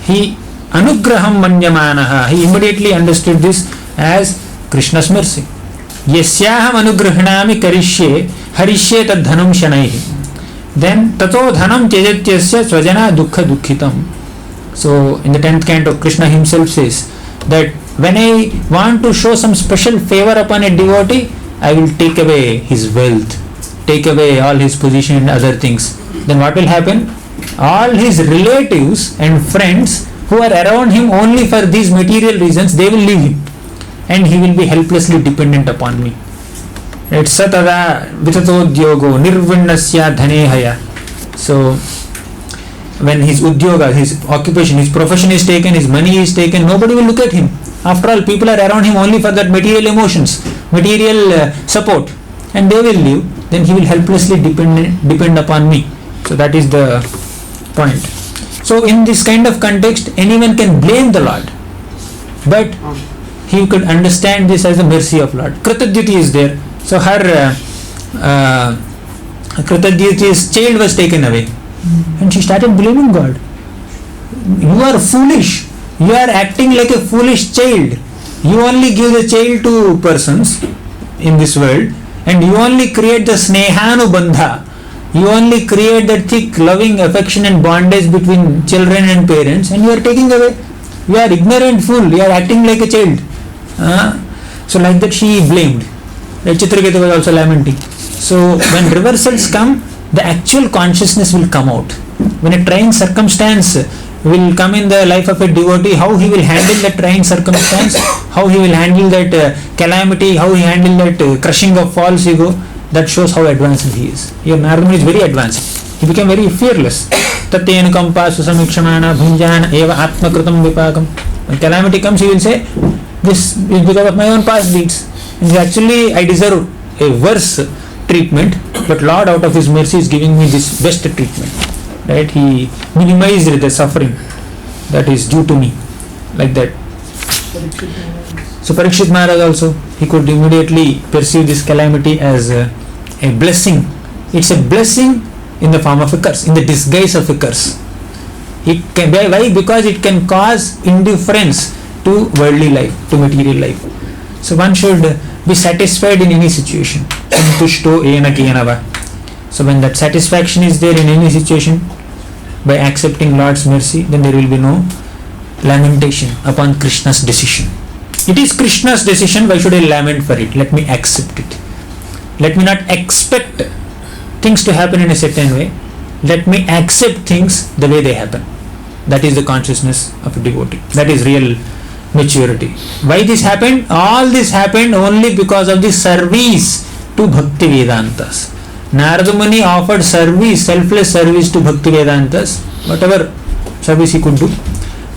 He anugraham manyamanaha. He immediately understood this as Krishna's mercy. Yasyaham anugrahanami karishye harishye tad dhanam shanaihi. then tato dhanam tyajatyasya swajana dukkha dukkhitam. So in the 10th canto, Krishna himself says that when I want to show some special favor upon a devotee, I will take away his wealth, take away all his position and other things. Then what will happen? All his relatives and friends who are around him only for these material reasons, they will leave him, and he will be helplessly dependent upon me. It's satada vitatodyogo nirvinnasya dhanehaya. So when his udyoga, his occupation, his profession is taken, his money is taken, nobody will look at him. After all, people are around him only for that material emotions, material support, and they will leave. Then he will helplessly depend upon me. So that is the point. So in this kind of context, anyone can blame the Lord, but he could understand this as the mercy of Lord. Kritadyati is there. So her Kritadyati's child was taken away, and she started blaming God. You are foolish. You are acting like a foolish child. You only give the child to persons in this world, and you only create the snehanubandha. You only create that thick loving affection and bondage between children and parents, and you are taking away. You are ignorant fool. You are acting like a child. So like that she blamed. Chitraketu was also lamenting. So when reversals come, the actual consciousness will come out. When a trying circumstance will come in the life of a devotee, how he will handle that trying circumstance, how he will handle that calamity, how he handle that crushing of false ego, that shows how advanced he is. Here Narada Muni is very advanced. He became very fearless. Tattena kampa susamikshmana bhunjana eva atmakrutam vipakam. When calamity comes, he will say, this is because of my own past deeds. And actually, I deserve a worse treatment, but Lord out of his mercy is giving me this best treatment. Right? He minimized the suffering that is due to me, like that. So Parikshit Maharaj also, he could immediately perceive this calamity as a blessing. It's a blessing in the form of a curse, in the disguise of a curse. It can, why? Because it can cause indifference to worldly life, to material life. So one should be satisfied in any situation. Santushto ena kenava. So when that satisfaction is there in any situation, by accepting Lord's mercy, then there will be no lamentation upon Krishna's decision. It is Krishna's decision, why should I lament for it? Let me accept it. Let me not expect things to happen in a certain way. Let me accept things the way they happen. That is the consciousness of a devotee. That is real maturity. Why this happened? All this happened only because of the service to Bhakti Vedantas. Narada Muni offered service, selfless service to Bhakti Vedantas, whatever service he could do,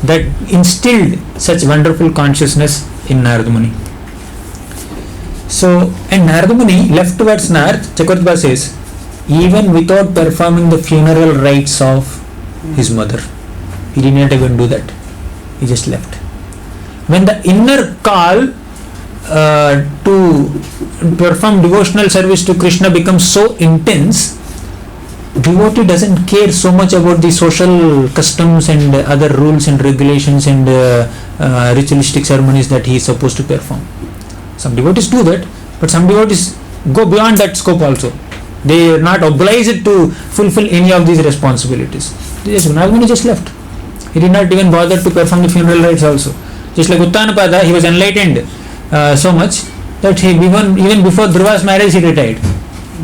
that instilled such wonderful consciousness in Narada Muni. So, and Narada Muni left towards north. Chakravarti says, even without performing the funeral rites of his mother, he did not even do that. He just left. When the inner call to perform devotional service to Krishna becomes so intense, devotee doesn't care so much about the social customs and other rules and regulations and ritualistic ceremonies that he is supposed to perform. Some devotees do that, but some devotees go beyond that scope also. They are not obliged to fulfill any of these responsibilities. Narada Muni just left. He did not even bother to perform the funeral rites also. Just like Uttanapada, he was enlightened so much that he even before Dhruva's marriage he retired.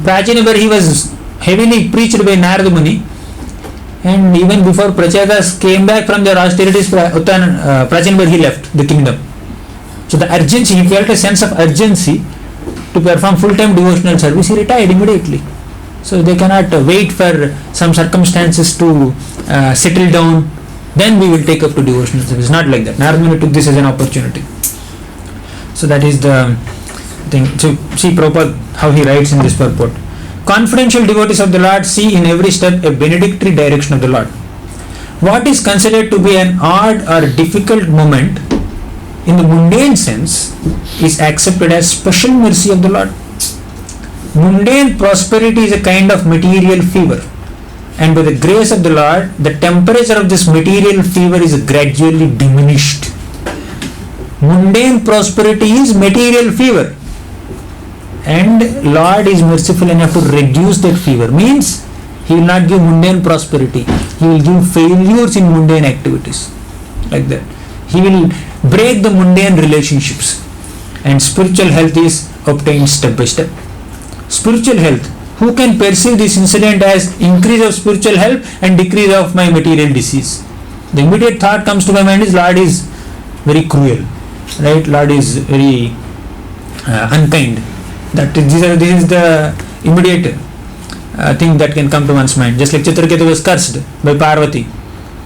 Prachinabhar, he was heavily preached by Narada Muni, and even before Prachadas came back from their austerities, Prachinabhar, he left the kingdom. So the urgency, he felt a sense of urgency to perform full-time devotional service, he retired immediately. So they cannot wait for some circumstances to settle down, then we will take up to devotional service. Not like that. Narada Muni took this as an opportunity. So that is the thing. So see Prabhupada how he writes in this purport. Confidential devotees of the Lord see in every step a benedictory direction of the Lord. What is considered to be an odd or difficult moment in the mundane sense is accepted as special mercy of the Lord. Mundane prosperity is a kind of material fever, and by the grace of the Lord, the temperature of this material fever is gradually diminished. Mundane prosperity is material fever, and Lord is merciful enough to reduce that fever. Means He will not give mundane prosperity. He will give failures in mundane activities. Like that. He will break the mundane relationships. And spiritual health is obtained step by step. Spiritual health. Who can perceive this incident as increase of spiritual health and decrease of my material disease? The immediate thought comes to my mind is Lord is very cruel. Right? Lord is very unkind. This is the immediate thing that can come to one's mind. Just like Chitraketu was cursed by Parvati.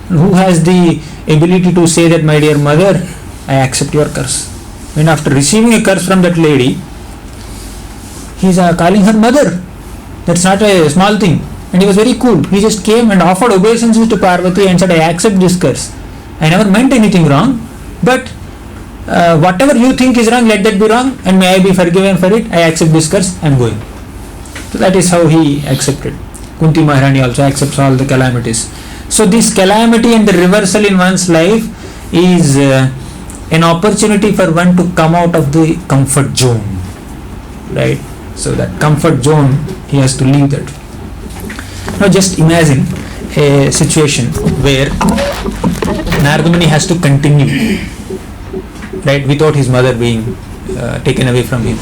Who has the ability to say that, my dear mother, I accept your curse? When after receiving a curse from that lady, he is calling her mother. That's not a small thing. And he was very cool. He just came and offered obeisances to Parvati and said, I accept this curse. I never meant anything wrong, but whatever you think is wrong, let that be wrong, and may I be forgiven for it. I accept this curse, I am going. So that is how he accepted. Kunti Maharani also accepts all the calamities. So this calamity and the reversal in one's life is an opportunity for one to come out of the comfort zone. Right? So that comfort zone, he has to leave that. Now just imagine a situation where Narada Muni has to continue, right, without his mother being taken away from him.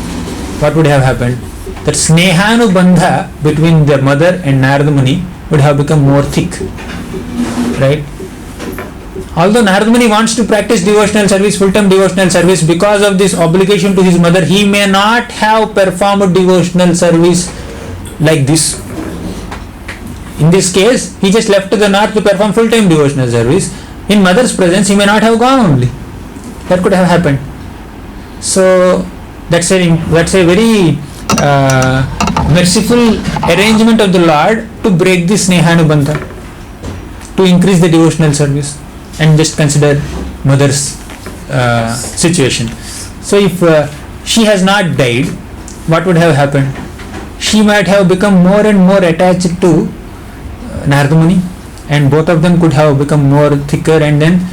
What would have happened? That Snehanubandha between the mother and Narada Muni would have become more thick. Right? Although Narada Muni wants to practice devotional service, full-time devotional service, because of this obligation to his mother, he may not have performed devotional service like this. In this case, he just left to the north to perform full-time devotional service. In mother's presence, he may not have gone only. That could have happened. So that's a very merciful arrangement of the Lord to break this Snehanubandha, to increase the devotional service. And just consider mother's situation. So if she has not died, what would have happened? She might have become more and more attached to Narada Muni, and both of them could have become more thicker, and then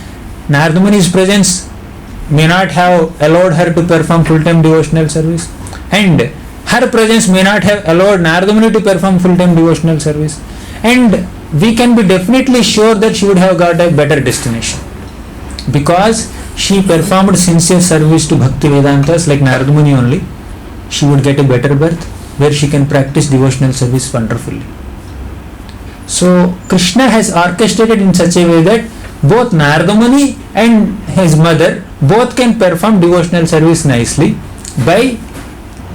Narada Muni's presence may not have allowed her to perform full-time devotional service, and her presence may not have allowed Narada Muni to perform full-time devotional service, and we can be definitely sure that she would have got a better destination, because she performed sincere service to Bhakti Vedantas like Narada Muni only. She would get a better birth where she can practice devotional service wonderfully. So Krishna has orchestrated in such a way that both Narada Muni and his mother both can perform devotional service nicely by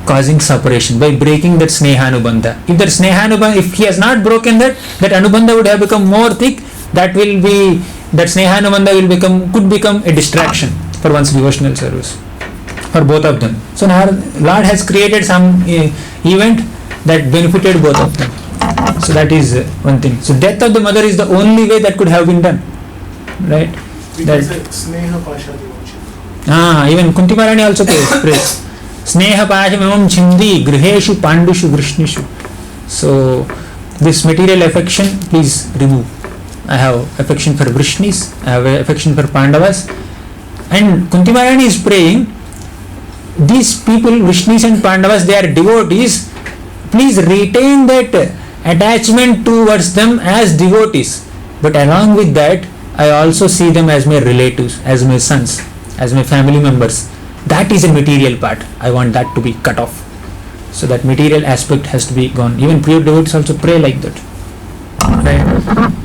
causing separation, by breaking that Snehanubandha. If that Snehanubandha, if he has not broken that Anubandha would have become more thick. That Snehanubandha could become a distraction for one's devotional service, for both of them. So Lord has created some event that benefited both of them. So that is one thing. So death of the mother is the only way that could have been done, right? Sneha Pasha Devotion. Even Kunti Maharani also prays Sneha Pashamamam Chindi Griheshu Pandushu Vrishnishu. So this material affection, please remove. I have affection for Vrishnis, I have affection for Pandavas. And Kunti Maharani is praying, these people, Vrishnis and Pandavas, they are devotees. Please retain that attachment towards them as devotees. But along with that, I also see them as my relatives, as my sons, as my family members. That is a material part. I want that to be cut off. So that material aspect has to be gone. Even pure devotees also pray like that. Right?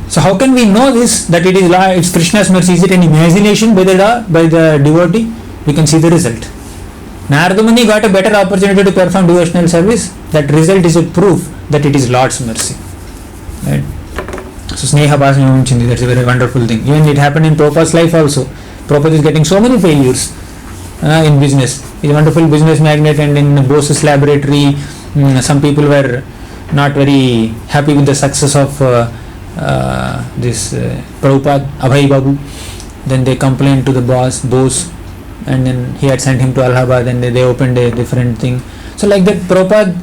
So how can we know this, that it is it's Krishna's mercy? Is it an imagination by the devotee? We can see the result. Narada Muni got a better opportunity to perform devotional service. That result is a proof that it is Lord's mercy. Right? So Sneha Pashamamam Chindi, that's a very wonderful thing. Even it happened in Prabhupada's life also. Prabhupada is getting so many failures in business. He's a wonderful business magnate, and in Bose's laboratory, some people were not very happy with the success of this Prabhupada, Abhay Babu. Then they complained to the Bose, and then he had sent him to Allahabad, and they opened a different thing. So like that, Prabhupada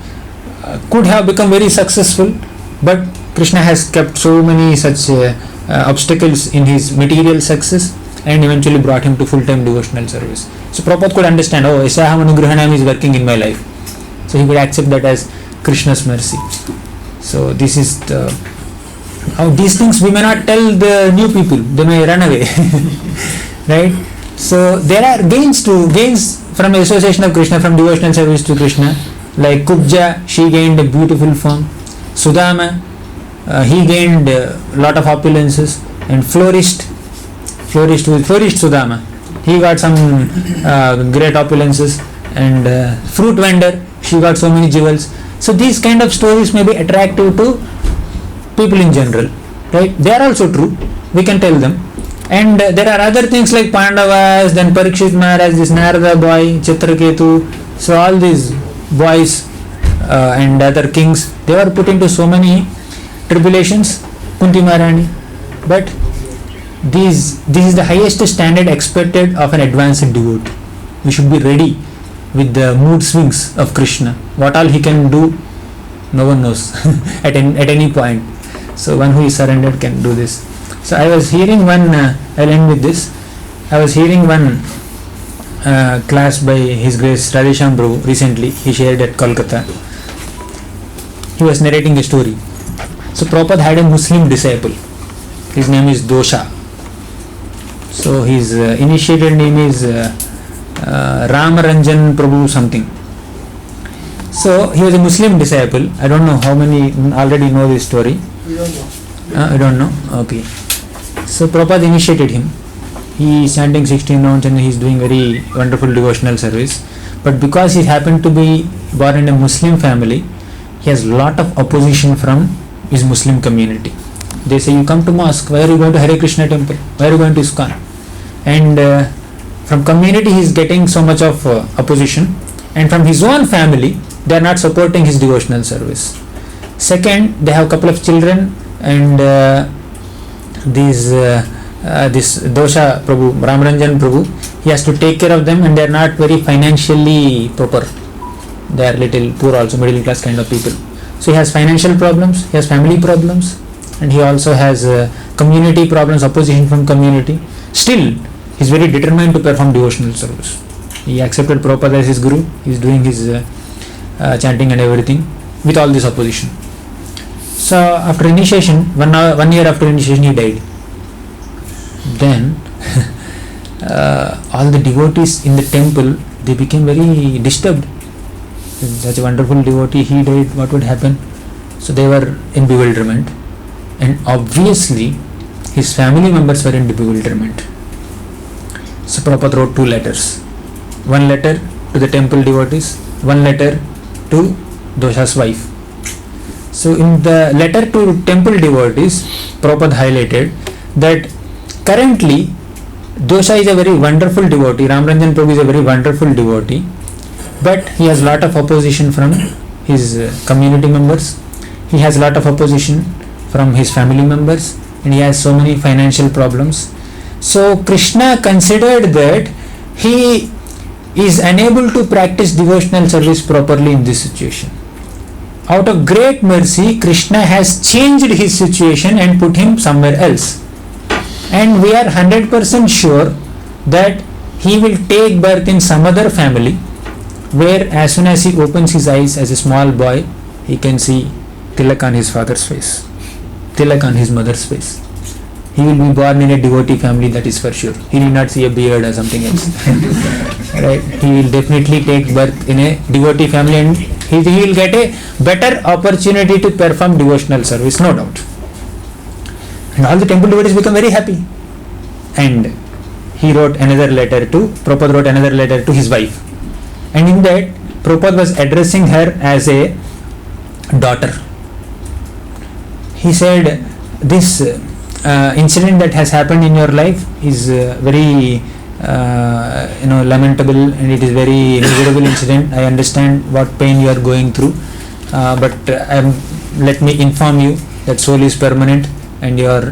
could have become very successful, but Krishna has kept so many such obstacles in his material success, and eventually brought him to full-time devotional service. So Prabhupada could understand, Isaham Anugrahanam is working in my life. So he would accept that as Krishna's mercy. So this is the these things we may not tell the new people, they may run away. Right? So there are gains from association of Krishna, from devotional service to Krishna. Like Kubja, she gained a beautiful form. Sudama, he gained a lot of opulences. And flourished Sudama, he got some great opulences. And fruit vendor, she got so many jewels. So these kind of stories may be attractive to people in general, right? They are also true, we can tell them. And there are other things like Pandavas, then Parikshit Maharaj, this Narada boy, Chitraketu. So all these boys and other kings, they were put into so many tribulations, Kunti Maharani. But this is the highest standard expected of an advanced devotee. We should be ready with the mood swings of Krishna. What all he can do, no one knows at any point. So one who is surrendered can do this. So I was hearing one, I'll end with this. I was hearing one class by His Grace Radhesham Prabhu recently. He shared at Kolkata. He was narrating a story. So Prabhupada had a Muslim disciple. His name is Dosha. So his initiated name is Ramaranjan Prabhu something. So he was a Muslim disciple. I don't know how many already know this story. We don't know. I don't know. Okay. So Prabhupada initiated him. He is chanting 16 rounds and he is doing very wonderful devotional service. But because he happened to be born in a Muslim family, he has lot of opposition from his Muslim community. They say, you come to mosque, why are you going to Hare Krishna temple? Why are you going to ISKCON? And from community he is getting so much of opposition. And from his own family, they are not supporting his devotional service. Second, they have a couple of children, and this Dosha Prabhu, Ramaranjan Prabhu, he has to take care of them, and they are not very financially proper. They are little poor also, middle class kind of people. So he has financial problems, he has family problems, and he also has community problems, opposition from community. Still, he is very determined to perform devotional service. He accepted Prabhupada as his guru. He is doing his chanting and everything with all this opposition. So after initiation, 1 year after initiation, he died. Then all the devotees in the temple, they became very disturbed. Such a wonderful devotee, he died, what would happen? So they were in bewilderment. And obviously, his family members were in bewilderment. So Prabhupada wrote 2 letters. One letter to the temple devotees, one letter to Dosha's wife. So in the letter to temple devotees, Prabhupada highlighted that currently Dosha is a very wonderful devotee, Ramaranjan Prabhu is a very wonderful devotee, but he has lot of opposition from his community members, he has lot of opposition from his family members, and he has so many financial problems. So Krishna considered that he is unable to practice devotional service properly in this situation. Out of great mercy, Krishna has changed his situation and put him somewhere else. And we are 100% sure that he will take birth in some other family, where as soon as he opens his eyes as a small boy, he can see tilak on his father's face, tilak on his mother's face. He will be born in a devotee family, that is for sure. He will not see a beard or something else. Right? He will definitely take birth in a devotee family, and he will get a better opportunity to perform devotional service, no doubt. And all the temple devotees become very happy. And he wrote another letter to, Prabhupada wrote another letter to his wife. And in that, Prabhupada was addressing her as a daughter. He said, this incident that has happened in your life is very lamentable, and it is very miserable incident. I understand what pain you are going through, but let me inform you that soul is permanent, and your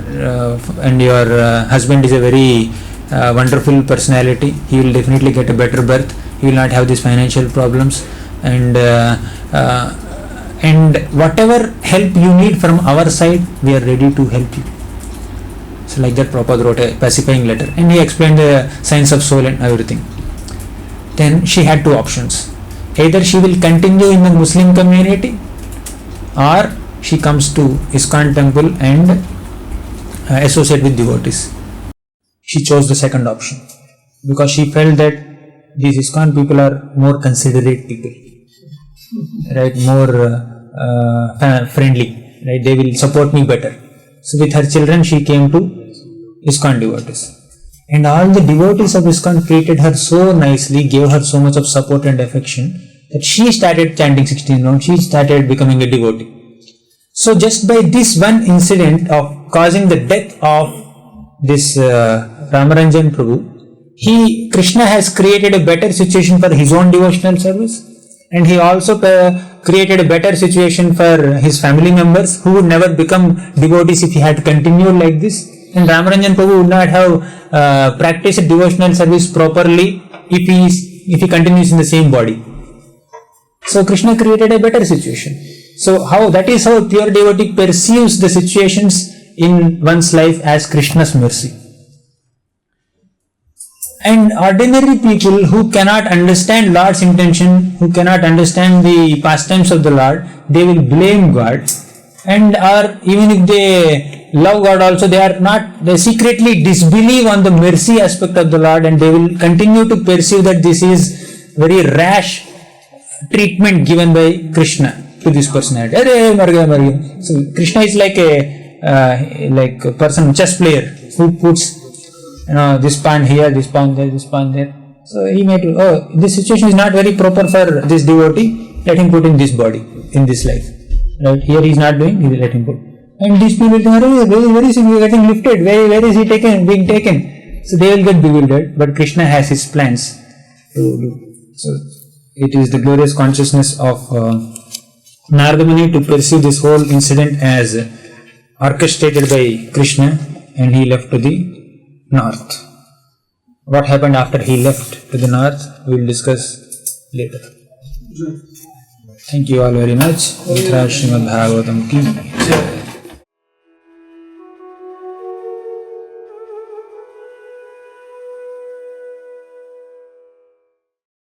husband is a very wonderful personality. He will definitely get a better birth. He will not have these financial problems, and whatever help you need from our side, we are ready to help you. So like that, Prabhupada wrote a pacifying letter, and he explained the science of soul and everything. Then she had 2 options. Either she will continue in the Muslim community, or she comes to ISKCON temple and associate with devotees. She chose the second option because she felt that these ISKCON people are more considerate people, right? More friendly, right? They will support me better. So with her children, she came to ISKCON devotees. And all the devotees of ISKCON treated her so nicely, gave her so much of support and affection that she started chanting 16 rounds, she started becoming a devotee. So just by this one incident of causing the death of this Ramaranjan Prabhu, Krishna has created a better situation for his own devotional service, and he also created a better situation for his family members who would never become devotees if he had continued like this. And Ramaranjan Prabhu would not have practiced devotional service properly if he continues in the same body. So Krishna created a better situation. So that is how a pure devotee perceives the situations in one's life as Krishna's mercy. And ordinary people who cannot understand Lord's intention, who cannot understand the pastimes of the Lord, they will blame God, and even if they love God also, they secretly disbelieve on the mercy aspect of the Lord, and they will continue to perceive that this is very rash treatment given by Krishna to this personality. So Krishna is like a person, chess player, who puts this pawn here, this pawn there, this pawn there. So he may do, this situation is not very proper for this devotee, let him put in this body, in this life. Right? Here he is not doing, he will let him put. And these people think, where is he getting lifted? Where is he being taken? So they will get bewildered, but Krishna has his plans to do. So it is the glorious consciousness of Narada Muni to perceive this whole incident as orchestrated by Krishna, and he left to the north. What happened after he left to the north, we will discuss later. Thank you all very much. Srimad Bhagavatam ki